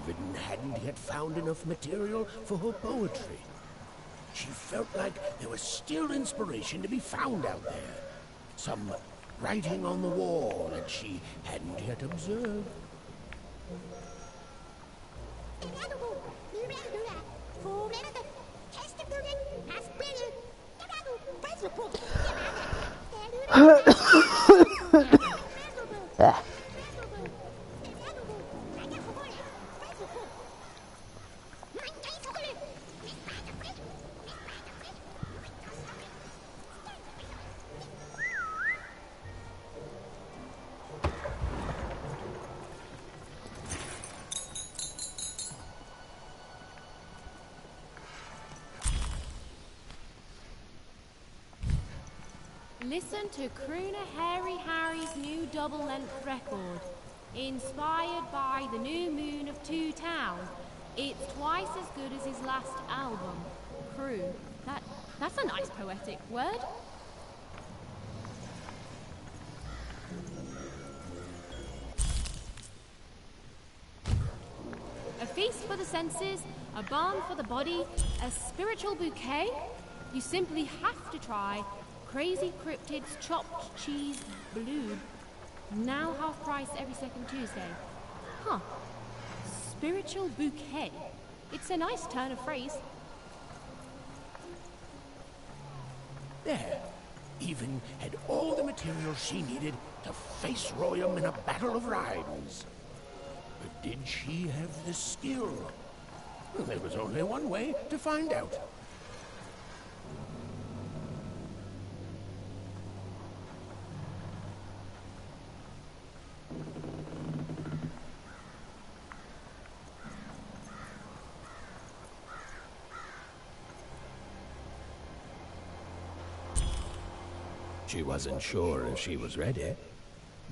even hadn't yet found enough material for her poetry. She felt like there was still inspiration to be found out there. Some writing on the wall that she hadn't yet observed. Ah. Listen to Crooner Hairy Harry's new double-length record. Inspired by the new moon of Two Town. It's twice as good as his last album. Crew. That's a nice poetic word. A feast for the senses, a balm for the body, a spiritual bouquet. You simply have to try Crazy Cryptid's Chopped Cheese Blue. Now half price every second Tuesday. Huh. Spiritual bouquet. It's a nice turn of phrase. There. Even had all the material she needed to face Royum in a battle of rhymes. But did she have the skill? Well, there was only one way to find out. She wasn't sure if she was ready,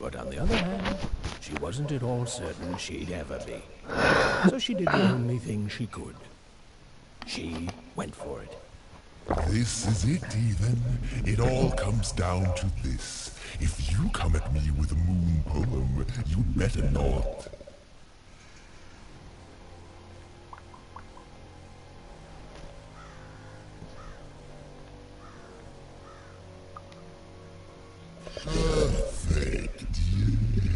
but on the other hand, she wasn't at all certain she'd ever be. So she did the only thing she could. She went for it. This is it, Ethan. It all comes down to this. If you come at me with a moon poem, you'd better not. Perfect.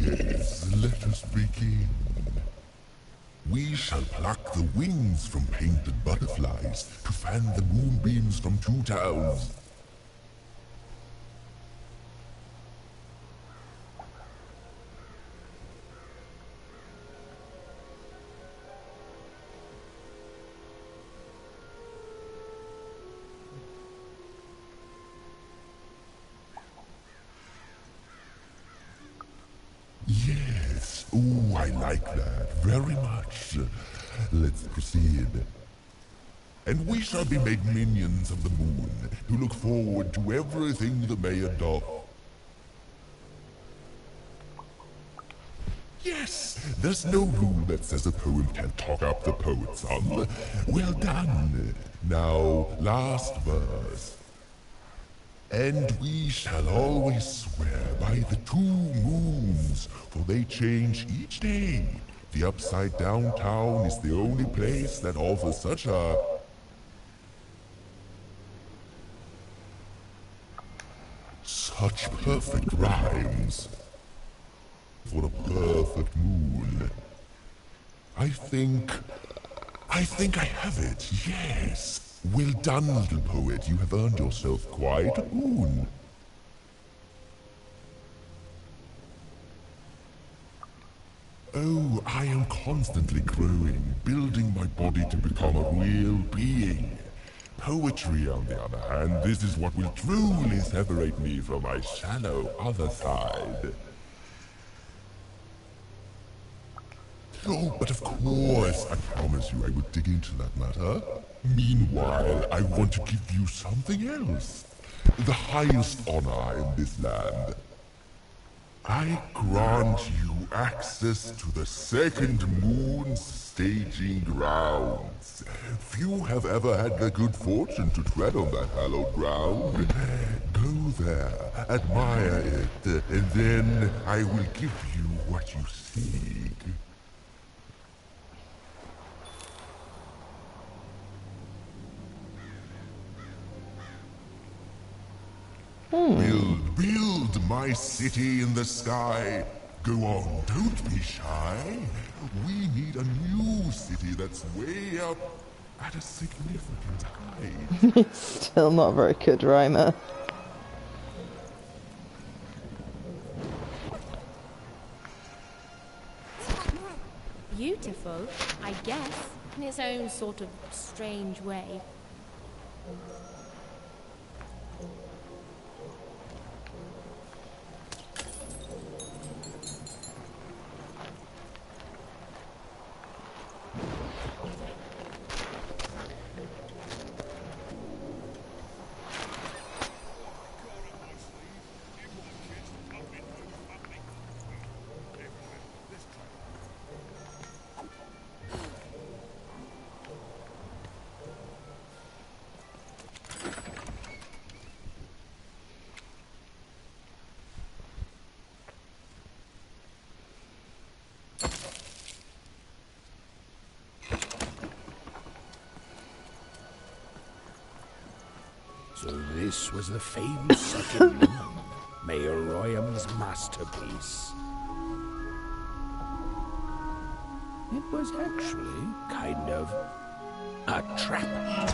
Yes, let us begin. We shall pluck the wings from painted butterflies to fan the moonbeams from Two Towns. Yes. Oh, I like that very much. Let's proceed. And we shall be made minions of the moon, who look forward to everything the mayor doth. Yes! There's no rule that says a poem can't talk up the poet, son. Well done. Now, last verse. And we shall always swear by the 2 moons, for they change each day. The upside down town is the only place that offers such a... such perfect rhymes. For a perfect moon. I think I have it, yes. Well done, little poet. You have earned yourself quite a moon. Oh, I am constantly growing, building my body to become a real being. Poetry, on the other hand, this is what will truly separate me from my shallow other side. Oh, but of course, I promise you I would dig into that matter. Meanwhile, I want to give you something else. The highest honor in this land. I grant you access to the second moon's staging grounds. Few have ever had the good fortune to tread on that hallowed ground. Go there, admire it, and then I will give you what you seek. build my city in the sky. Go on, don't be shy. We need a new city that's way up at a significant height. Still not very good, rhymer. Beautiful, I guess, in its own sort of strange way. So this was the famed second moon, Mayor Royham's masterpiece. It was actually kind of a trap.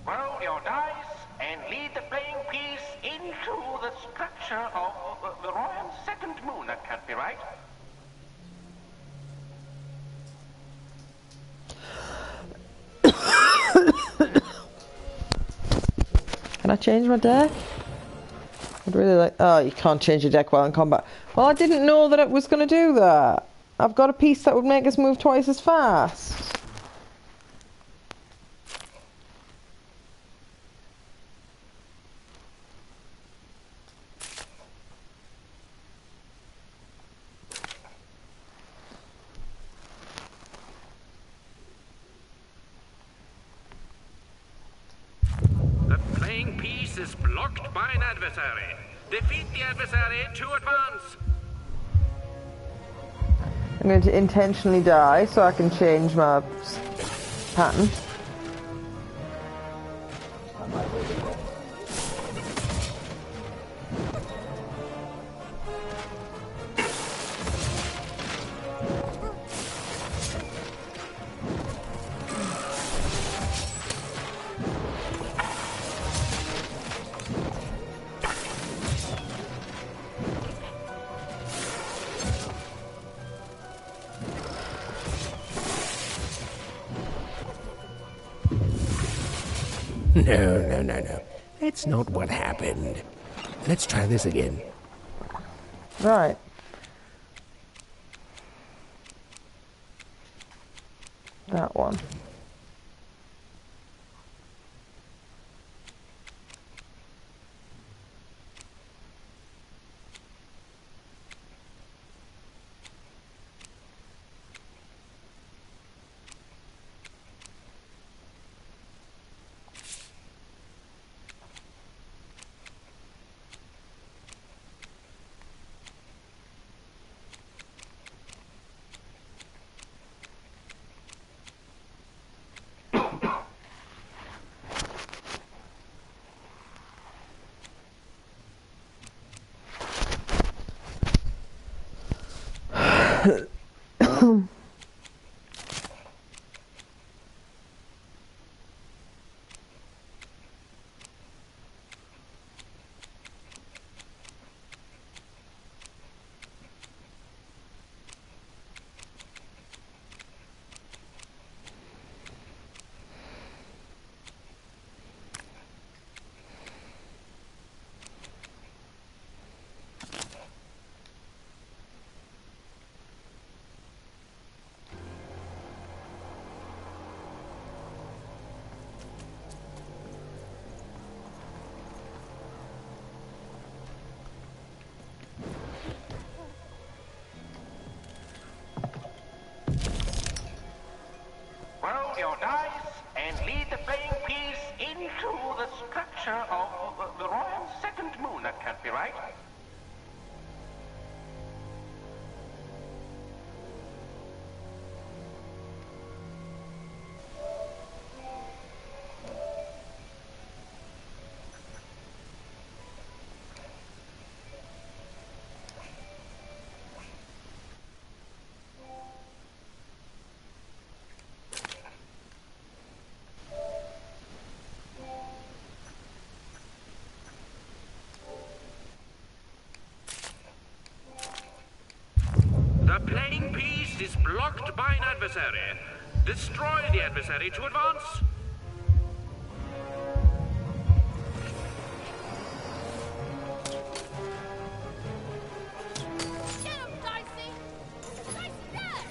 Roll your dice and lead the playing piece into the structure of the Royal second moon. That can't be right. Can I change my deck? I'd really like... Oh, you can't change your deck while in combat. Well, I didn't know that it was going to do that. I've got a piece that would make us move twice as fast. The playing piece is blocked by an adversary. Defeat the adversary to advance. I'm going to intentionally die so I can change my pattern. No. That's not what happened. Let's try this again. Right. That one. Roll your dice and lead the playing piece into the structure of the Royal second moon. That can't be right. The playing piece is blocked by an adversary. Destroy the adversary to advance. Get him, Dicey! Dicey, dead!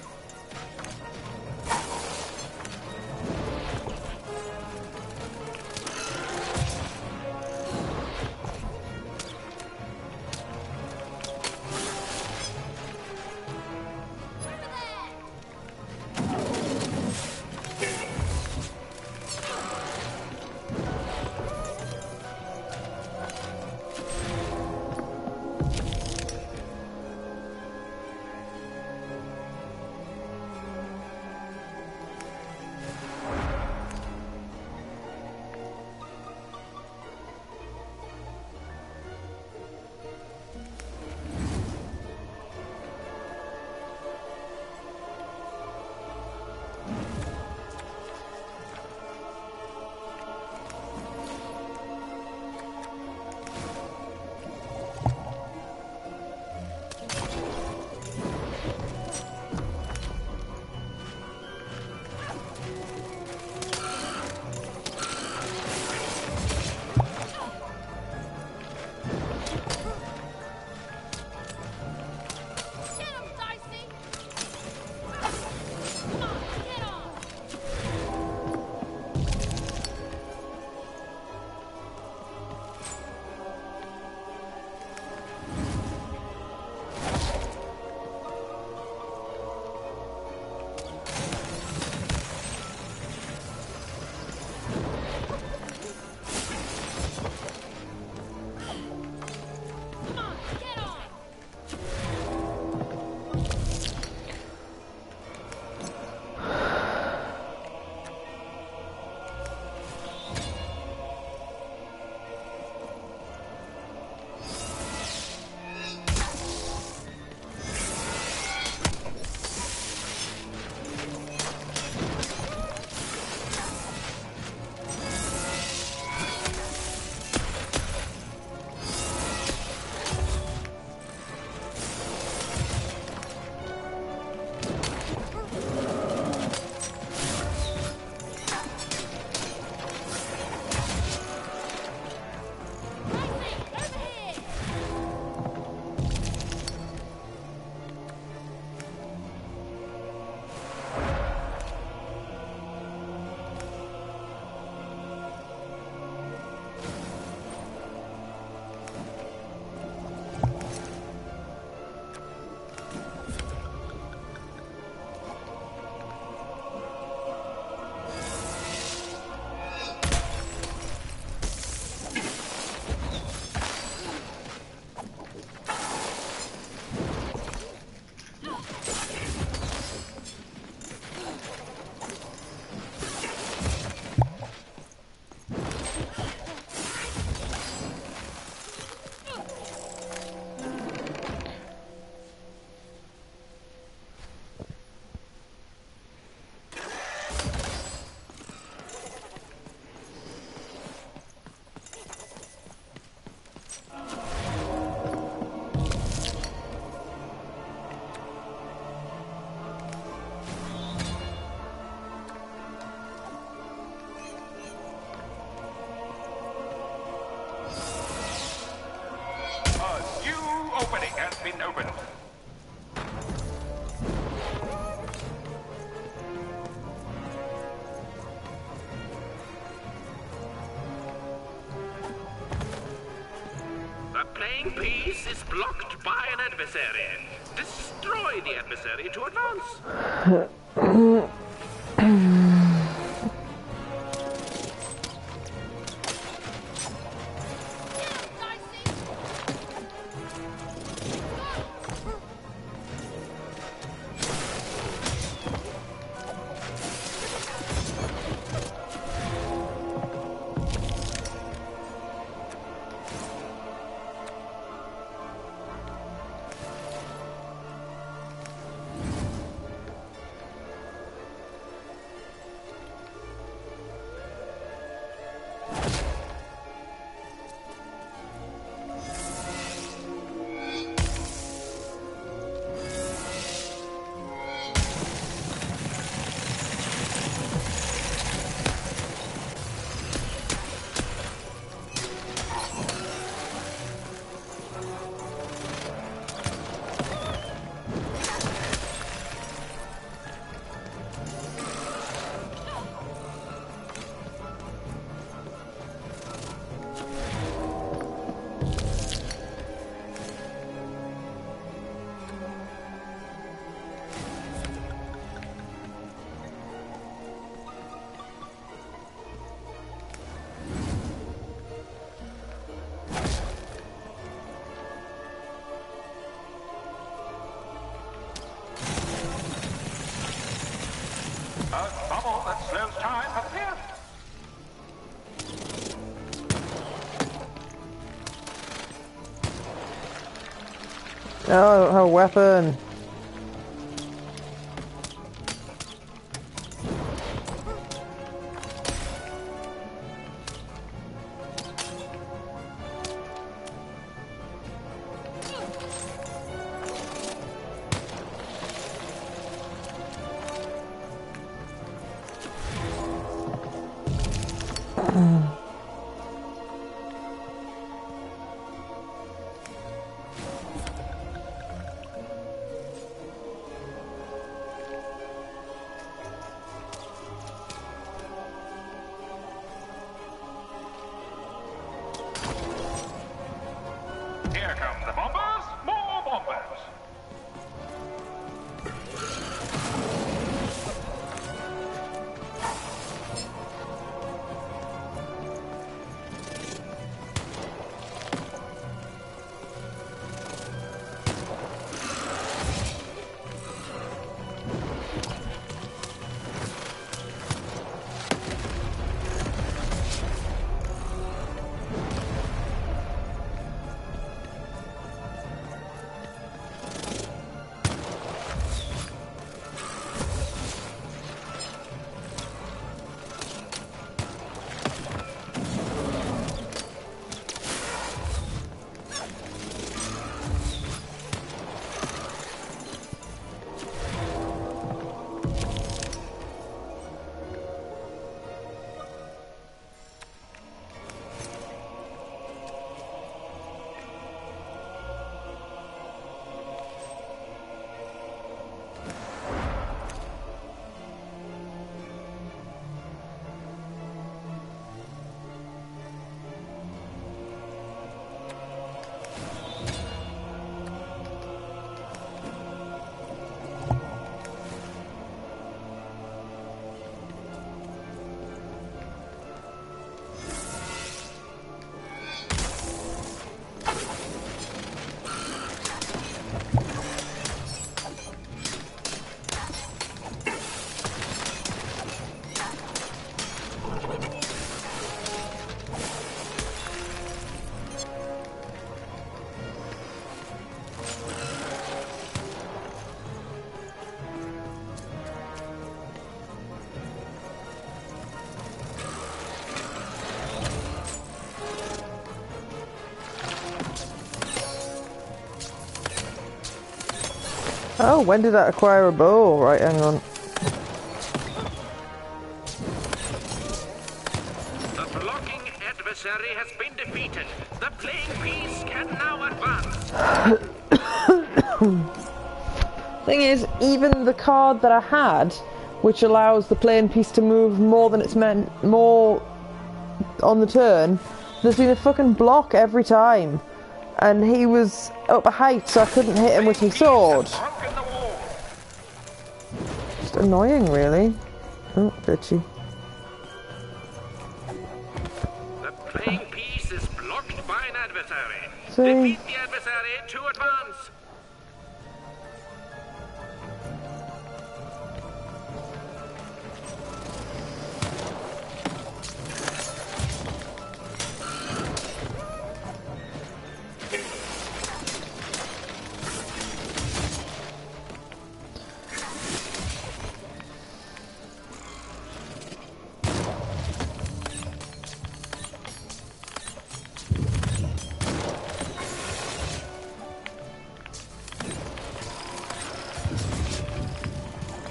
opening has been opened. The playing piece is blocked by an adversary. Destroy the adversary to advance. A bubble that slows time up here. Oh, I don't have a weapon. Here come the bombers. More bombers. Oh, when did I acquire a bow? Right, hang on. The blocking adversary has been defeated. The playing piece can now advance. Thing is, even the card that I had, which allows the playing piece to move more than it's meant, more on the turn, there's been a fucking block every time. And he was up a height, so I couldn't hit him with my sword. Just annoying, really. Oh, bitchy. The playing piece is blocked by an adversary. See? Defeat the adversary to advance.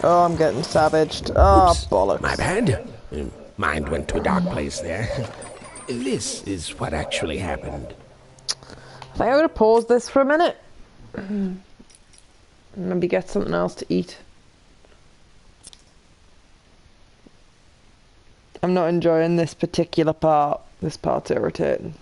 Oh, I'm getting savaged. Oh, bollocks. My bad. Mind went to a dark place there. This is what actually happened. I think I'm going to pause this for a minute. Maybe get something else to eat. I'm not enjoying this particular part. This part's irritating.